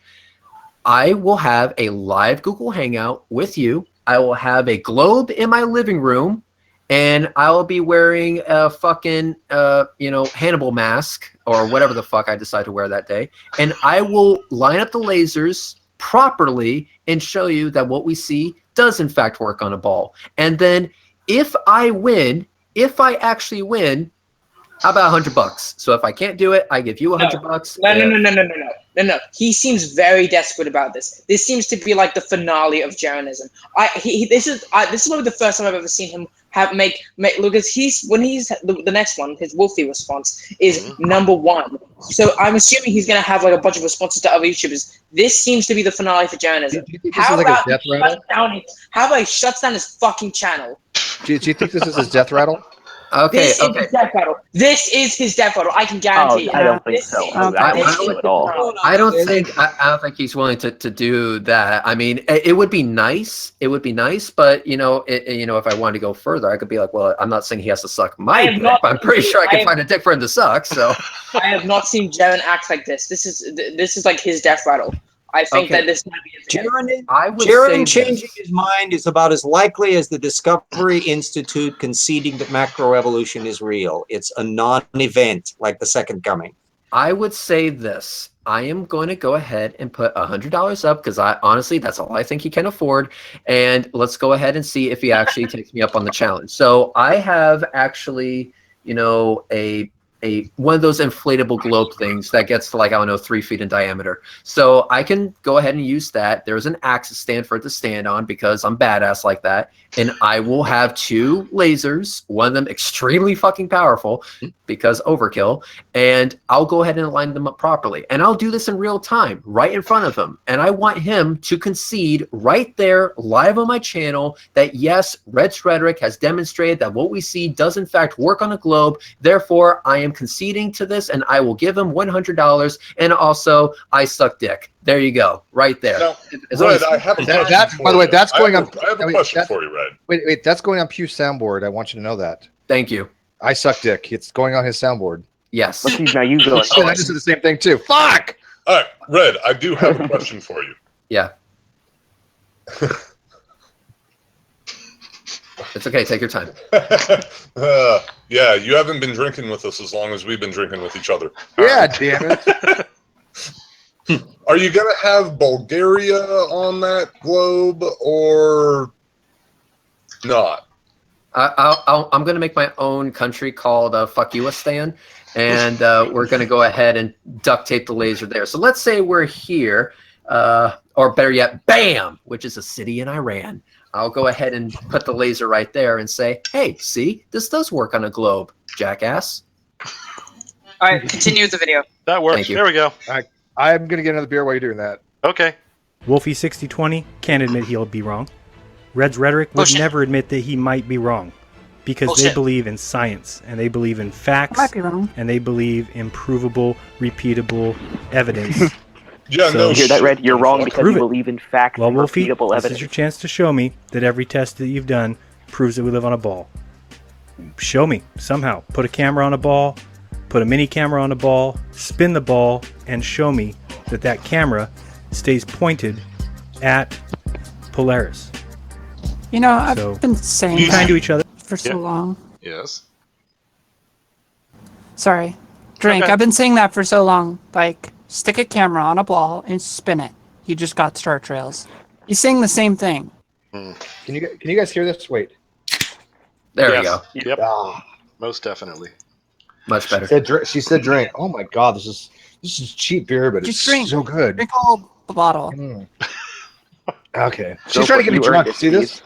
I will have a live Google Hangout with you. I will have a globe in my living room, and I will be wearing a fucking, Hannibal mask, or whatever the fuck I decide to wear that day. And I will line up the lasers properly and show you that what we see does in fact work on a ball. And then if I win, if I actually win, How about $100? So if I can't do it, I give you $100. No. He seems very desperate about this. This seems to be like the finale of Jeranism. This is probably the first time I've ever seen him make look, as he's the next one, his Wolfie response is number 1. So I'm assuming he's gonna have like a bunch of responses to other YouTubers. This seems to be the finale for Jeranism. How about he shuts down his fucking channel? Do you think this is his death rattle? Okay, This is his death rattle. This is his death rattle. I can guarantee it. I don't think so. I don't think so at all. I don't think he's willing to do that. I mean, it would be nice. It would be nice, but if I wanted to go further, I could be like, well, I'm not saying he has to suck my dick, but I'm pretty sure I can find a dick for him to suck. So I have not seen Jeran act like this. This is like his death rattle. I think that this might be his Jeran changing his mind is about as likely as the Discovery Institute conceding that macroevolution is real. It's a non-event, like the Second Coming. I would say this. I am going to go ahead and put $100 up because honestly, that's all I think he can afford. And let's go ahead and see if he actually takes me up on the challenge. So I have actually, one of those inflatable globe things that gets to 3 feet in diameter. So I can go ahead and use that. There's an axis stand for it to stand on because I'm badass like that. And I will have 2 lasers, one of them extremely fucking powerful because overkill. And I'll go ahead and line them up properly. And I'll do this in real time, right in front of him. And I want him to concede right there, live on my channel, that yes, Red's Rhetoric has demonstrated that what we see does in fact work on a globe. Therefore, I am conceding to this and I will give him $100. And also, I suck dick. There you go, right there. Now, Red, I have by the way, that's going on. I have a question for you, Red. Wait, that's going on Pew's soundboard. I want you to know that. Thank you. I suck dick. It's going on his soundboard. Yes. Now you go. I just did the same thing too. Fuck. All right, Red, I do have a question for you. Yeah. It's okay. Take your time. Yeah, you haven't been drinking with us as long as we've been drinking with each other. Yeah, damn it. Are you going to have Bulgaria on that globe or not? I'm going to make my own country called Fuck You-istan, and we're going to go ahead and duct tape the laser there. So let's say we're here, or better yet, BAM, which is a city in Iran. I'll go ahead and put the laser right there and say, hey, see, this does work on a globe, jackass. All right, continue with the video. That works. There we go. I'm going to get another beer while you're doing that. Okay. Wolfie 6020 can't admit he'll be wrong. Red's Rhetoric would never admit that he might be wrong because they believe in science and they believe in facts and they believe in provable, repeatable evidence. Yeah, so, you hear that, Red? You're wrong because you believe in facts and Wolfie, repeatable evidence. This is your chance to show me that every test that you've done proves that we live on a ball. Show me somehow. Put a camera on a ball. Put a mini camera on a ball, spin the ball, and show me that that camera stays pointed at Polaris. I've been saying be kind to each other for so long. Yes. Sorry. Drink. Okay. I've been saying that for so long. Like, stick a camera on a ball and spin it. You just got Star Trails. He's saying the same thing. Can you guys hear this? Wait. There we go. Yep. Most definitely. Much better. She said drink. Oh my god, this is cheap beer, but Just it's drink. so good. Drink all the bottle. Okay. She's trying to get me drunk. See this?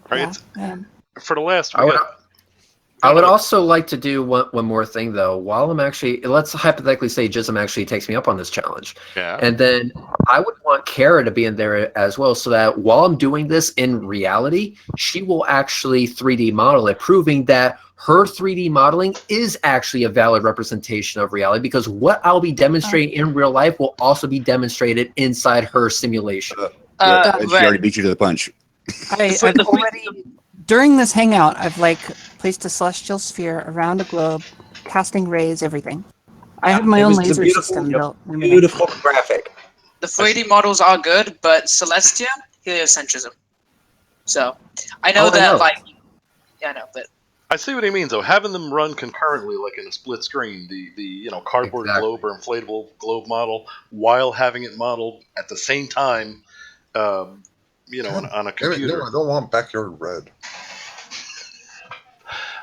Right. For the last I would also like to do one more thing, though. While I'm actually, let's hypothetically say Jism actually takes me up on this challenge. Yeah. And then I would want Cara to be in there as well, so that while I'm doing this in reality, she will actually 3D model it, proving that her 3D modeling is actually a valid representation of reality, because what I'll be demonstrating in real life will also be demonstrated inside her simulation. She already beat you to the punch. I've already, during this hangout, I've placed a celestial sphere around a globe, casting rays, everything. I have my own laser system built. Beautiful graphic. The 3D models are good, but Celestia, heliocentrism. So, I know I know, but I see what he means, though. Having them run concurrently, like in a split screen, the cardboard globe or inflatable globe model, while having it modeled at the same time, on a computer. No, I don't want backyard red.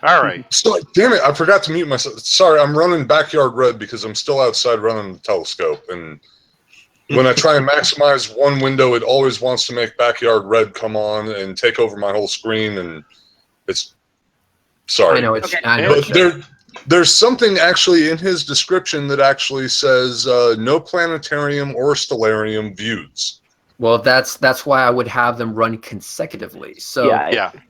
All right. So, damn it, I forgot to mute myself. Sorry, I'm running backyard red because I'm still outside running the telescope. And when I try and maximize one window, it always wants to make backyard red come on and take over my whole screen. And it's... Sorry. I know it's... But there's something actually in his description that actually says no planetarium or stellarium views. Well, that's why I would have them run consecutively. So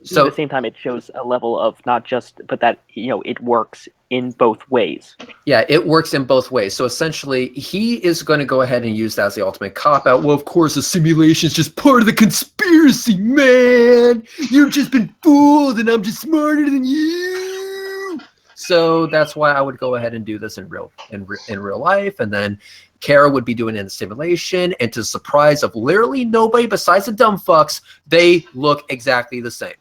So at the same time, it shows a level of not just, but that it works in both ways. Yeah, it works in both ways. So essentially, he is going to go ahead and use that as the ultimate cop out. Well, of course, the simulation is just part of the conspiracy, man. You've just been fooled, and I'm just smarter than you. So that's why I would go ahead and do this in real life, and then Cara would be doing it in the simulation, and to the surprise of literally nobody besides the dumb fucks, they look exactly the same.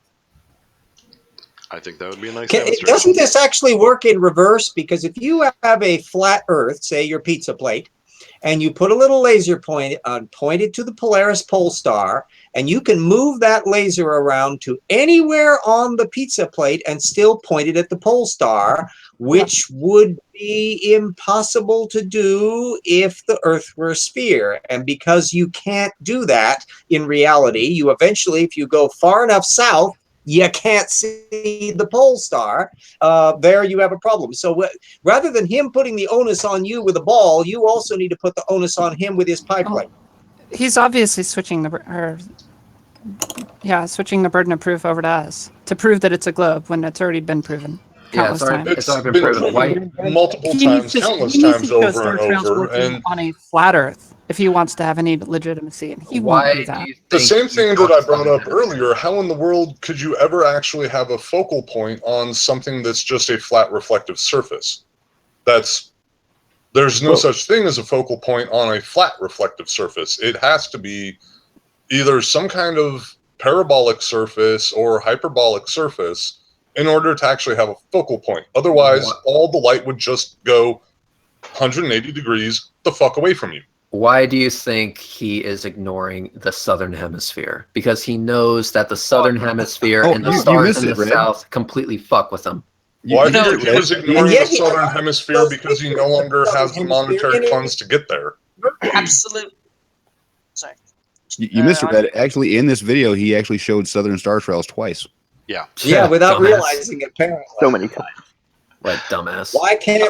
I think that would be a nice Doesn't this actually work in reverse? Because if you have a flat Earth, say your pizza plate, and you put a little laser pointed to the Polaris pole star, and you can move that laser around to anywhere on the pizza plate and still point it at the pole star, which would be impossible to do if the Earth were a sphere. And because you can't do that in reality, you eventually, if you go far enough south, you can't see the pole star. There you have a problem. So rather than him putting the onus on you with a ball, you also need to put the onus on him with his pipeline. He's obviously switching the burden of proof over to us to prove that it's a globe when it's already been proven. Countless times. It's already been proven multiple times, countless times over and over. And on a flat Earth, if he wants to have any legitimacy, and he won't do that. The same thing that I brought up earlier, how in the world could you ever actually have a focal point on something that's just a flat reflective surface? There's no such thing as a focal point on a flat reflective surface. It has to be either some kind of parabolic surface or hyperbolic surface in order to actually have a focal point. Otherwise, all the light would just go 180 degrees the fuck away from you. Why do you think he is ignoring the southern hemisphere? Because he knows that the southern hemisphere and the stars in the south completely fuck with him. Well, I think he was ignoring the southern hemisphere because he no longer has the monetary funds to get there. Absolutely. Sorry. You missed it, Red. Actually, in this video, he actually showed southern star trails twice. Yeah. Yeah, without realizing it, apparently. So many times. What dumbass. Why can't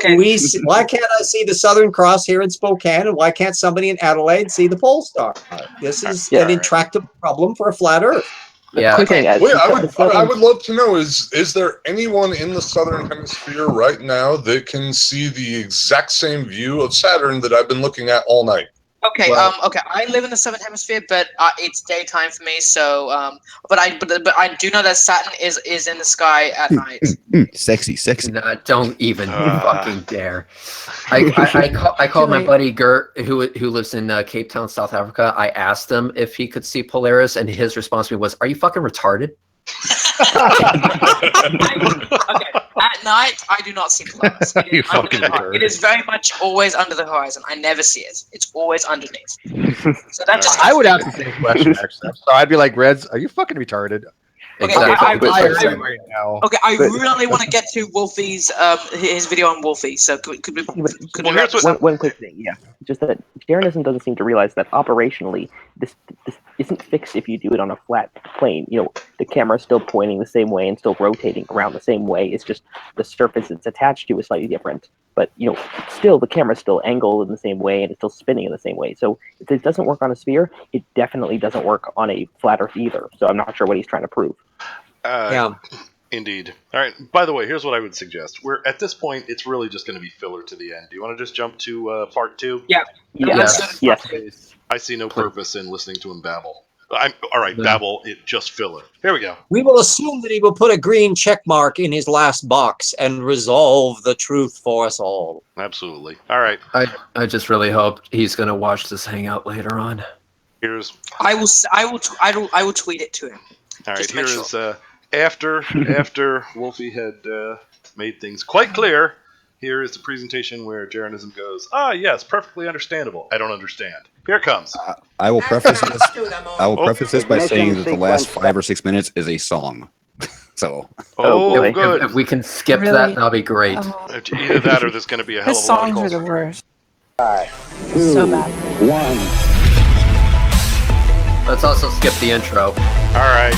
why can't I see the Southern Cross here in Spokane, and why can't somebody in Adelaide see the pole star? This is an intractable problem for a flat Earth. Yeah. Wait, I would love to know, is there anyone in the southern hemisphere right now that can see the exact same view of Saturn that I've been looking at all night? Okay, okay. I live in the southern hemisphere, but it's daytime for me. So, but I do know that Saturn is in the sky at night. Sexy. Nah, don't even fucking dare. I called my buddy Gert, who lives in Cape Town, South Africa. I asked him if he could see Polaris, and his response to me was, "Are you fucking retarded?" Okay. At night, I do not see Polaris. It is very much always under the horizon. I never see it. It's always underneath. So that's just I would ask the same question, actually. So I'd be like, Reds, are you fucking retarded? Okay, Exactly. I really want to get to Wolfie's his video on Wolfie. So could we one quick thing, just that Jeranism doesn't seem to realize that operationally this isn't fixed if you do it on a flat plane. The camera is still pointing the same way and still rotating around the same way. It's just the surface it's attached to is slightly different. But still the camera's still angled in the same way and it's still spinning in the same way. So if it doesn't work on a sphere, it definitely doesn't work on a flat Earth either. So I'm not sure what he's trying to prove. Indeed. All right. By the way, here's what I would suggest. We're at this point, it's really just going to be filler to the end. Do you want to just jump to part 2? Yeah. Yes. I see no purpose in listening to him babble. All right, babble. It just filler. Here we go. We will assume that he will put a green check mark in his last box and resolve the truth for us all. Absolutely. All right. I just really hope he's gonna watch this hangout later on. Here's. I will tweet it to him. All right. Here is after Wolfie had made things quite clear. Here is the presentation where Jeranism goes, yes, perfectly understandable. I don't understand. Here it comes. I will preface this. I will preface this by saying that the last 5 or 6 minutes is a song. So. Oh, good. If we can skip Really? that, that'll be great. Either that or there's going to be a hell His of a lot of songs are calls. the worst. 5, 2, So bad. 1. Let's also skip the intro. All right.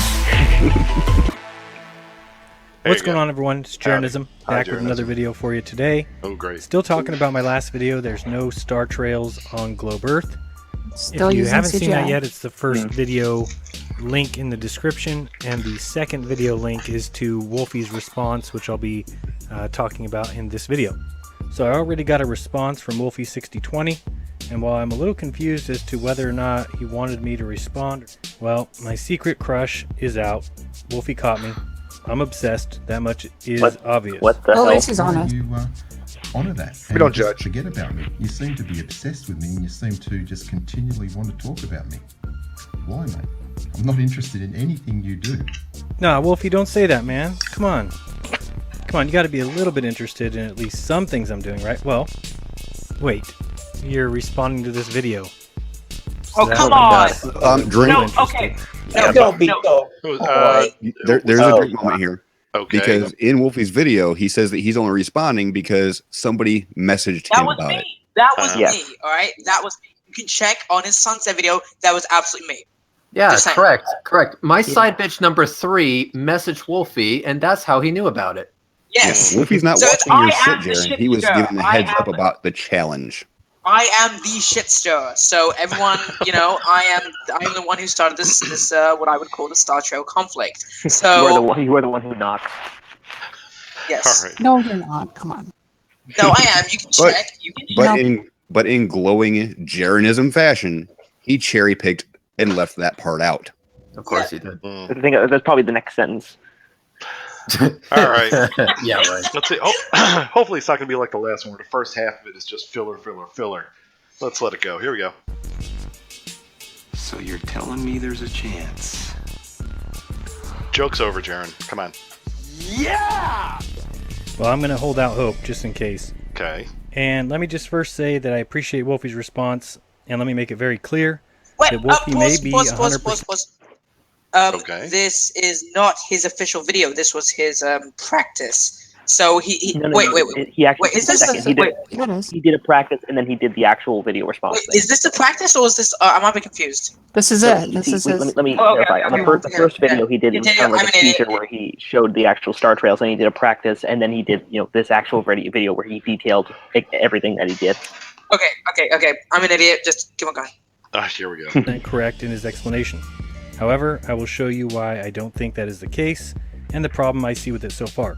What's going on, everyone? It's Jeranism, Hi, back with another video for you today. Oh, great. Still talking about my last video. There's no star trails on Globe Earth. Still If you using haven't seen that CGI. yet, it's the first video link in the description, and the second video link is to Wolfie's response, which I'll be talking about in this video. So I already got a response from Wolfie6020, and while I'm a little confused as to whether or not he wanted me to respond, well, my secret crush is out. Wolfie caught me. I'm obsessed. That much is obvious. What the Well, at hell? least he's honest. You honor that. We don't and just judge. Forget about me. You seem to be obsessed with me, and you seem to just continually want to talk about me. Why, mate? I'm not interested in anything you do. Nah, Wolfie, don't say that, man. Come on. Come on, you gotta be a little bit interested in at least some things I'm doing, right? Well, wait. You're responding to this video. Oh, come on! Drink. No, okay. No, don't be so. There's a drink moment here. Okay. Because in Wolfie's video, he says that he's only responding because somebody messaged That him was about me. it. That was me. All right, that was me. You can check on his sunset video. That was absolutely me. Yeah, Just saying. correct. My side bitch number 3 messaged Wolfie, and that's how he knew about it. Yes. Wolfie's not So watching your I shit, am the Jeran. shit He was stirrer. giving a heads up about the challenge. I am the shit stirrer. So everyone, I am the one who started this what I would call the Star Trail conflict. So You are the one who knocks. yes. All right. No, you're not. Come on. No, I am. You can check. You can check. But in glowing Jeranism fashion, he cherry picked and left that part out. Of course he did. I think that's probably the next sentence. All right. Yeah, right. Let's see. Hopefully it's not going to be like the last one where the first half of it is just filler. Let's let it go. Here we go. So you're telling me there's a chance? Joke's over, Jeran. Come on. Yeah! Well, I'm gonna hold out hope just in case. Okay. And let me just first say that I appreciate Wolfie's response, and let me make it very clear Wait, that Wolfie may be 100%. pause. Okay. This is not his official video. This was his practice. So he No, wait. He actually Wait, is this second. He did a practice, and then he did the actual video response. Wait, is this a practice or is this? I might be confused. This is So it. This is let his. me Oh, okay, clarify. okay, On the first video he did, it was Continue. kind of like I'm a an idiot. teaser where he showed the actual star trails, and he did a practice, and then he did this actual video where he detailed everything that he did. Okay. I'm an idiot. Just keep on going. Here we go. Correct in his explanation. However, I will show you why I don't think that is the case, and the problem I see with it so far.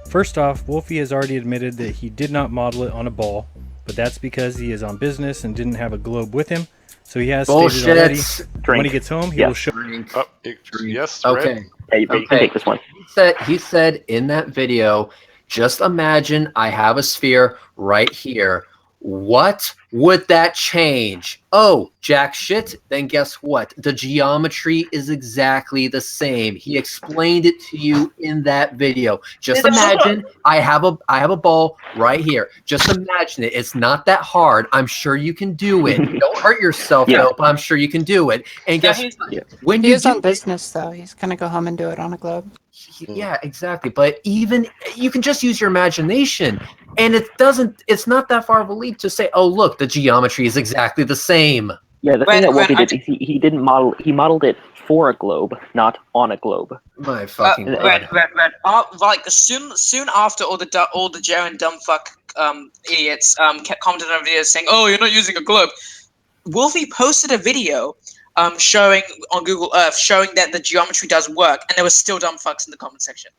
First off, Wolfie has already admitted that he did not model it on a ball, but that's because he is on business and didn't have a globe with him. So he has stated already when he gets home, he will show. Yes. Okay. Yeah, you can take this one. He said in that video, just imagine I have a sphere right here. What would that change? Oh, jack shit. Then guess what? The geometry is exactly the same. He explained it to you in that video. Just imagine I have a ball right here. Just imagine it. It's not that hard. I'm sure you can do it. Don't hurt yourself, though, but I'm sure you can do it. And guess when He you is on business though. He's gonna go home and do it on a globe. yeah, exactly. But even you can just use your imagination, and it's not that far of a leap to say, oh, look, the geometry is exactly the same. Yeah, the thing that Wolfie did is he didn't model. He modeled it for a globe, not on a globe. My fucking god. Like soon after all the Jeran dumbfuck idiots kept commenting on videos saying, "Oh, you're not using a globe." Wolfie posted a video showing on Google Earth showing that the geometry does work, and there was still dumb fucks in the comment section.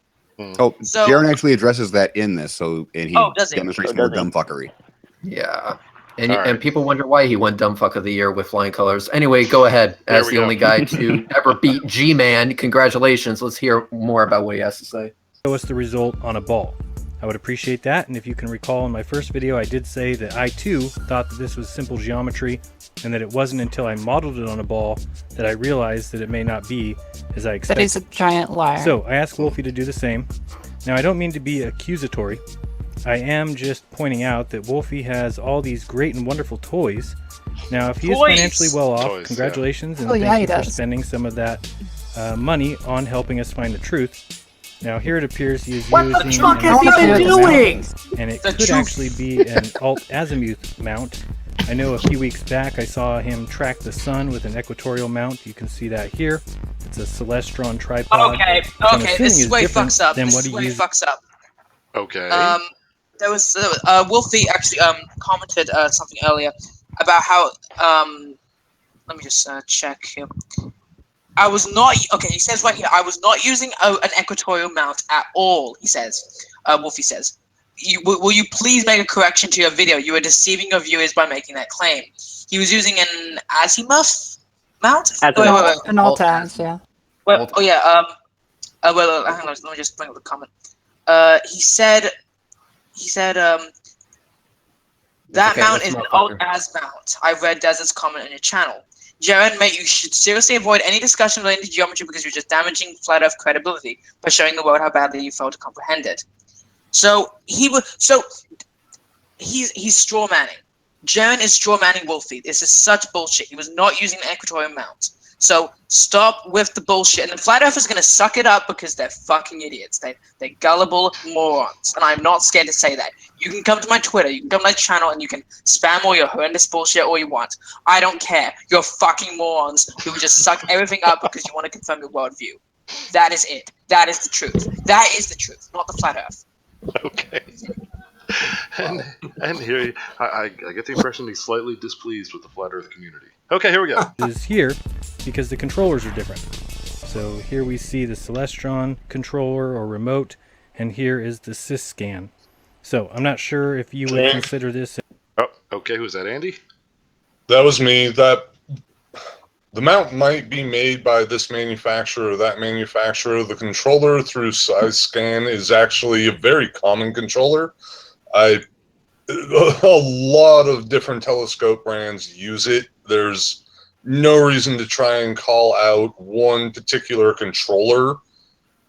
Oh, So- Jeran actually addresses that in this, and he does he? demonstrates more dumb fuckery. Yeah. And people wonder why he won Dumb Fuck of the Year with flying colors. Anyway, go ahead. As the only guy to ever beat G-Man, congratulations. Let's hear more about what he has to say. Show us the result on a ball. I would appreciate that, and if you can recall in my first video, I did say that I too thought that this was simple geometry, and that it wasn't until I modeled it on a ball that I realized that it may not be as I expected. That he's a giant liar. So I asked Wolfie to do the same. Now I don't mean to be accusatory. I am just pointing out that Wolfie has all these great and wonderful toys. Now if he is financially well off, congratulations, and thank you for spending some of that money on helping us find the truth. Now here it appears he is What the using fuck has he been doing? and it could actually be an alt-azimuth mount. I know a few weeks back I saw him track the sun with an equatorial mount. You can see that here. It's a Celestron tripod. Okay, this is where he fucks up. Okay. There was Wolfie actually commented something earlier about how let me just check here. I was not okay. He says right here, I was not using an equatorial mount at all. He says, Wolfie says, will you please make a correction to your video? You are deceiving your viewers by making that claim. He was using an azimuth mount. An alt-az, yeah. Well, oh yeah. Well, hang on. Let me just bring up the comment. He said that mount is an alt-az mount. I read Desert's comment on your channel. Jeran, mate, you should seriously avoid any discussion related to geometry because you're just damaging Flat Earth credibility by showing the world how badly you failed to comprehend it. So he's straw manning. Jeran is straw manning Wolfie. This is such bullshit. He was not using an equatorial mount. So stop with the bullshit. And the Flat Earthers are going to suck it up because they're fucking idiots. They're gullible morons. And I'm not scared to say that. You can come to my Twitter, you can come to my channel, and you can spam all your horrendous bullshit all you want. I don't care. You're fucking morons who just suck everything up because you want to confirm your worldview. That is it. That is the truth. That is the truth, not the Flat Earth. Okay. And here, I get the impression he's slightly displeased with the Flat Earth community. Okay, here we go. Is here because the controllers are different. So here we see the Celestron controller or remote, and here is the SysScan. So I'm not sure if you would consider this. Oh, okay. Who's that, Andy? That was me. The mount might be made by this manufacturer or that manufacturer. The controller through SysScan is actually a very common controller. A lot of different telescope brands use it. There's no reason to try and call out one particular controller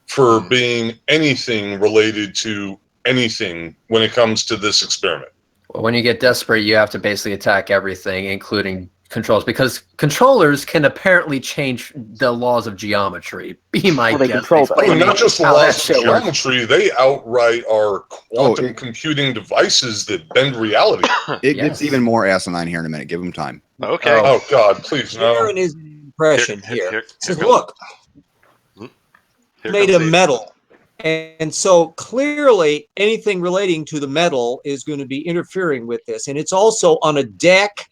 for being anything related to anything when it comes to this experiment. Well, when you get desperate, you have to basically attack everything, including controls, because controllers can apparently change the laws of geometry. Be my guest. Not just the laws of geometry, they outright are quantum computing devices that bend reality. It gets even more asinine here in a minute. Give them time. Okay. Oh God, please no. Jeran is an impression here. Says, look, made of metal. And so clearly anything relating to the metal is going to be interfering with this. And it's also on a deck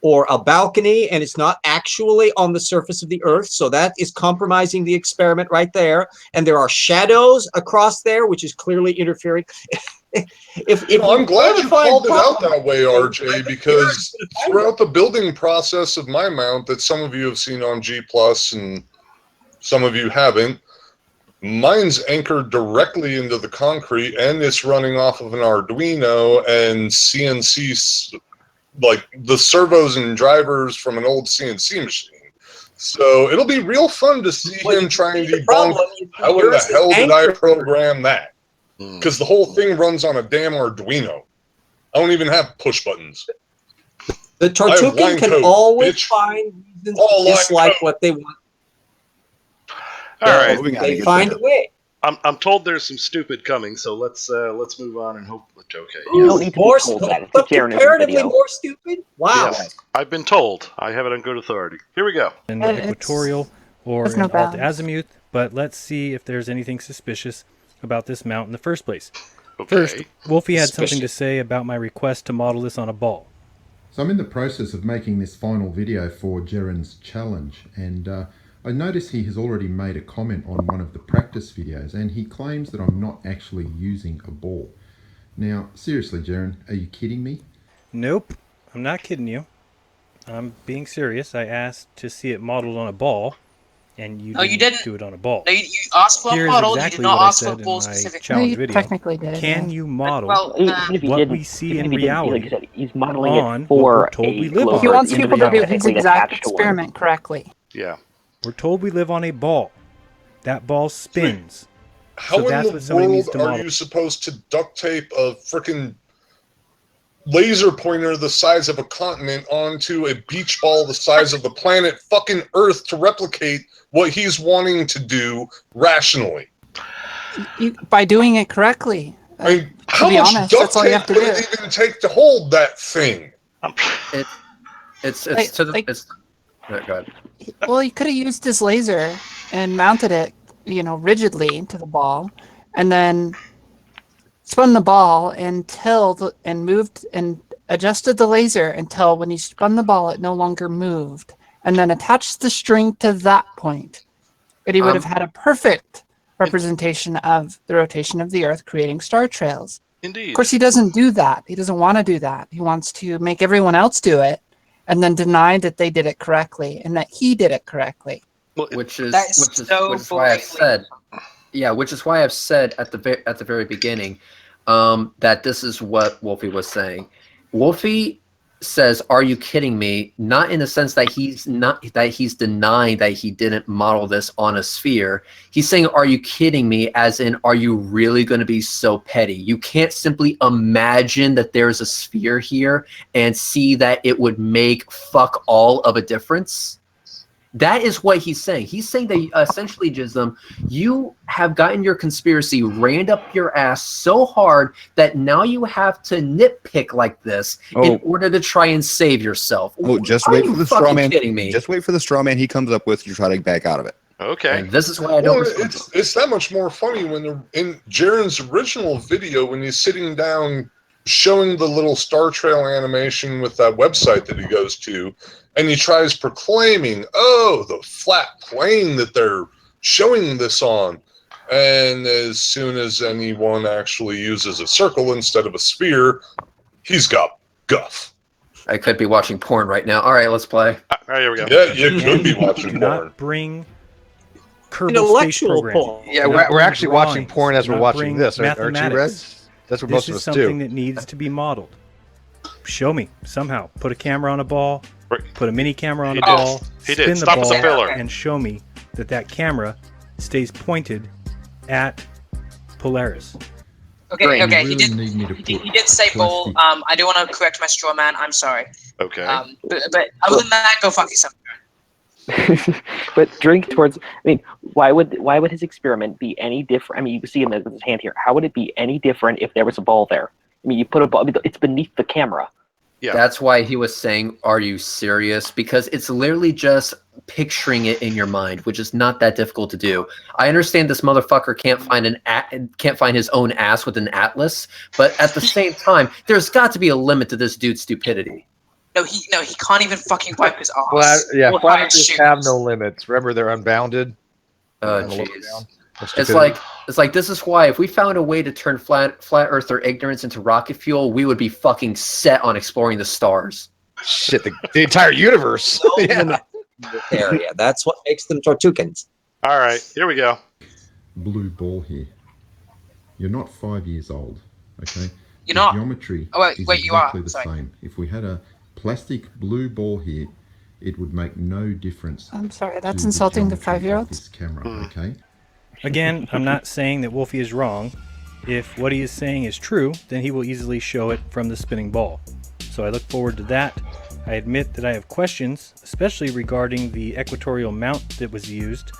or a balcony, and it's not actually on the surface of the Earth. So that is compromising the experiment right there. And there are shadows across there, which is clearly interfering. I'm glad you called it out that way, RJ, because throughout the building process of my mount that some of you have seen on G+, and some of you haven't, mine's anchored directly into the concrete, and it's running off of an Arduino and CNC, like the servos and drivers from an old CNC machine. So it'll be real fun to see him trying to debunk how in the hell did I program that? Because the whole thing runs on a damn Arduino. I don't even have push buttons. The Tortugan can always find reasons to dislike what they want. All right, they find a way. I'm told there's some stupid coming, so let's move on and hope it's okay. You don't need to be told that. It's a Jeranism comparatively video. more stupid? Wow. Yes, I've been told. I have it on good authority. Here we go. An equatorial or an alt-azimuth, but let's see if there's anything suspicious about this mount in the first place. Okay. First, Wolfie had something to say about my request to model this on a ball. So I'm in the process of making this final video for Jeran's challenge, and I notice he has already made a comment on one of the practice videos, and he claims that I'm not actually using a ball. Now, seriously, Jeran, are you kidding me? Nope, I'm not kidding you. I'm being serious. I asked to see it modeled on a ball, and you didn't do it on a ball. No, you asked for Here's a model, exactly you did not what ask I for a said ball in my specific. challenge video. Technically did. Can you model Even if he what didn't, we see even in if he didn't, reality like you said, he's modeling on it for what we're told we live on? He wants people to do his technically exact attached to one. experiment correctly. Yeah. We're told we live on a ball. That ball spins. How So that's in what the somebody needs world to are model. you supposed to duct tape a frickin' laser pointer the size of a continent onto a beach ball the size of the planet fucking Earth to replicate what he's wanting to do rationally? by doing it correctly. I mean, how to be much honest, duct that's all you tape have to would do. it even take to hold that thing? It's Like- to the like- it's. No, go ahead. Well, he could have used his laser and mounted it, rigidly to the ball, and then spun the ball and moved and adjusted the laser until when he spun the ball, it no longer moved, and then attached the string to that point, and he would have had a perfect representation of the rotation of the Earth, creating star trails. Indeed. Of course, he doesn't do that. He doesn't want to do that. He wants to make everyone else do it, and then deny that they did it correctly and that he did it correctly. Which is so why I've said, which is why I've said at the very beginning, that this is what Wolfie was saying. Wolfie says, "Are you kidding me?" Not in the sense that he's denying that he didn't model this on a sphere. He's saying, "Are you kidding me?" As in, are you really going to be so petty? You can't simply imagine that there's a sphere here and see that it would make fuck all of a difference. That is what he's saying. He's saying that essentially, Jism, you have gotten your conspiracy rammed up your ass so hard that now you have to nitpick like this in order to try and save yourself. Oh, just Are wait you for the straw man. kidding me? Just wait for the straw man he comes up with to try to back out of it. Okay. And this is why I don't. Well, it's that much more funny when they're in Jeran's original video when he's sitting down showing the little star trail animation with that website that he goes to, and he tries proclaiming, "Oh, the flat plane that they're showing this on." And as soon as anyone actually uses a circle instead of a sphere, he's got guff. I could be watching porn right now. All right, let's play. All right, here we go. Yeah, you could be watching Do porn. not bring Kerbal Space Intellectual Program. porn. Yeah, Do not we're bring actually watching drawings. porn as Do we're not watching bring this, aren't you, Red? mathematics. That's what This most of is us something do. that needs to be modeled. Show me somehow. Put a camera on a ball. Put a mini camera on a ball. He spin did. the Stop ball with the filler. and show me that camera stays pointed at Polaris. Okay, You okay. really need me to He did say ball. I do want to correct my straw man. I'm sorry. Okay. But other than that, go fuck yourself. But drink towards. I mean, why would his experiment be any different? I mean, you can see him with his hand here. How would it be any different if there was a ball there? I mean, you put a ball. It's beneath the camera. Yeah. That's why he was saying, "Are you serious?" Because it's literally just picturing it in your mind, which is not that difficult to do. I understand this motherfucker can't find his own ass with an atlas, but at the same time, there's got to be a limit to this dude's stupidity. No, he can't even fucking wipe his ass. Flat Or Earthers shoes. have no limits. Remember, they're unbounded. Oh, And the lower jeez. down. That's It's stupidity. like this is why if we found a way to turn flat earther ignorance into rocket fuel, we would be fucking set on exploring the stars. Shit, the entire universe. Yeah. Area. That's what makes them Tortukans. All right, here we go. Blue ball here. You're not 5 years old, okay? You're The not? Geometry Oh, wait, is you are. exactly the Sorry. same. If we had a plastic blue ball here, it would make no difference. I'm sorry, that's to insulting the geometry of 5-year-olds. this camera, okay? Again, I'm not saying that Wolfie is wrong. If what he is saying is true, then he will easily show it from the spinning ball. So I look forward to that. I admit that I have questions, especially regarding the equatorial mount that was used.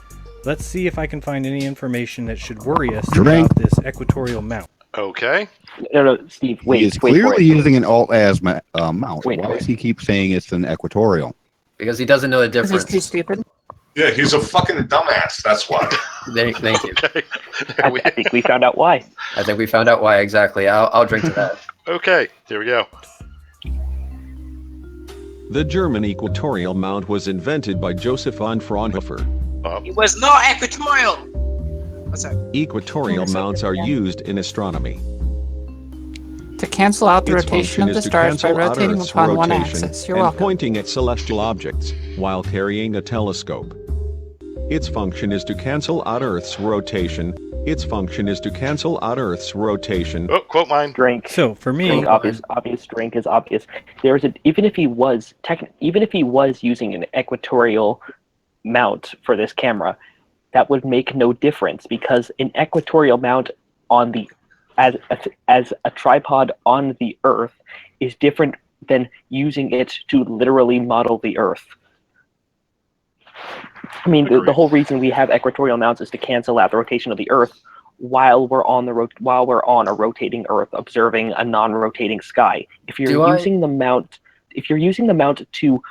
Let's see if I can find any information that should worry us about this equatorial mount. Okay. No, Steve, wait. He is wait for clearly it. using an alt-as mount. Wait, Why does he keep saying it's an equatorial? Because he doesn't know the Because difference. he's too stupid. Yeah, he's a fucking dumbass. That's why. Thank you. Okay. I think we found out why. I think we found out why exactly. I'll drink to that. Okay, here we go. The German equatorial mount was invented by Joseph von Fraunhofer. It was not equatorial. What's that? Equatorial mounts are used in astronomy. To cancel out the Its rotation function of the is to stars by cancel out rotating Earth's upon one rotation axis. You're and welcome. pointing at celestial objects while carrying a telescope. Its function is to cancel out Earth's rotation. Its function is to cancel out Earth's rotation. Oh, quote mine. Drink. So for me, Drink, obvious. Drink is obvious. There's even if he was using an equatorial mount for this camera, that would make no difference because an equatorial mount on the as a tripod on the Earth is different than using it to literally model the Earth. I mean, the whole reason we have equatorial mounts is to cancel out the rotation of the Earth while we're on a rotating Earth, observing a non-rotating sky. If you're using the mount to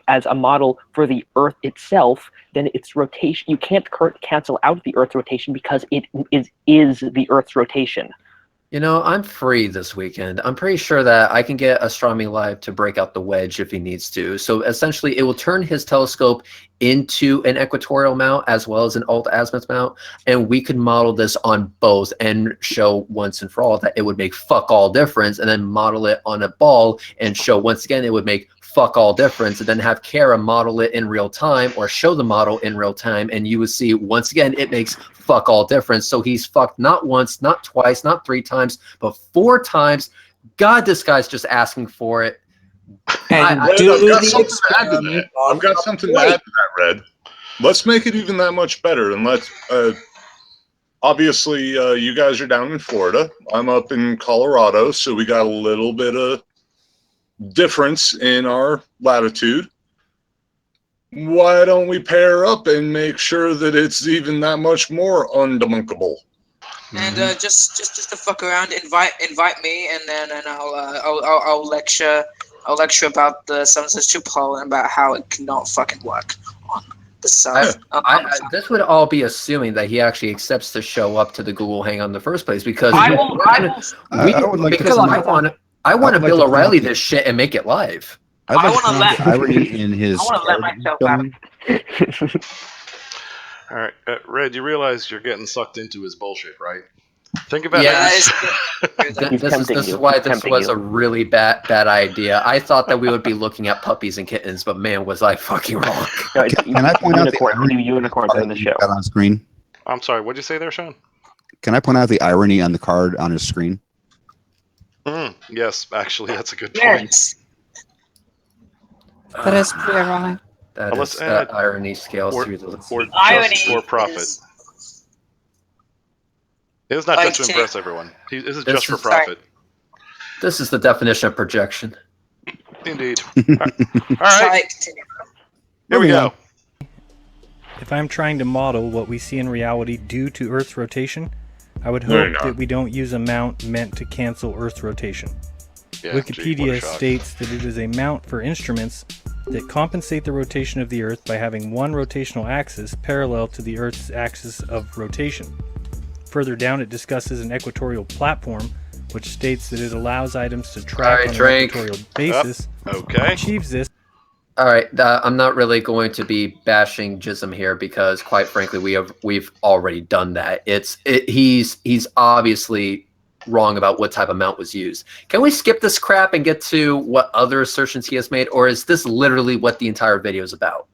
as a model for the Earth itself, then its rotation, you can't cancel out the Earth's rotation because it is the Earth's rotation. You know, I'm free this weekend. I'm pretty sure that I can get Astronomy Live to break out the wedge if he needs to. So essentially, it will turn his telescope into an equatorial mount as well as an alt-azimuth mount, and we could model this on both and show once and for all that it would make fuck all difference, and then model it on a ball and show once again it would make fuck all difference, and then have Cara model it in real time or show the model in real time, and you would see once again it makes fuck all difference. So he's fucked not once, not twice, not 3 times, but 4 times. God, this guy's just asking for it. And I've got something to add to that. I've got something to add to that, Red. Let's make it even that much better, and let's obviously you guys are down in Florida. I'm up in Colorado, so we got a little bit of difference in our latitude. Why don't we pair up and make sure that it's even that much more undebunkable? And just to fuck around, invite me, and then I'll lecture about the 762 poll and about how it cannot fucking work on the sun. This would all be assuming that he actually accepts to show up to the Google Hang in the first place, because I want to Bill O'Reilly this shit and make it live. I want to let irony in his. I want to let myself out. All right, Red, you realize you're getting sucked into his bullshit, right? Think about this is why this was a really bad idea. I thought that we would be looking at puppies and kittens, but man, was I fucking wrong. Can I point out the unicorns in the show on screen? I'm sorry, what'd you say there, Sean? Can I point out the irony on the card on his screen? Yes, actually, that's a good point. Yes. That is pretty ironic. That irony scales through the just for profit. It is not just to impress everyone. This is just for profit. This is the definition of projection. Indeed. All right. Here we go. If I'm trying to model what we see in reality due to Earth's rotation, I would hope that we don't use a mount meant to cancel Earth's rotation. Yeah, Wikipedia states that it is a mount for instruments that compensate the rotation of the Earth by having one rotational axis parallel to the Earth's axis of rotation. Further down, it discusses an equatorial platform, which states that it allows items to track on an equatorial basis. Okay. Achieves this. All right, I'm not really going to be bashing Jism here because, quite frankly, we've already done that. He's obviously wrong about what type of mount was used. Can we skip this crap and get to what other assertions he has made, or is this literally what the entire video is about?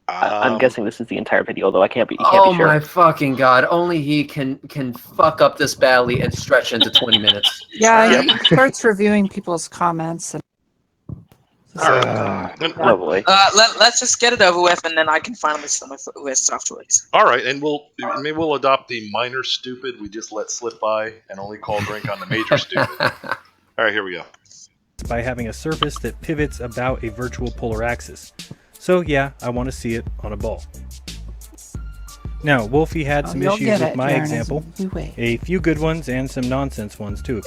I'm guessing this is the entire video, though I can't be. Oh my fucking god! Only he can fuck up this badly and stretch into 20 minutes. Yeah, he starts reviewing people's comments. Probably. Let's just get it over with, and then I can finally sell my list afterwards. All right, and maybe we'll adopt the minor stupid we just let slip by and only call drink on the major stupid. All right, here we go. By having a surface that pivots about a virtual polar axis. So yeah, I want to see it on a ball. Now, Wolfie had some issues with my example, a few good ones and some nonsense ones too.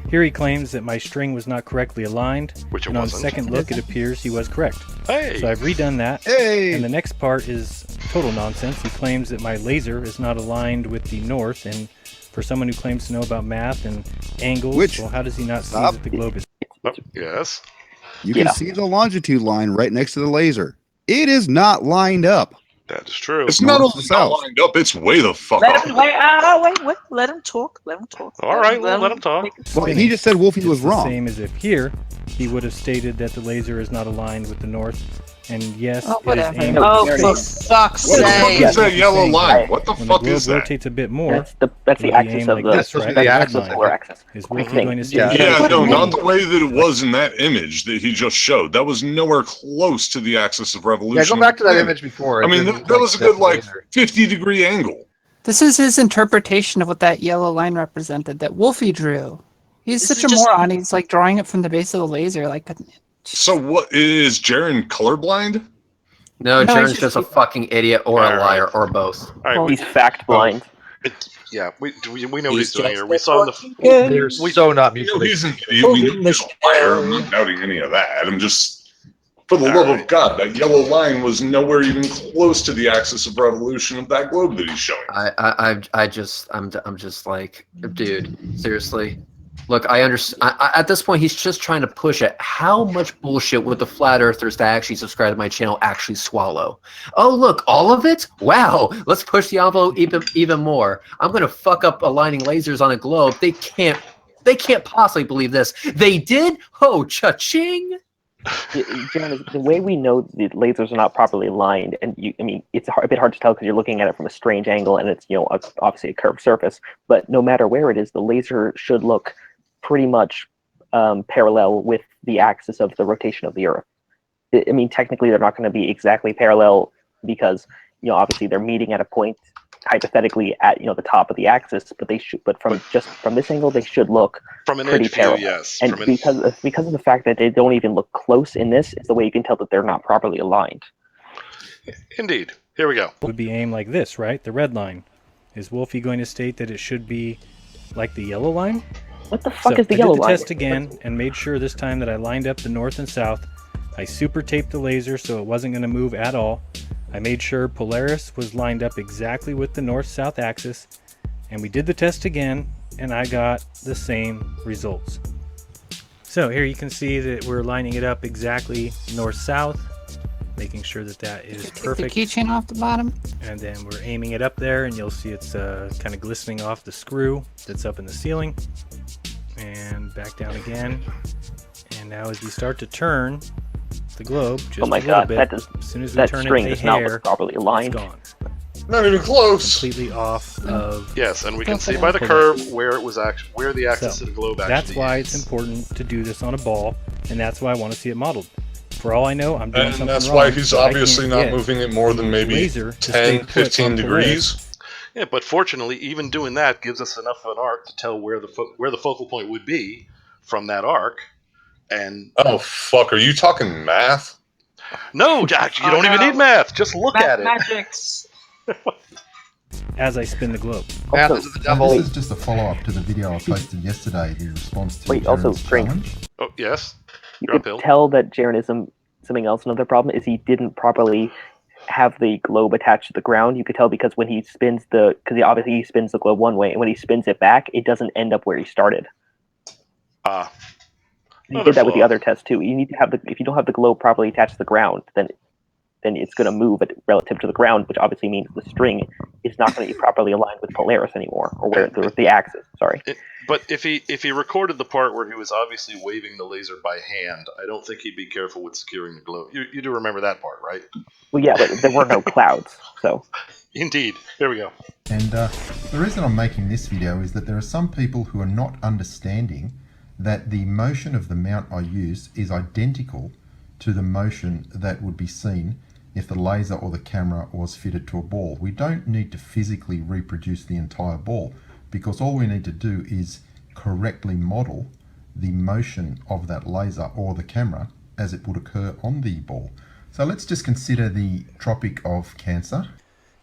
Here he claims that my string was not correctly aligned, and on second look it appears he was correct. So I've redone that, and the next part is total nonsense. He claims that my laser is not aligned with the north, and for someone who claims to know about math and angles, well, how does he not see that the globe is... Yes. You can see the longitude line right next to the laser. It is not lined up. That is true. It's not only not lined up, it's way the fuck Let off. him wait. Let him talk. All right, let him talk. Well, he just said Wolfie was wrong. The same as if here he would have stated that the laser is not aligned with the north, and yes, it is aimed for fuck's sake! What the fuck is that yellow line? What the fuck is that? Rotates a bit more. That's the axis of the axis of polar axis. Is Wolfie going to say? Yeah, no, not the way that it was in that image that he just showed. That was nowhere close to the axis of revolution. Yeah, go back to that image before. I mean, that was a good 50-degree angle. This is his interpretation of what that yellow line represented that Wolfie drew. He's such a moron. He's like drawing it from the base of the laser. Like, so what is Jeran colorblind? No, No, Jeran's he's just a fucking idiot or a liar or both. All right, He's fact blind. Yeah, we know what he's doing here. We just saw in good. They're so not You know, mutually. he's an idiot. We know he's a liar. I'm not doubting any of that. I'm just, for the love of God, that yellow line was nowhere even close to the axis of revolution of that globe that he's showing. I'm just like, dude, seriously. Look, I understand. At this point, he's just trying to push it. How much bullshit would the flat earthers that actually subscribe to my channel actually swallow? Oh, look, all of it? Wow, let's push the envelope even more. I'm gonna fuck up aligning lasers on a globe. They can't possibly believe this. They did? Oh, cha-ching! Jeran, the way we know the lasers are not properly aligned, and I mean, it's a bit hard to tell because you're looking at it from a strange angle, and it's obviously a curved surface. But no matter where it is, the laser should look pretty much parallel with the axis of the rotation of the Earth. I mean, technically, they're not going to be exactly parallel because obviously they're meeting at a point hypothetically at the top of the axis, but they should. But from this angle, they should look from an pretty edge view, parallel. yes. And because of the fact that they don't even look close in this, is the way you can tell that they're not properly aligned. Indeed. Here we go. Would be aimed like this, right? The red line. Is Wolfie going to state that it should be like the yellow line? What the fuck is the yellow line? I did the test again and made sure this time that I lined up the north and south. I super taped the laser so it wasn't going to move at all. I made sure Polaris was lined up exactly with the north-south axis, and we did the test again, and I got the same results. So here you can see that we're lining it up exactly north-south, making sure that that is perfect. The keychain off the bottom. And then we're aiming it up there, and you'll see it's kind of glistening off the screw that's up in the ceiling. And back down again. And now as we start to turn the globe just oh my a little God, bit, as soon as we that turn string it is a not hair, properly aligned. it's gone. Not even close. Completely off of. Yes, and we can see by the curve where it was actually where the axis of the globe actually That's why it's important to do this on a ball, and that's why I want to see it modeled. For all I know, I'm doing something wrong. And that's why he's but I obviously can't not get moving it more than maybe laser to stay 10, put 15 on degrees. Yeah, but fortunately, even doing that gives us enough of an arc to tell where the focal point would be from that arc. And oh fuck, are you talking math? No, Jack, you don't even need math. Just look at it. Mathematics. As I spin the globe. This is just a follow-up to the video I posted yesterday in response to Jeran's challenge. Oh, yes. You could tell that Jeranism, something else, another problem, is he didn't properly have the globe attached to the ground. You could tell because when he spins because he spins the globe one way, and when he spins it back, it doesn't end up where he started. He did that with the other test too. You need to have if you don't have the globe properly attached to the ground, then it's going to move relative to the ground, which obviously means the string is not going to be properly aligned with Polaris anymore, or where the axis. Sorry. But if he recorded the part where he was obviously waving the laser by hand, I don't think he'd be careful with securing the globe. You do remember that part, right? Well, yeah, but there were no clouds, so. Indeed. Here we go. And the reason I'm making this video is that there are some people who are not understanding that the motion of the mount I use is identical to the motion that would be seen if the laser or the camera was fitted to a ball. We don't need to physically reproduce the entire ball, because all we need to do is correctly model the motion of that laser or the camera as it would occur on the ball. So let's just consider the Tropic of Cancer.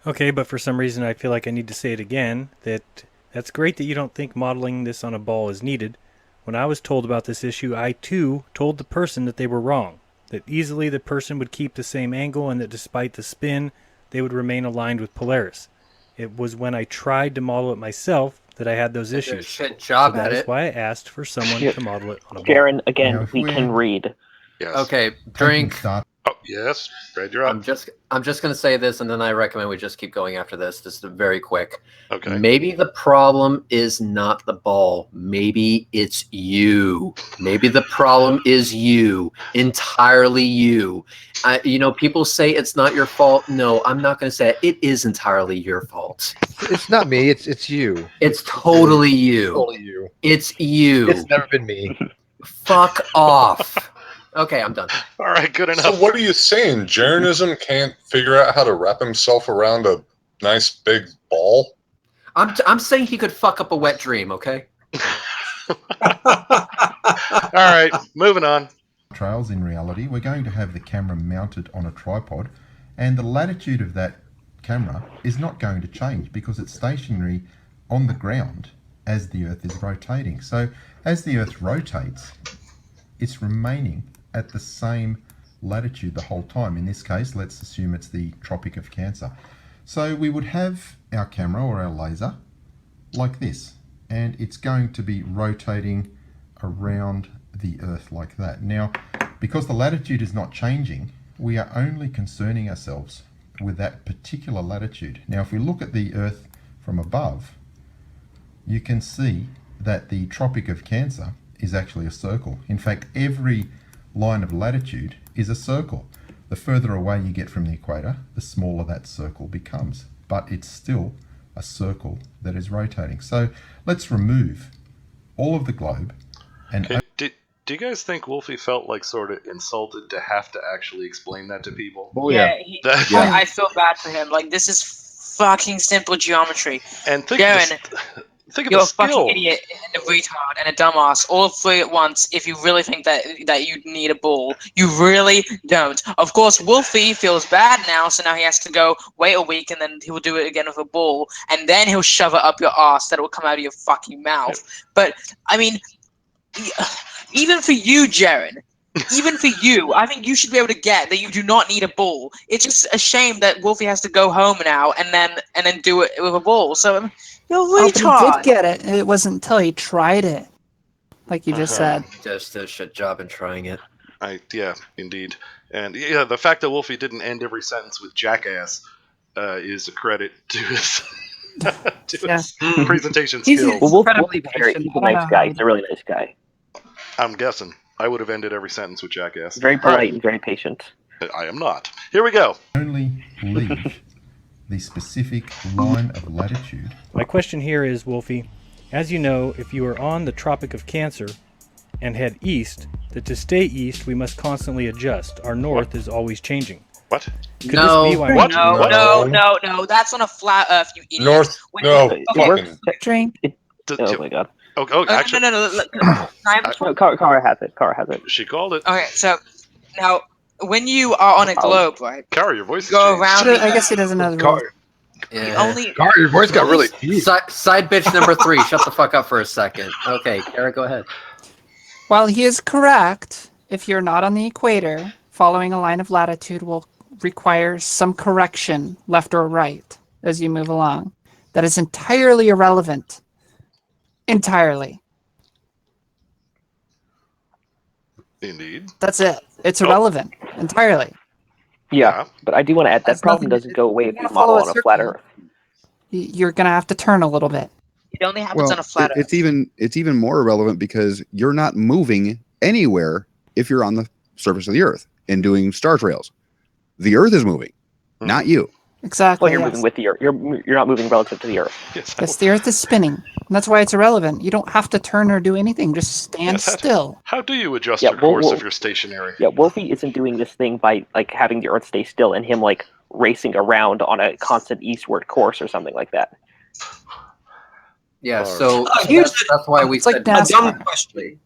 Okay, but for some reason I feel like I need to say it again, that's great that you don't think modeling this on a ball is needed. When I was told about this issue, I too told the person that they were wrong, that easily the person would keep the same angle and that despite the spin, they would remain aligned with Polaris. It was when I tried to model it myself that I had those issues. Shit job so at that it. is why I asked for someone to model it on a ball. Jeran, again, we can read. Yes. Okay, drink. Oh, yes. Fred, you're up. I'm just going to say this, and then I recommend we just keep going after this. Just very quick. Okay. Maybe the problem is not the ball. Maybe it's you. Maybe the problem is you. Entirely you. People say it's not your fault. No, I'm not going to say it. It is entirely your fault. It's not me. It's you. It's totally you. Totally you. It's you. It's never been me. Fuck off. Okay, I'm done. All right, good enough. So what are you saying? Jeranism can't figure out how to wrap himself around a nice big ball? I'm saying he could fuck up a wet dream, okay? All right, moving on. Trails in reality, we're going to have the camera mounted on a tripod, And the latitude of that camera is not going to change because it's stationary on the ground as the Earth is rotating. So as the Earth rotates, it's remaining at the same latitude the whole time. In this case, let's assume it's the Tropic of Cancer. So we would have our camera or our laser like this, and it's going to be rotating around the Earth like that. Now, because the latitude is not changing, we are only concerning ourselves with that particular latitude. Now, if we look at the Earth from above, you can see that the Tropic of Cancer is actually a circle. In fact, every line of latitude is a circle. The further away you get from the equator, the smaller that circle becomes, but it's still a circle that is rotating. So let's remove all of the globe and... Okay. Do you guys think Wolfie felt like sort of insulted to have to actually explain that to people? Oh, yeah. I feel bad for him. Like, this is fucking simple geometry. And think of you're the a fucking skill. idiot and a retard and a dumbass, all three at once. If you really think that you need a ball, you really don't. Of course, Wolfie feels bad now, so now he has to go wait a week, and then he will do it again with a ball, and then he'll shove it up your ass that it will come out of your fucking mouth. But I mean, even for you, Jeran, even for you, I think you should be able to get that you do not need a ball. It's just a shame that Wolfie has to go home now and then do it with a ball. So you're a retard. But he did get it. It wasn't until he tried it, like you just said. Just a shit job in trying it. Yeah, indeed. And yeah, the fact that Wolfie didn't end every sentence with jackass is a credit to his, his presentation skills. Well, Wolfie's a nice guy. He's a really nice guy. I'm guessing. I would have ended every sentence with jackass. Very polite and very patient. I am not. Here we go. Only leave the specific line of latitude. My question here is, Wolfie, as you know, if you are on the Tropic of Cancer and head east, that to stay east we must constantly adjust. Our north is always changing. What? Could this be why What? No, that's on a flat Earth, you idiot. North, Drink. Oh my god. Actually, No. Cara has it. Cara has it. She called it. Okay, so now when you are on a globe, right? Cara, your voice go around. I guess he doesn't know the rules. Cara, your voice got really deep. Side bitch number 3. Shut the fuck up for a second. Okay, Cara, go ahead. While he is correct, if you're not on the equator, following a line of latitude will require some correction, left or right, as you move along. That is entirely irrelevant. Entirely. Indeed. That's it. It's irrelevant. Entirely. Yeah, but I do want to add that problem doesn't go away if you model on a flat Earth. You're going to have to turn a little bit. It only happens on a flat Earth. It's even more irrelevant because you're not moving anywhere if you're on the surface of the Earth and doing star trails. The Earth is moving, not you. Exactly. Well, you're moving with the Earth. You're not moving relative to the Earth. Yes, the Earth is spinning. And that's why it's irrelevant. You don't have to turn or do anything. Just stand still. How do you adjust your course if you're stationary? Yeah, Wolfie isn't doing this thing by like having the Earth stay still and him like racing around on a constant eastward course or something like that. Yeah, so that's why we said a dumb question.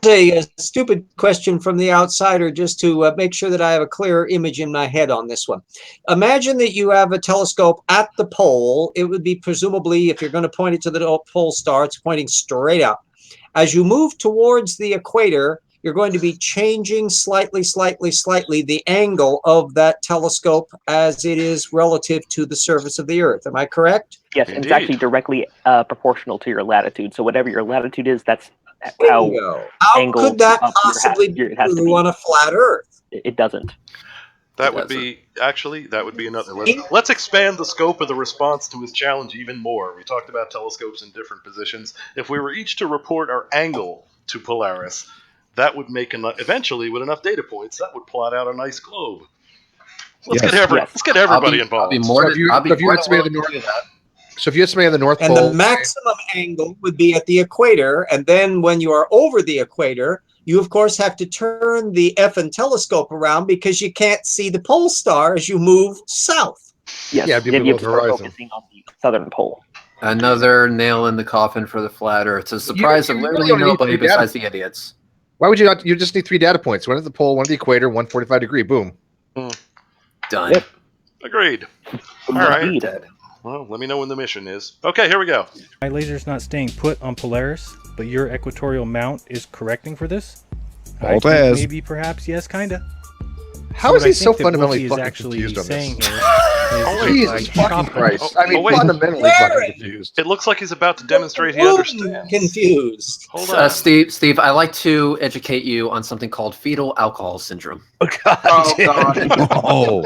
A stupid question from the outsider just to make sure that I have a clear image in my head on this one. Imagine that you have a telescope at the pole. It would be presumably, if you're going to point it to the pole star, it's pointing straight up. As you move towards the equator, you're going to be changing slightly the angle of that telescope as it is relative to the surface of the Earth. Am I correct? Yes, and it's actually directly proportional to your latitude. So whatever your latitude is, that's how could that possibly be true on a flat Earth? It doesn't. That would be another. Let's expand the scope of the response to his challenge even more. We talked about telescopes in different positions. If we were each to report our angle to Polaris, that would make eventually, with enough data points, that would plot out a nice globe. Let's get everybody involved. So if you estimate the North Pole, and the maximum angle would be at the equator, and then when you are over the equator, you of course have to turn the effing telescope around because you can't see the pole star as you move south. Yes, yeah, you have to start focusing on the southern pole. Another nail in the coffin for the flat Earth. It's a surprise of literally nobody besides the idiots. Why would you not? You just need 3 data points: one at the pole, one at the equator, 145 degree. Boom. Done. Yep. Agreed. All right. Well, let me know when the mission is. Okay, here we go. My laser's not staying put on Polaris, but your equatorial mount is correcting for this? I Alt think has. maybe, perhaps, yes, kinda. How is what he I so think that fundamentally Wolfie is fucking actually confused on saying this? here is Oh, that Jesus by fucking chopping- Christ. I mean, wait. fundamentally fucking confused. It looks like he's about to demonstrate he understands. Confused. Hold on. Steve, I like to educate you on something called fetal alcohol syndrome. Oh God. Oh.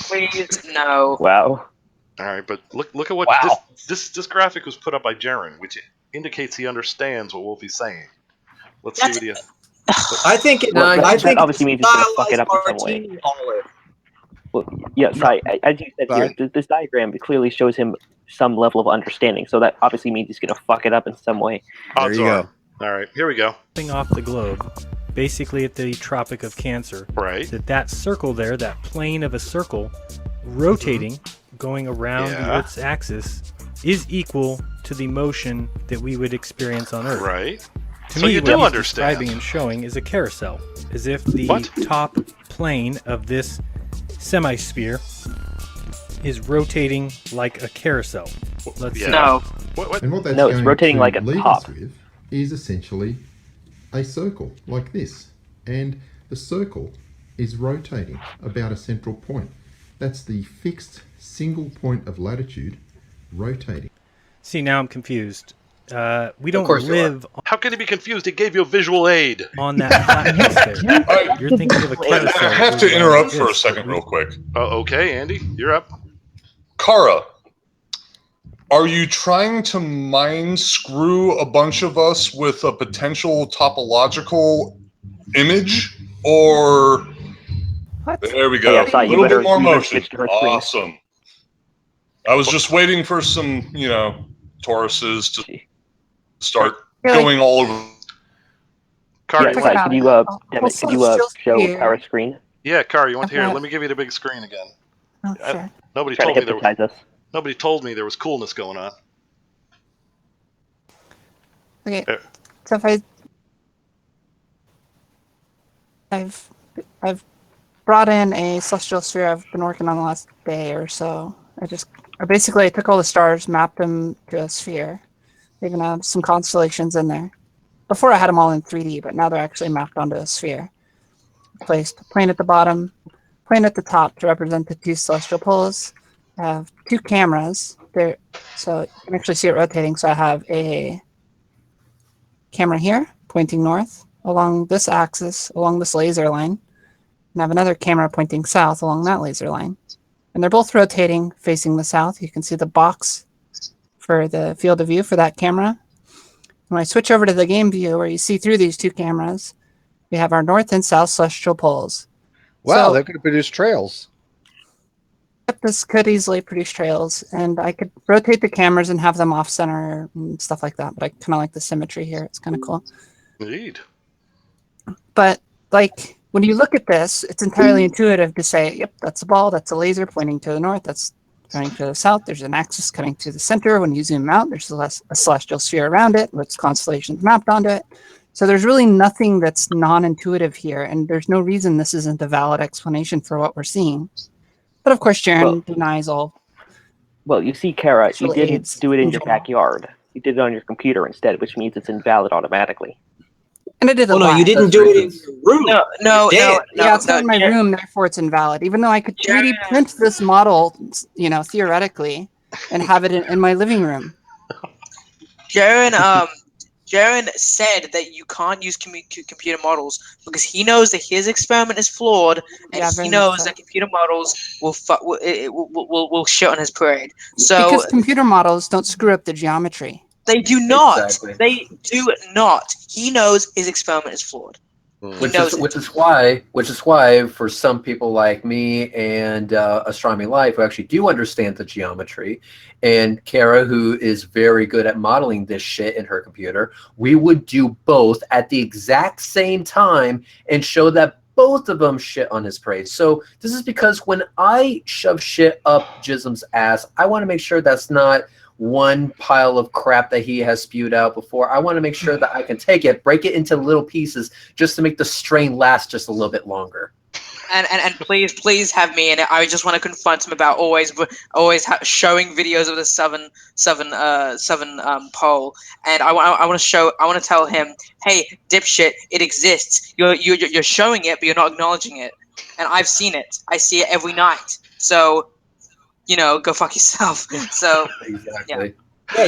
Please no. Wow. All right, but look at what this graphic was put up by Jeran, which indicates he understands what Wolfie's saying. Let's see what he. I think it. Well, I that think obviously means he's going to fuck it stylized up in some way. martini olive. Well, yes, as you said here, this diagram clearly shows him some level of understanding. So that obviously means he's going to fuck it up in some way. There you go. All right, here we go. Off the globe, basically at the Tropic of Cancer. Right. That circle there, that plane of a circle, rotating, going around the Earth's axis, is equal to the motion that we would experience on Earth. Right. To So me, you what do he's understand. describing and showing is a carousel, as if the top plane of this semisphere is rotating like a carousel. Let's see. No. And what that's No, it's going rotating to like a leave top. us with is essentially a circle like this. And the circle is rotating about a central point. That's the fixed single point of latitude rotating. See, now I'm confused. We don't course you live How can he be confused? He gave you a visual aid. on that flat there. You're thinking of a carousel. I have to where interrupt like for a this, second but real quick. Okay, Andy, you're up. Cara, are you trying to mind screw a bunch of us with a potential topological image? Or there we go. Hey, SI, A little bit more you better motion. switch to her screen. Awesome. I was just waiting for some, Tauruses to start going all over. Cara, Yeah, SI, could you show our screen? Yeah, Cara, you want to hear? Okay. Let me give you the big screen again. Oh, sure. Nobody Trying told to me there was. hypnotize us. Nobody told me there was coolness going on. Okay. There. So if I've brought in a celestial sphere I've been working on the last day or so. I took all the stars, mapped them to a sphere. They even have some constellations in there. Before I had them all in 3D, but now they're actually mapped onto a sphere. Placed a plane at the bottom, plane at the top to represent the two celestial poles. I have two cameras there, so you can actually see it rotating. So I have a camera here pointing north along this axis, along this laser line, and I have another camera pointing south along that laser line. And they're both rotating facing the south. You can see the box for the field of view for that camera. When I switch over to the game view where you see through these two cameras, we have our north and south celestial poles. Wow, So- they're going to produce trails. This could easily produce trails, and I could rotate the cameras and have them off center and stuff like that, but I kind of like the symmetry here. It's kind of cool. Indeed. But like when you look at this, it's entirely intuitive to say, yep, that's a ball, that's a laser pointing to the north, that's pointing to the south, there's an axis cutting to the center. When you zoom out, there's a celestial sphere around it with constellations mapped onto it. So there's really nothing that's non-intuitive here, and there's no reason this isn't a valid explanation for what we're seeing. But of course, Jeran denies all. Well, you see, Cara, you didn't aids do it in in your general. backyard. You did it on your computer instead, which means it's invalid automatically. And I did it Oh no, live. you didn't do it in your room. No. Yeah, it's not in my room, therefore it's invalid. Even though I could 3D print this model, theoretically, and have it in my living room. Jeran said that you can't use computer models because he knows that his experiment is flawed, and he knows that computer models will shit on his parade. So because computer models don't screw up the geometry. They do not. Exactly. They do not. He knows his experiment is flawed. Which is why for some people like me and Astronomy Live who actually do understand the geometry, and Cara, who is very good at modeling this shit in her computer, we would do both at the exact same time and show that both of them shit on his parade. So this is because when I shove shit up Jism's ass, I want to make sure that's not one pile of crap that he has spewed out before. I want to make sure that I can take it, break it into little pieces, just to make the strain last just a little bit longer. and please have me in it. I just want to confront him about always showing videos of the seven pole, and I want to tell him, hey, dipshit, it exists. You're showing it, but you're not acknowledging it, and I've seen it. I see it every night. So, go fuck yourself. So exactly. Yeah,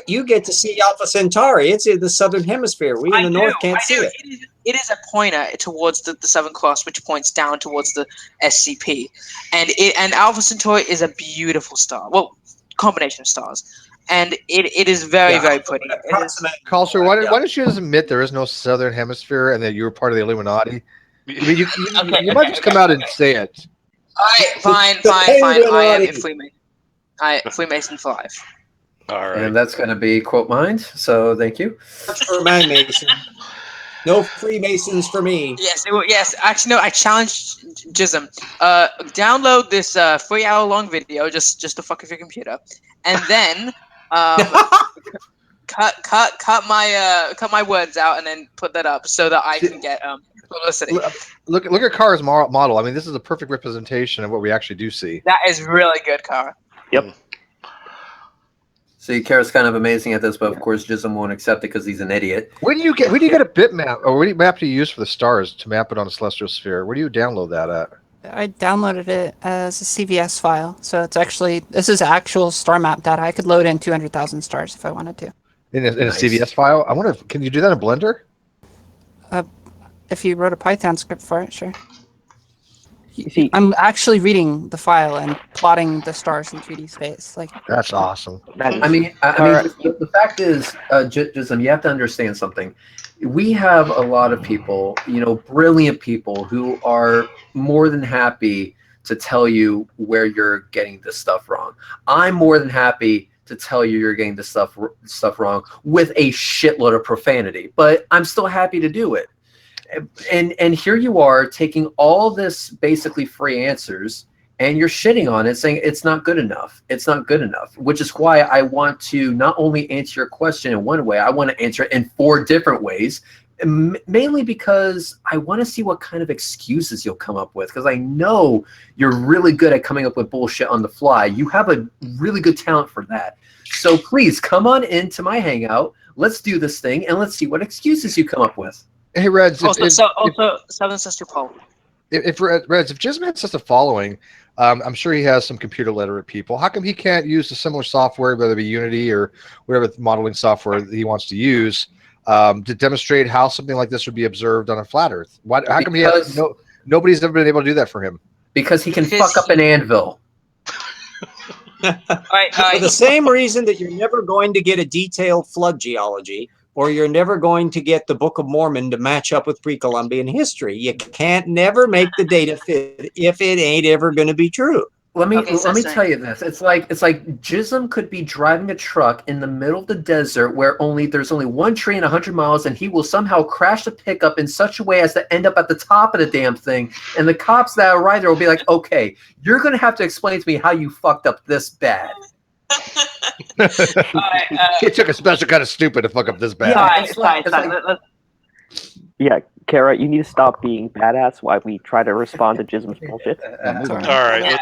you get to see Alpha Centauri. It's in the southern hemisphere. We in the north can't see it. It is a pointer towards the Southern Cross, which points down towards the SCP, and Alpha Centauri is a beautiful star. Well, combination of stars, and it is very pretty. Culture, why don't you just admit there is no southern hemisphere and that you were part of the Illuminati? I mean, you might just come out and say it. All right, fine. I am a Freemason. Freemason 5. All right. And that's going to be quote mined. So thank you. For my Mason. No Freemasons for me. Yes. Actually, no. I challenged Jism. Download this 3-hour-long video just to fuck with your computer, and then cut my words out, and then put that up so that I can get publicity. Look at Cara's model. I mean, this is a perfect representation of what we actually do see. That is really good, Cara. Yep. See, Cara's kind of amazing at this, but of course Jism won't accept it because he's an idiot. Where do you get a bitmap, or what map do you use for the stars to map it on a celestial sphere? Where do you download that at? I downloaded it as a CVS file, so this is actual star map data. I could load in 200,000 stars if I wanted to. In a CVS file? I wonder can you do that in Blender? If you wrote a Python script for it, sure. I'm actually reading the file and plotting the stars in 3D space. That's awesome. I mean, the fact is, Jism, you have to understand something. We have a lot of people, brilliant people who are more than happy to tell you where you're getting this stuff wrong. I'm more than happy to tell you you're getting this stuff wrong with a shitload of profanity, but I'm still happy to do it. And here you are taking all this basically free answers and you're shitting on it, saying it's not good enough. It's not good enough, which is why I want to not only answer your question in one way, I want to answer it in 4 different ways, mainly because I want to see what kind of excuses you'll come up with, because I know you're really good at coming up with bullshit on the fly. You have a really good talent for that. So please come on into my hangout. Let's do this thing and let's see what excuses you come up with. Hey, Reds. Also, Southern Sister Paul. If Jism has such a following, I'm sure he has some computer literate people. How come he can't use the similar software, whether it be Unity or whatever modeling software that he wants to use, to demonstrate how something like this would be observed on a flat Earth? How come nobody's ever been able to do that for him? Because he can fuck up an anvil. For the same reason that you're never going to get a detailed flood geology, or you're never going to get the Book of Mormon to match up with pre-Columbian history. You can't never make the data fit if it ain't ever going to be true. Let me tell you this. It's like Jism could be driving a truck in the middle of the desert where there's only one tree in 100 miles, and he will somehow crash the pickup in such a way as to end up at the top of the damn thing. And the cops that arrive there will be like, "Okay, you're going to have to explain to me how you fucked up this bad." It took a special kind of stupid to fuck up this bad. Yeah, Cara, you need to stop being badass while we try to respond to Jism's bullshit. All right,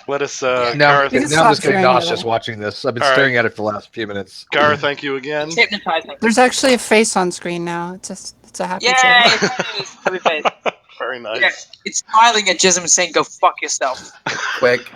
let us. Now Cara, I'm just getting nauseous watching this. I've been staring at it for the last few minutes. Cara, thank you again. There's actually a face on screen now. It's a happy face. Happy face. Very nice. Yeah, it's smiling at Jism saying, "Go fuck yourself." Quick,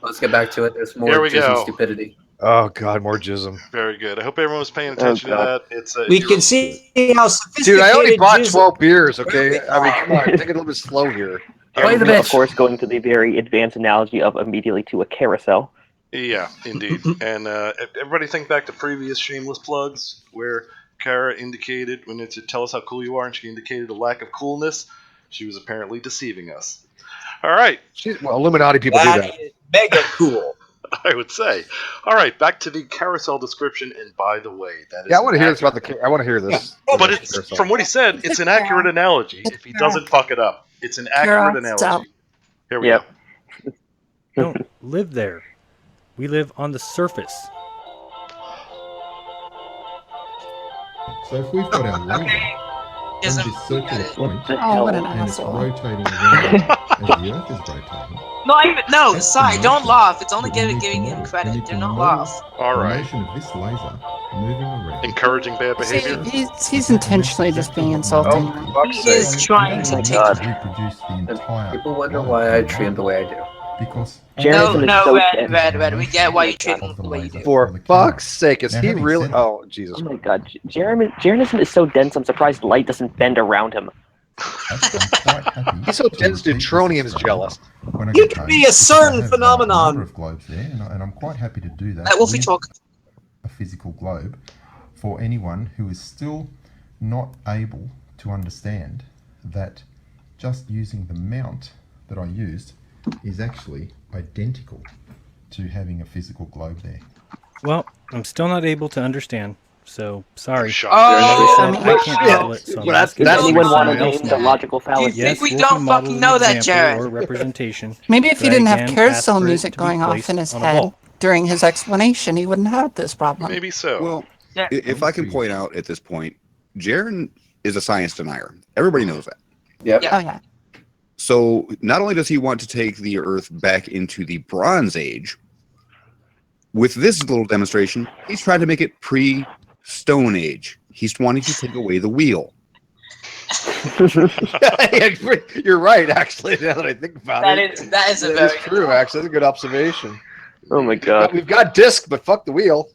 let's get back to it. There's more Jism stupidity. Oh God, more Jism. Very good. I hope everyone was paying attention to that. It's we can see how sophisticated. Dude, I only bought 12 beers. Okay, I mean, come on, take it a little bit slow here. Of course, going to the very advanced analogy of immediately to a carousel. Yeah, indeed. And everybody think back to previous Shameless Plugs where Cara indicated when it said, "Tell us how cool you are," and she indicated a lack of coolness. She was apparently deceiving us. All right. Illuminati people do that. Is mega cool. I would say. All right, back to the carousel description. And by the way, that is. Yeah, I want to hear this about the. I want to hear this. But it's from what he said. It's an accurate analogy. If he doesn't fuck it up, it's an accurate analogy. Here we go. Don't live there. We live on the surface. So if we've got our lander on this circular point what an and it's asshole. rotating around the Earth is rotating. Not even. No, sorry, don't laugh. It's only giving him credit. Do not laugh. All The right. motion of this laser moving around. Encouraging bad See, behavior. he's intentionally just being insulting. He is trying to take. Reproduce the entire. People wonder why I treat him the way I do. Because No, Red. We get why you treat him the way you do. For fuck's sake, is he really? Oh, Jesus. Oh my God, Jeranism is so dense. I'm surprised light doesn't bend around him. He's so dense, Neutronium's jealous. You can be a certain phenomenon. Of globes there, and I'm quite happy to do that. Let Wolfie talk. A physical globe for anyone who is still not able to understand that just using the mount that I used is actually identical to having a physical globe there. Well, I'm still not able to understand. So sorry. I can't handle it. So Does anyone want to name the logical fallacy? You think we don't fucking know that, Jeran? Or representation. Maybe if he didn't have Again, carousel ask for it music to be going off placed in his on a head wall. during his explanation, he wouldn't have this problem. Maybe so. Well, if I can point out at this point, Jeran is a science denier. Everybody knows that. Yep. Oh yeah. So not only does he want to take the Earth back into the Bronze Age, with this little demonstration, he's trying to make it pre-Stone Age. He's wanting to take away the wheel. You're right, actually. Now that I think about it, that is a very true. Actually, that's a good observation. Oh my God. We've got disc, but fuck the wheel.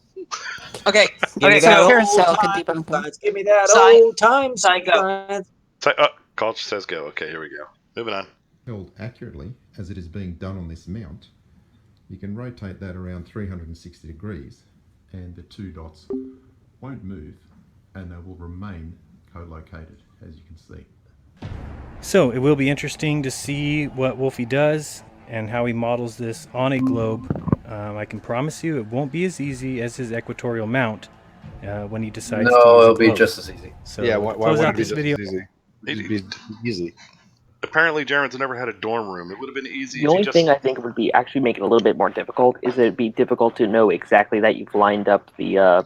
Okay. Give me Okay. that Carousel old could time debunk him. science. Give me that Sign- old time sign go. science. Culture says go. Okay, here we go. Moving on. Held accurately as it is being done on this mount, you can rotate that around 360 degrees and the two dots won't move and they will remain co-located, as you can see. So it will be interesting to see what Wolfie does and how he models this on a globe. I can promise you it won't be as easy as his equatorial mount when he decides to use No, a it'll be globe. just as easy. So Yeah, why close would out it be this just video. easy? It'd be easy. Apparently, Jeran's never had a dorm room. It would have been easy. The only thing I think would be actually make it a little bit more difficult is it'd be difficult to know exactly that you've lined up the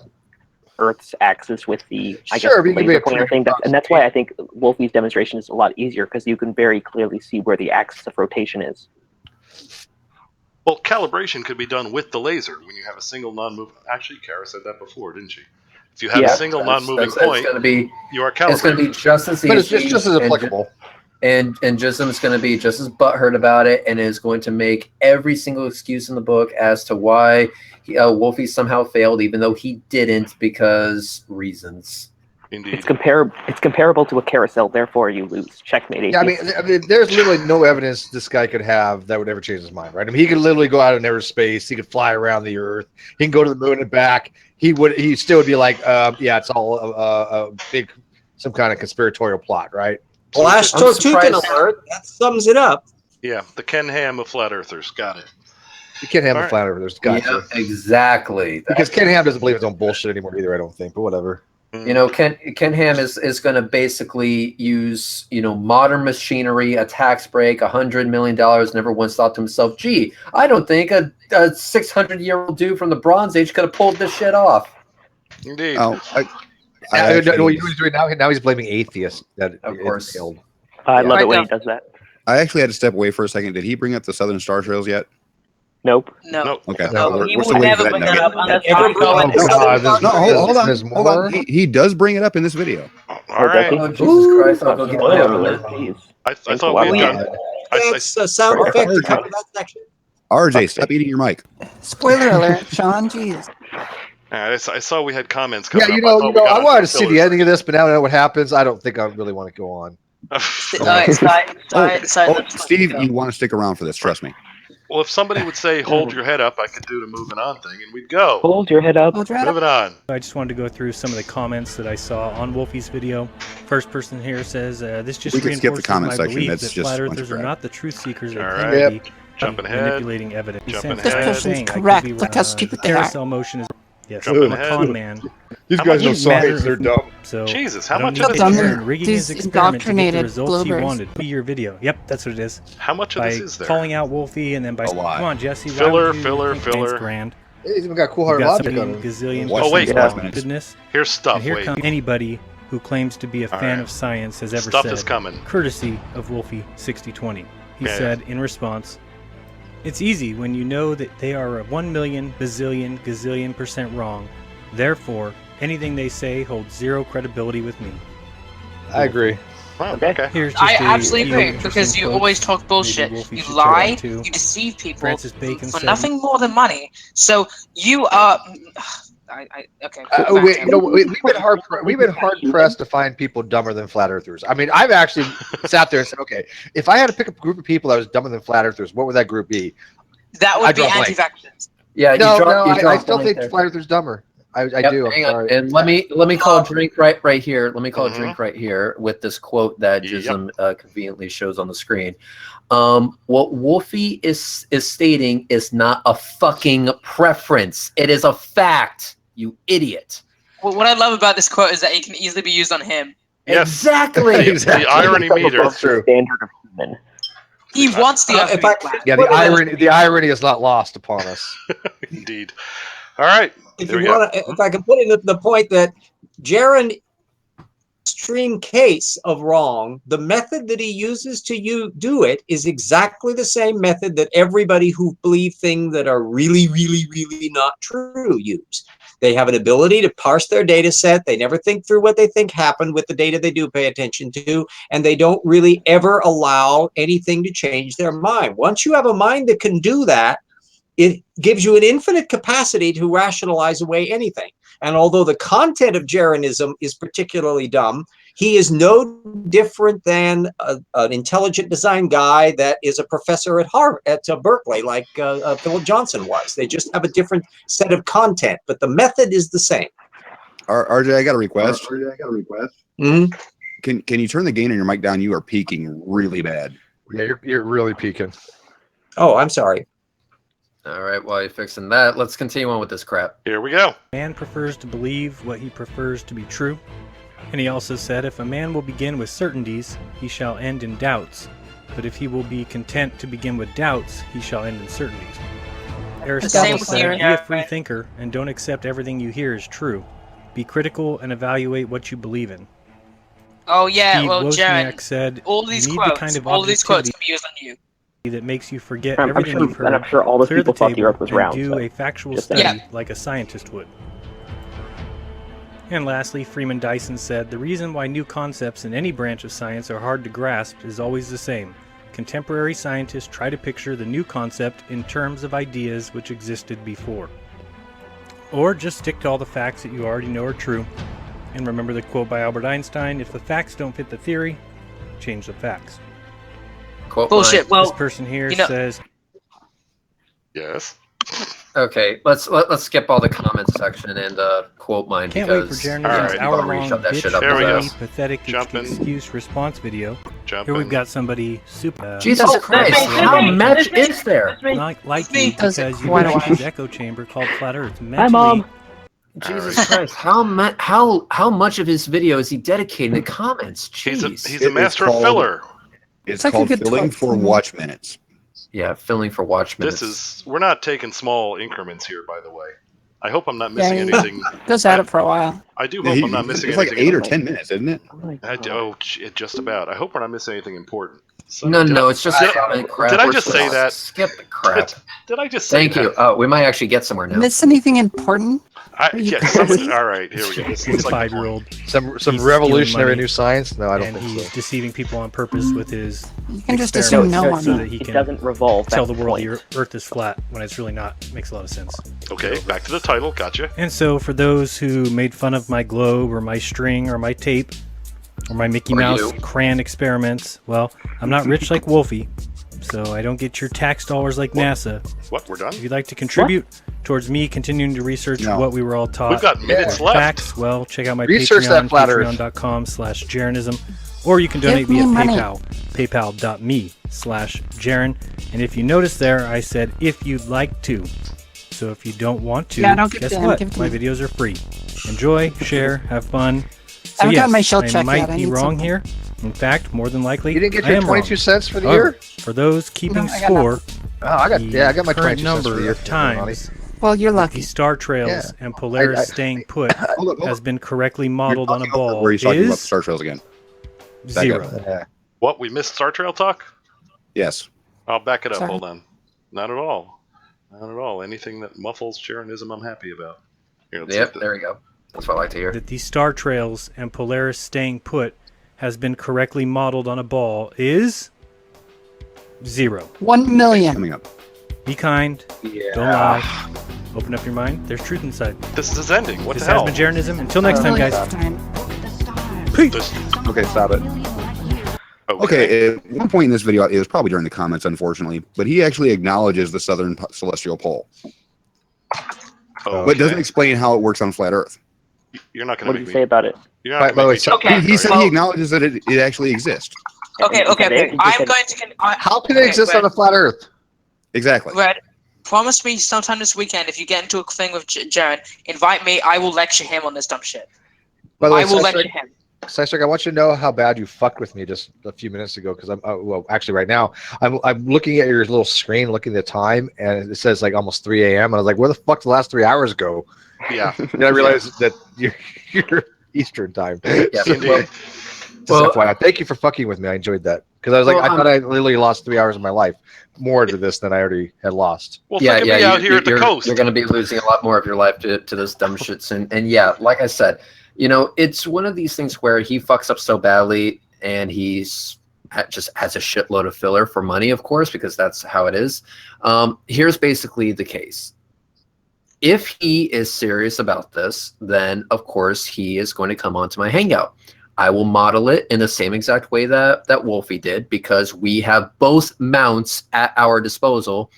Earth's axis with the Sure, but you can laser be pointer thing. And that's why I think Wolfie's demonstration is a lot easier because you can very clearly see where the axis of rotation is. Well, calibration could be done with the laser when you have a single non-moving. Actually, Cara said that before, didn't she? If you have a single non-moving point, you are calibrated. It's going to be just as easy. But it's just as applicable. And Jism's going to be just as butthurt about it and is going to make every single excuse in the book as to why Wolfie somehow failed, even though he didn't, because reasons. Indeed. It's comparable to a carousel, therefore you lose. Checkmate. Yeah, I mean, there's literally no evidence this guy could have that would ever change his mind, right? I mean, he could literally go out in outer space. He could fly around the Earth. He can go to the moon and back. He still would be like, yeah, it's all a big, some kind of conspiratorial plot, right? Flash Tortugan alert. That sums it up. Yeah, the Ken Ham of flat earthers. Got it. You can't have the flat earthers. Got Yeah, exactly. Because Ken Ham doesn't believe his own bullshit anymore either, I don't think, but whatever. You know, Ken Ham is going to basically use, modern machinery, a tax break, $100 million, never once thought to himself, gee, I don't think a 600-year-old dude from the Bronze Age could have pulled this shit off. Indeed. Oh, now he's blaming atheists. That of course. Failed. I love it when he does that. I actually had to step away for a second. Did he bring up the Southern Star Trails yet? Nope. No. Okay. No, we're he still would waiting never for bring that that nugget. up. Hold on. He does bring it up in this video. All right. Oh, Jesus Christ, I'll go get my oven. I thought we had done. It's a sound effect to cover that section. RJ, stop eating your mic. Spoiler alert, Sean. Jeez. I saw we had comments Yeah, coming I up. wanted to see the ending of this, but now I know what happens. I don't think I really want to go on. Steve, you want to stick around for this? Trust me. Well, if somebody would say, hold your head up, I could do the moving on thing, and we'd go. Hold your head up. Moving on. I just wanted to go through some of the comments that I saw on Wolfie's video. First person here says, this just We can skip the reinforces comment my section. belief That's that just flat a bunch of earthers are crap. not the truth seekers they All claim right. to be, Jumping ahead. manipulating evidence. Jumping This ahead. person's correct. Look how stupid they are. Carousel motion is yes. Jumping I'm a ahead. con man. These How guys much know does it matter science. They're if- dumb. So Jesus, how I don't much need of to this is turn there? rigging These his experiment to get the indoctrinated results he bloopers. wanted. Be your video. Yep, that's what it is. How much of By this is there? calling out Wolfie and then by A lot. come on Jesse, why Filler, would you filler, think filler. Thanks, grand. He's even got cool You've hard got logic so on many him. gazillion Watch Oh, wait. goodness. Here's stuff. And here Wait. comes anybody who claims to be a fan right. of science has ever Stuff said, is coming. courtesy of Wolfie 6020. He said in response, "It's easy when you know that they are 1,000,000 bazillion gazillion % wrong. Therefore, anything they say holds zero credibility with me." I agree. Wow, okay. Here's just I a absolutely few agree because interesting you quotes. always talk bullshit. Maybe Wolfie You should check lie, them too. you deceive people Francis Bacon for said, nothing more than money. So you are. Okay. We've been hard pressed to find people dumber than flat earthers. I mean, I've actually sat there and said, okay, if I had to pick a group of people that was dumber than flat earthers, what would that group be? That would I'd be draw blank. anti-vaxxers. Yeah, I still think flat earthers dumber. I do. I'm Hang on. sorry. And let me call a drink right here. Let me call a drink right here with this quote that Jism conveniently shows on the screen. What Wolfie is stating is not a fucking preference. It is a fact. You idiot. Well, what I love about this quote is that it can easily be used on him. Yes. Exactly. The irony meter. That's true. Standard of human. He wants the in fact, Yeah, the irony is not lost upon us. Indeed. All right. If I can put in the point that Jeran, extreme case of wrong, the method that he uses to do it is exactly the same method that everybody who believe things that are really, really, really not true use. They have an ability to parse their data set. They never think through what they think happened with the data they do pay attention to, and they don't really ever allow anything to change their mind. Once you have a mind that can do that, it gives you an infinite capacity to rationalize away anything. And although the content of Jeranism is particularly dumb, he is no different than an intelligent design guy that is a professor at Berkeley, like Philip Johnson was. They just have a different set of content, but the method is the same. RJ, I got a request. Mm-hmm. Can you turn the gain on your mic down? You are peaking really bad. Yeah, you're really peaking. Oh, I'm sorry. All right, while you're fixing that, let's continue on with this crap. Here we go. Man prefers to believe what he prefers to be true. And he also said, if a man will begin with certainties, he shall end in doubts. But if he will be content to begin with doubts, he shall end in certainties. Aristotle said, be a free thinker and don't accept everything you hear as true. Be critical and evaluate what you believe in. Oh yeah, Steve well, Jeran, Wozniak said, all these you need quotes, the kind of all these quotes objectivity can be used on you. That makes you forget I'm everything sure, you've heard. and I'm sure all those Clear people the thought the table Earth was and round. do So a factual just study saying. like a scientist would. And lastly, Freeman Dyson said, the reason why new concepts in any branch of science are hard to grasp is always the same. Contemporary scientists try to picture the new concept in terms of ideas which existed before. Or just stick to all the facts that you already know are true. And remember the quote by Albert Einstein, if the facts don't fit the theory, change the facts. Quote Bullshit. line. Well, this person here you know, says, yes. Okay, let's skip all the comments section and quote mine can't wait for because Jeranism's hour-long shut that shit up. bitch, pathetic excuse response video. Here we've got somebody super. Jesus Christ! How much is there? Not like you because you live in this echo chamber called Flat Earth. Hi, Mom. Jesus Christ! How much of his video is he dedicating to comments? Jeez. He's a master of filler. It's called filling for watch minutes. Yeah, filling for watch minutes. We're not taking small increments here, by the way. I hope I'm not missing anything. Goes at it for a while. I do hope I'm not missing anything. It's like 8 or 10 minutes, isn't it? Just about. I hope we're not missing anything important. No, it's just crap. Did I just say that? Skip the crap. Did I just say that? Thank you. We might actually get somewhere now. Miss anything important? All right, here we go. He's a 5-year-old. Some revolutionary new science? No, I don't think he's so. deceiving people on purpose with his. You can just assume no one. So that he It can doesn't revolve. tell the that's world point. the Earth is flat when it's really not. Makes a lot of sense. Okay, back to the title. Gotcha. And so, for those who made fun of my globe or my string or my tape or my Mickey Mouse crayon experiments, well, I'm not rich like Wolfie, so I don't get your tax dollars like NASA. What? We're done? If you'd like to contribute towards me continuing to research what we were all taught, We've got minutes left. Facts, well, check out my Research Patreon, that flat Earth. patreon.com/Jeranism, or you can donate via PayPal, paypal.me/Jeran. And if you notice there, I said if you'd like to. So if you don't want to, guess what? My videos are free. Enjoy, share, have fun. So I've got my shell I check might yet. I be need wrong something. here. In fact, more than likely, You didn't get I your am 22 wrong. cents for the However, year? For those keeping No, I got score, Oh, I got my 22 current cents number for the year. of times Well, you're the lucky. Star Trails Yeah. and Polaris staying put has been correctly modeled on a ball Where he's talking about is Star Trails again. 0. Yeah. What? We missed Star Trail talk? Yes. I'll back it up. Sorry. Hold on. Not at all. Not at all. Anything that muffles Jeranism, I'm happy about. Here, let's Yep, see there we go. That's what I like to hear. That these star trails and Polaris staying put has been correctly modeled on a ball is 0. 1 million. Coming up. Be kind. Yeah. Don't lie. Open up your mind. There's truth inside. This is ending. What This the hell? has been Jeranism. Until next time, guys. Peace. Okay, stop it. Okay, at one point in this video, it was probably during the comments, unfortunately, but he actually acknowledges the southern celestial pole. But doesn't explain how it works on flat Earth. You're not going What to did you say about it? By the way, he said he acknowledges that it actually exists. Okay. I'm going to. How can it exist on a flat Earth? Exactly. Red, promise me sometime this weekend, if you get into a thing with Jeran, invite me. I will lecture him on this dumb shit. By the way, I will lecture him. Cystric, I want you to know how bad you fucked with me just a few minutes ago, because I'm well, actually right now I'm looking at your little screen, looking at the time, and it says like almost 3 a.m. and I was like, where the fuck did the last 3 hours go? Yeah. Then I realized that you're Eastern time. Yeah, Just FYI, thank you for fucking with me. I enjoyed that, because I was like, I thought I literally lost 3 hours of my life more to this than I already had lost. Well, think of me out here at the coast. You're going to be losing a lot more of your life to this dumb shit soon. And yeah, like I said, it's one of these things where he fucks up so badly, and he's just has a shitload of filler for money, of course, because that's how it is. Here's basically the case. If he is serious about this, then of course he is going to come onto my Hangout. I will model it in the same exact way that Wolfie did, because we have both mounts at our disposal,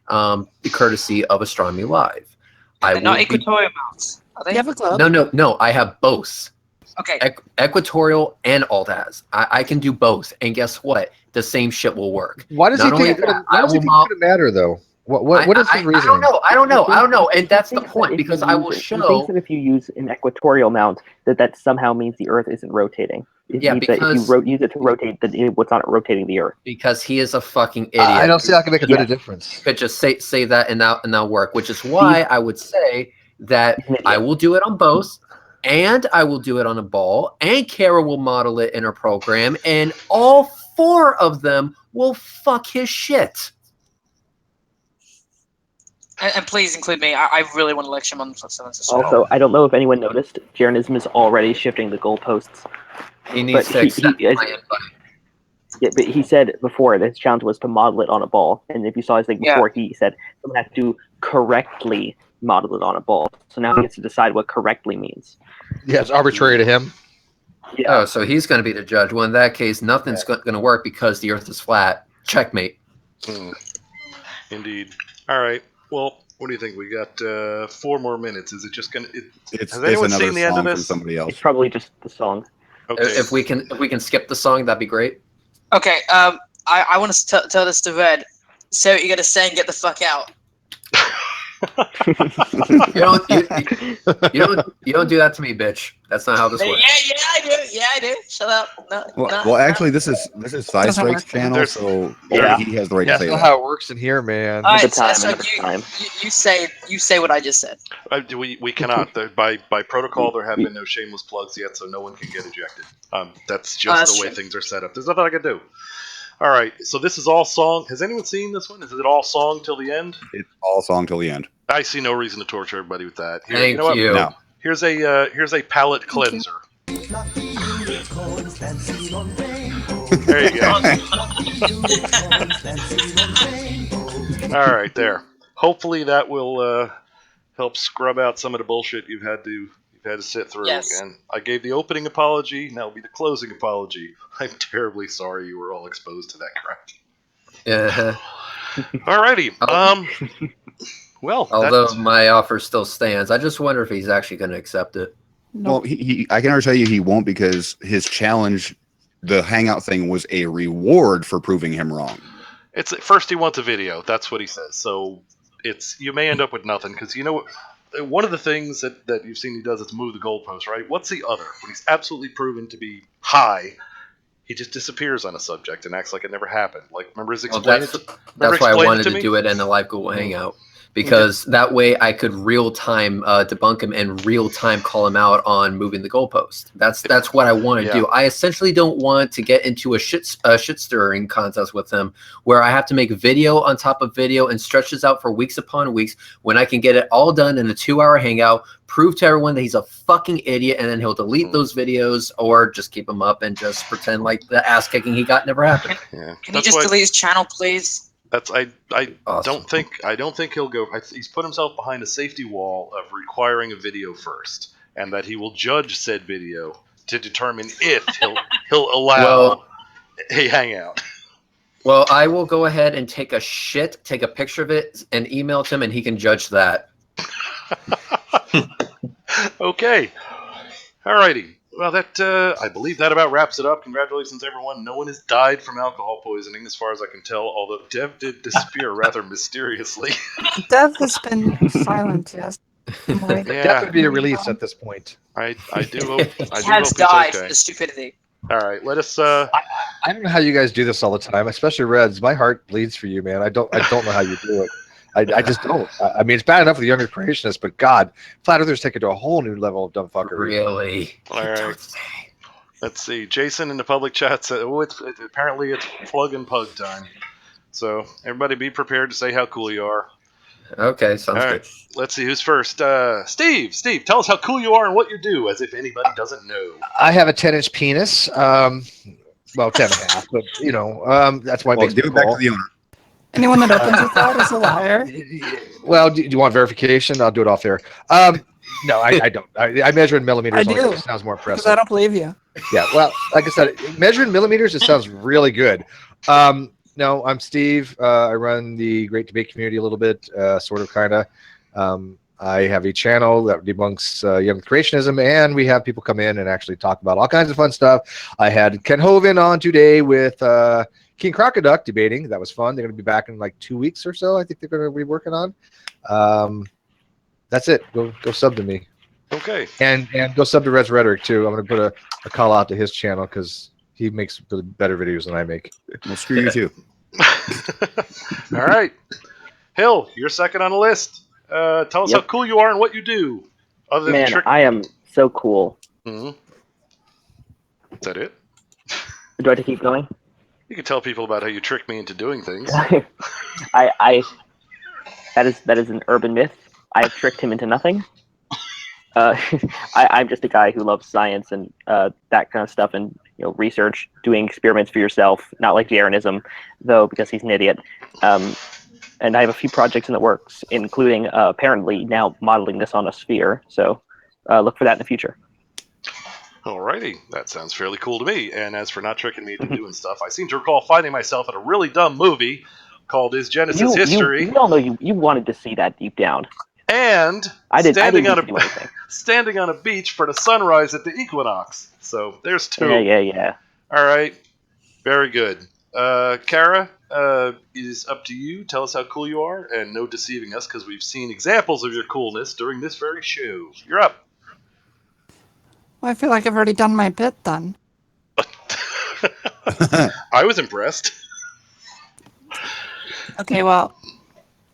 courtesy of Astronomy Live. They're not equatorial mounts. Are they? You have a club? No. I have both. Okay. Equatorial and alt-az. I can do both, and guess what? The same shit will work. Why does he think it's going to matter, though? What is his reasoning? I don't know, and that's the point, because I will show. He thinks that if you use an equatorial mount, that somehow means the Earth isn't rotating. It means that if you use it to rotate, what's not rotating the Earth. Because he is a fucking idiot. I don't see how it can make a bit of difference. You could just say that and that'll work, which is why I would say that I will do it on both, and I will do it on a ball, and Cara will model it in her program, and all 4 of them will fuck his shit. And please include me. I really want to lecture him on silliness. Also, I don't know if anyone noticed, Jeranism is already shifting the goalposts. He needs to accept my invite. Yeah, but he said before that his challenge was to model it on a ball, and if you saw his thing before, he said someone has to correctly model it on a ball. So now he gets to decide what correctly means. Yeah, it's arbitrary to him. Yeah. Oh, so he's going to be the judge. Well, in that case, nothing's going to work because the Earth is flat. Checkmate. Indeed. All right. Well, what do you think? We got 4 more minutes. Is it just going to... It's anyone another seen the end of song from this? somebody else. It's probably just the song. Okay. If we can skip the song, that'd be great. Okay. I want to tell this to Red. Say what you're gonna say and get the fuck out. You don't do that to me, bitch. That's not how this works. Yeah, I do. Shut up. No, Well, actually, this is Cystrike's channel, so he has the right to say that's not that. how it works in here, man. All right, so you say what I just said. We cannot. By protocol, there have been no shameless plugs yet, so no one can get ejected. That's just the way things are set up. There's nothing I can do. All right, so this is all song. Has anyone seen this one? Is it all song till the end? It's all song till the end. I see no reason to torture everybody with that. Here, Thank you. Know what? you. No. Here's a palate cleanser. There you go. All right, there. Hopefully that will help scrub out some of the bullshit you've had to sit through. Yes. And I gave the opening apology. Now will be the closing apology. I'm terribly sorry you were all exposed to that crap. Yeah. Alrighty. Well, although my offer still stands, I just wonder if he's actually going to accept it. Well, I can already tell you he won't, because his challenge, the Hangout thing, was a reward for proving him wrong. It's first he wants a video. That's what he says. So you may end up with nothing, because one of the things that you've seen he does is move the goalpost, right? What's the other? When he's absolutely proven to be high, he just disappears on a subject and acts like it never happened. Like, remember his explaining? That's why I wanted to do it in the live Google Hangout. because that way I could real time debunk him and real time call him out on moving the goalpost. That's what I want to do. I essentially don't want to get into a shit stirring contest with him where I have to make video on top of video and stretch this out for weeks upon weeks when I can get it all done in a 2-hour hangout, prove to everyone that he's a fucking idiot, and then he'll delete those videos or just keep them up and just pretend like the ass kicking he got never happened. Can you just delete his channel, please? That's I don't think he'll go. He's put himself behind a safety wall of requiring a video first, and that he will judge said video to determine if he'll allow a hangout. Well, I will go ahead and take a picture of it, and email it to him, and he can judge that. Okay. Alrighty. Well, that I believe that about wraps it up. Congratulations, everyone. No one has died from alcohol poisoning, as far as I can tell, although Dev did disappear rather mysteriously. Dev has been silent, yes. Dev would be a release at this point. I do hope He has died from the stupidity. All right, let us. I don't know how you guys do this all the time, especially Reds. My heart bleeds for you, man. I don't know how you do it. I just don't. I mean, it's bad enough with the younger creationists, but God, flat earthers take it to a whole new level of dumb fuckery. Really? All right. Let's see. Jason in the public chat said, apparently it's plug and pug time. So everybody be prepared to say how cool you are. Okay, sounds good. Let's see who's first. Steve, tell us how cool you are and what you do, as if anybody doesn't know. I have a 10-inch penis. Well, 10.5, but that's why. Well, give it back to the owner. Anyone that opens with that is a liar. Well, do you want verification? I'll do it off there. No, I don't. I measure in millimeters. I do. It sounds more impressive. Because I don't believe you. Yeah, well, like I said, measuring millimeters, it sounds really good. No, I'm Steve. I run the Great Debate community a little bit, sort of, kind of. I have a channel that debunks young creationism, and we have people come in and actually talk about all kinds of fun stuff. I had Ken Hovind on today with King Crocoduck debating. That was fun. They're going to be back in like 2 weeks or so. I think they're going to be working on. That's it. Go sub to me. Okay. And go sub to Rhetoric too. I'm going to put a call out to his channel because he makes better videos than I make. Well, screw you too. All right. Hill, you're second on the list. Tell us how cool you are and what you do. Other than I am so cool. Mm-hmm. Is that it? Do I have to keep going? You can tell people about how you tricked me into doing things. that is an urban myth. I have tricked him into nothing. I'm just a guy who loves science and that kind of stuff, and research, doing experiments for yourself. Not like Jeranism, though, because he's an idiot. And I have a few projects in the works, including apparently now modeling this on a sphere. So look for that in the future. Alrighty, that sounds fairly cool to me. And as for not tricking me into doing stuff, I seem to recall finding myself in a really dumb movie called Is Genesis History? You all know you wanted to see that deep down. And standing on a beach for the sunrise at the equinox. So there's two. Yeah. All right, very good. Cara, is up to you. Tell us how cool you are, and no deceiving us, because we've seen examples of your coolness during this very show. You're up. Well, I feel like I've already done my bit then. I was impressed. Okay, well,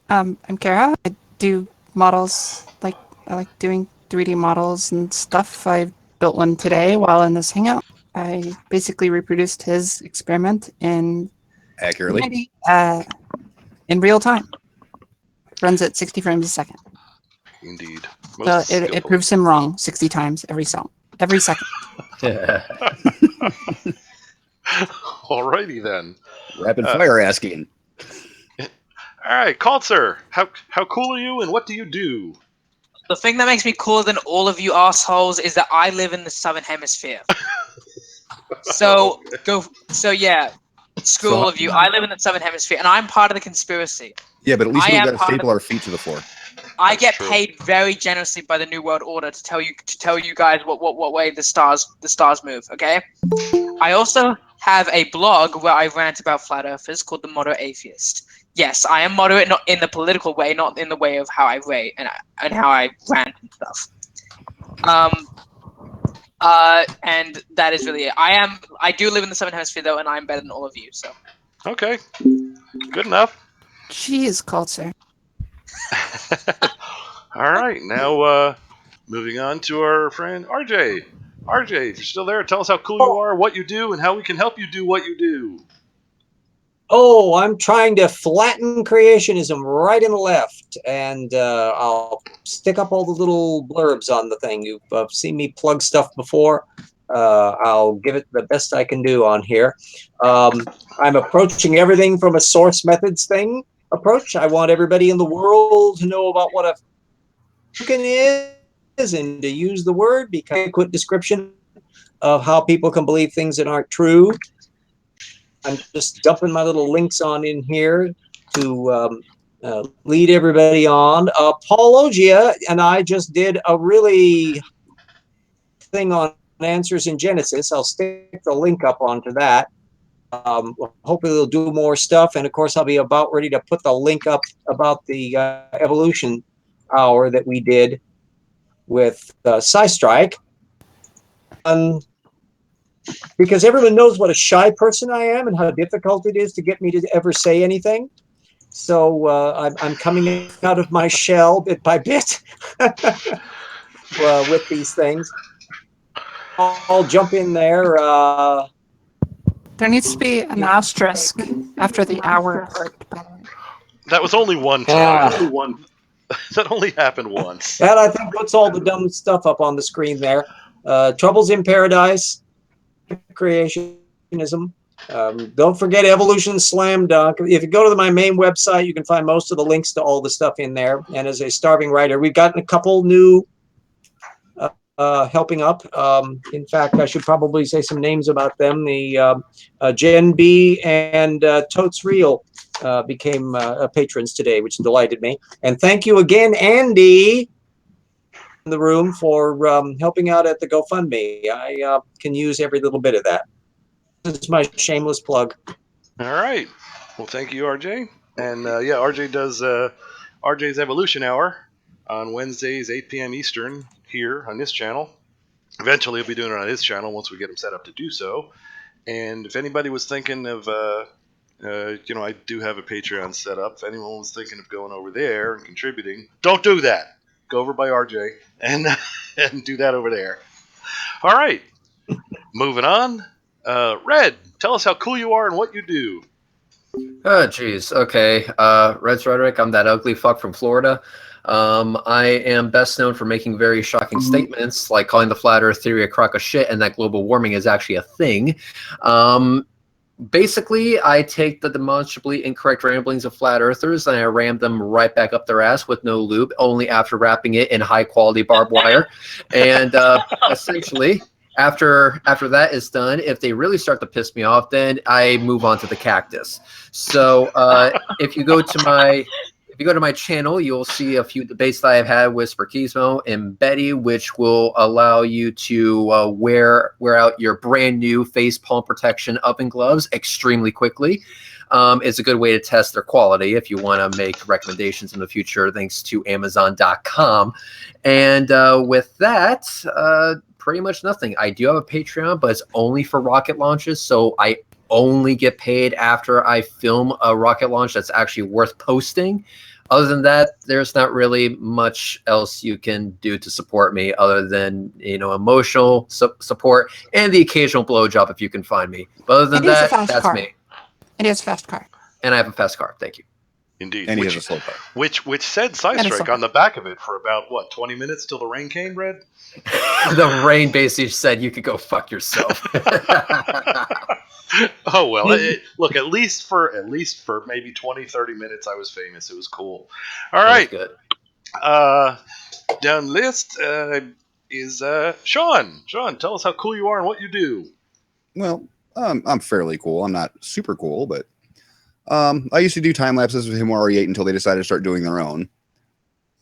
I'm Cara. I do models, I like doing 3D models and stuff. I built one today while in this hangout. I basically reproduced his experiment accurately in real time. Runs at 60 frames a second. Indeed. So it proves him wrong 60 times every second. Alrighty then. Rapid fire asking. All right, Caltzer, how cool are you and what do you do? The thing that makes me cooler than all of you assholes is that I live in the southern hemisphere. So screw all of you. I live in the southern hemisphere, and I'm part of the conspiracy. Yeah, but at least we don't got to staple our feet to the floor. I get paid very generously by the New World Order to tell you guys what way the stars move. Okay. I also have a blog where I rant about flat earthers called The Moderate Atheist. Yes, I am moderate, not in the political way, not in the way of how I rate and how I rant and stuff. And that is really it. I do live in the southern hemisphere though, and I'm better than all of you. So. Okay. Good enough. Jeez, Caltzer. All right, now moving on to our friend RJ. RJ, if you're still there, tell us how cool you are, what you do, and how we can help you do what you do. Oh, I'm trying to flatten creationism right and left, and I'll stick up all the little blurbs on the thing. You've seen me plug stuff before. I'll give it the best I can do on here. I'm approaching everything from a source methods thing approach. I want everybody in the world to know about what a token is and to use the word, because adequate description of how people can believe things that aren't true. I'm just dumping my little links on in here to lead everybody on. Paulogia and I just did a really thing on answers in Genesis. I'll stick the link up onto that. Hopefully they'll do more stuff, and of course I'll be about ready to put the link up about the evolution hour that we did with Strike. Because everyone knows what a shy person I am and how difficult it is to get me to ever say anything. So I'm coming out of my shell bit by bit with these things. I'll jump in there. There needs to be an asterisk after the hour part. That was only one time. That only happened once. That, I think, puts all the dumb stuff up on the screen there. Troubles in Paradise, creationism. Don't forget Evolution Slam Dunk. If you go to my main website, you can find most of the links to all the stuff in there. And as a starving writer, we've gotten a couple new helping up. In fact, I should probably say some names about them. The Gen B and Totes Real became patrons today, which delighted me. And thank you again, Andy, in the room, for helping out at the GoFundMe. I can use every little bit of that. This is my shameless plug. All right. Well, thank you, RJ. And yeah, RJ does RJ's Evolution Hour on Wednesdays, 8 p.m. Eastern, here on this channel. Eventually, he'll be doing it on his channel once we get him set up to do so. And if anybody was thinking of, I do have a Patreon set up. If anyone was thinking of going over there and contributing, don't do that. Go over by RJ and do that over there. All right. Moving on. Red, tell us how cool you are and what you do. Oh, jeez. Okay. Red's Rhetoric. I'm that ugly fuck from Florida. I am best known for making very shocking statements, like calling the flat earth theory a crock of shit and that global warming is actually a thing. Basically, I take the demonstrably incorrect ramblings of flat earthers and I ram them right back up their ass with no lube, only after wrapping it in high-quality barbed wire. And essentially, after that is done, if they really start to piss me off, then I move on to the cactus. So if you go to my channel, you'll see a few debates that I've had with Sparkismo and Betty, which will allow you to wear out your brand new face palm protection oven gloves extremely quickly. It's a good way to test their quality if you want to make recommendations in the future, thanks to Amazon.com. And with that, pretty much nothing. I do have a Patreon, but it's only for rocket launches, so I only get paid after I film a rocket launch that's actually worth posting. Other than that, there's not really much else you can do to support me other than, emotional support and the occasional blowjob if you can find me. But other than that, that's me. It is a fast car. And I have a fast car. Thank you. Indeed. And he has a slow car. Which said Strike on the back of it for about, 20 minutes till the rain came, Red? The rain basically said you could go fuck yourself. Oh, well, look, at least for maybe 20, 30 minutes, I was famous. It was cool. All right. Good. Down list is Sean. Sean, tell us how cool you are and what you do. Well, I'm fairly cool. I'm not super cool, but I used to do time lapses with Himawari 8 until they decided to start doing their own.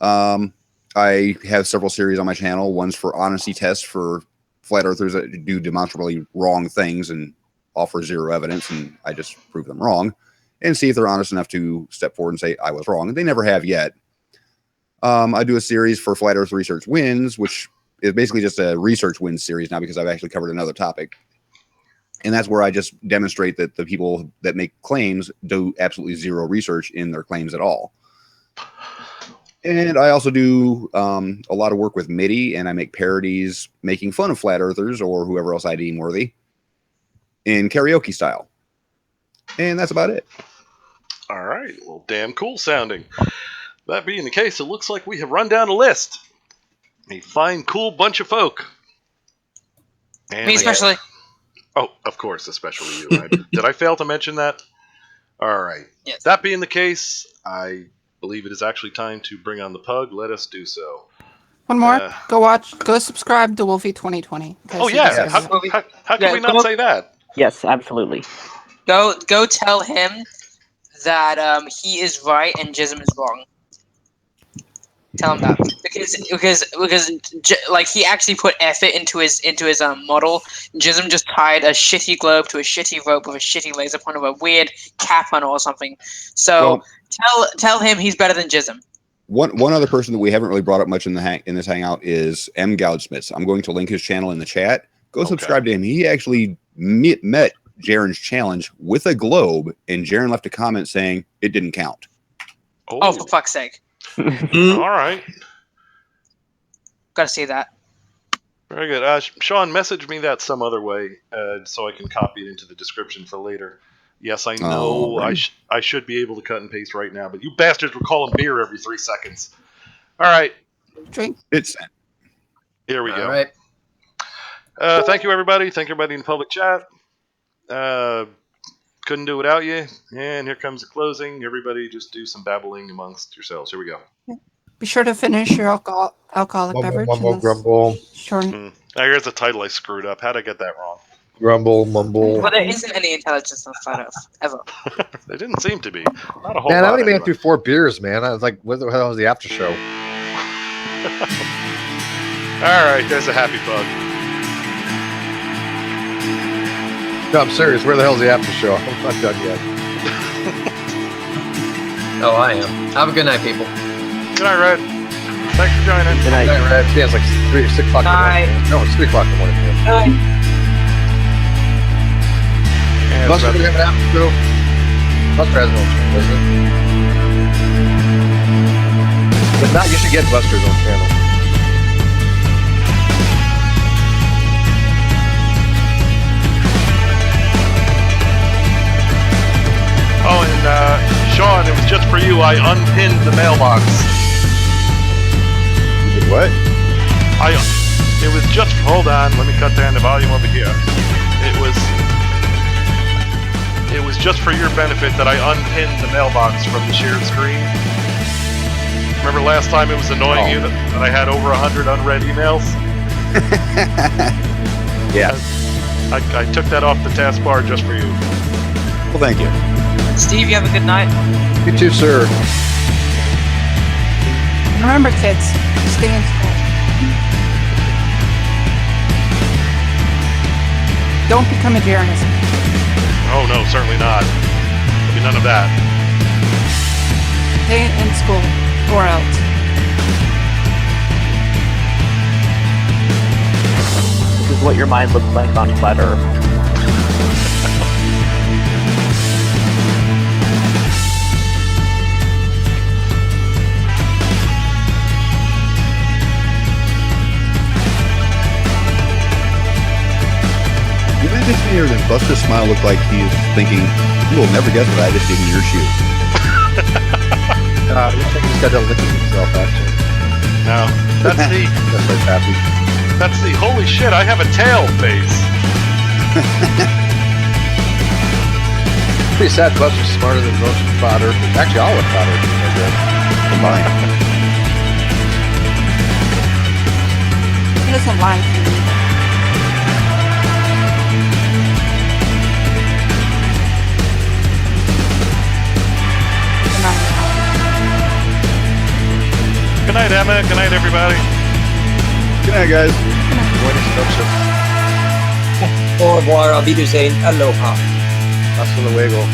I have several series on my channel. One's for honesty tests for flat earthers that do demonstrably wrong things and offer zero evidence, and I just prove them wrong and see if they're honest enough to step forward and say I was wrong. They never have yet. I do a series for Flat Earth Research Wins, which is basically just a research wins series now because I've actually covered another topic. And that's where I just demonstrate that the people that make claims do absolutely zero research in their claims at all. And I also do a lot of work with MIDI, and I make parodies making fun of flat earthers or whoever else I deem worthy in karaoke style. And that's about it. All right. Well, damn cool sounding. That being the case, it looks like we have run down a list. A fine, cool bunch of folk. And Me especially. Oh, of course, especially you. Did I fail to mention that? All right. Yes. That being the case, I believe it is actually time to bring on the pug. Let us do so. One more. Go subscribe to Wolfie 2020. Oh, yeah. How can we not say that? Yes, absolutely. Go tell him that he is right and Jism is wrong. Tell him that because like he actually put effort into his model. Jism just tied a shitty globe to a shitty rope with a shitty laser pointer with a weird cap on it or something. So tell him he's better than Jism. One other person that we haven't really brought up much in this hangout is Goudsmits. I'm going to link his channel in the chat. Go subscribe to him. He actually met Jeran's challenge with a globe, and Jeran left a comment saying it didn't count. Oh, for fuck's sake. All right. Gotta see that. Very good. Sean, message me that some other way so I can copy it into the description for later. Yes, I know I should be able to cut and paste right now, but you bastards were calling beer every 3 seconds. All right. Drink. It's Here we go. All right. Thank you, everybody. Thank everybody in the public chat. Couldn't do without you. And here comes the closing. Everybody just do some babbling amongst yourselves. Here we go. Be sure to finish your alcoholic beverage. Mumble, grumble. Here's the title I screwed up. How'd I get that wrong? Grumble, mumble. But there isn't any intelligence on Flat Earth, ever. There didn't seem to be. Not a whole Man, lot. I only made it anyway. through 4 beers, man. I was like, what the hell was the after show? All right, there's a happy bug. No, I'm serious. Where the hell's the after show? I'm not done yet. Oh, I am. Have a good night, people. Good night, Red. Thanks for joining. Good night, Red. Yeah, it's like 6 o'clock in the morning. No, it's 3 o'clock in the morning. Buster, do we have an after show? Buster has his own channel, doesn't he? If not, you should get Buster's own channel. Oh, and Sean, it was just for you. I unpinned the mailbox. You did what? It was just. Hold on. Let me cut down the volume over here. It was just for your benefit that I unpinned the mailbox from the shared screen. Remember last time it was annoying you that I had over 100 unread emails? Yeah. I took that off the taskbar just for you. Well, thank you. Steve, you have a good night. You too, sir. Remember, kids, stay in school. Don't become a Jeranism. Oh no, certainly not. There'll be none of that. Stay in school or else. This is what your mind looks like on Flat Earth. You might just hear that Buster's smile looked like he's thinking, you will never guess what I just did in your shoes. He's got to lick himself, actually. No, that's the. That's like happy. That's the holy shit. I have a tail face. Pretty sad. Buster's smarter than most Flat Earth. Actually, all of Flat Earth are good. Combined. He doesn't lie to you. Good night, Emma. Good night, everybody. Good night, guys. Au revoir. Auf Wiedersehen. Aloha. Hasta luego.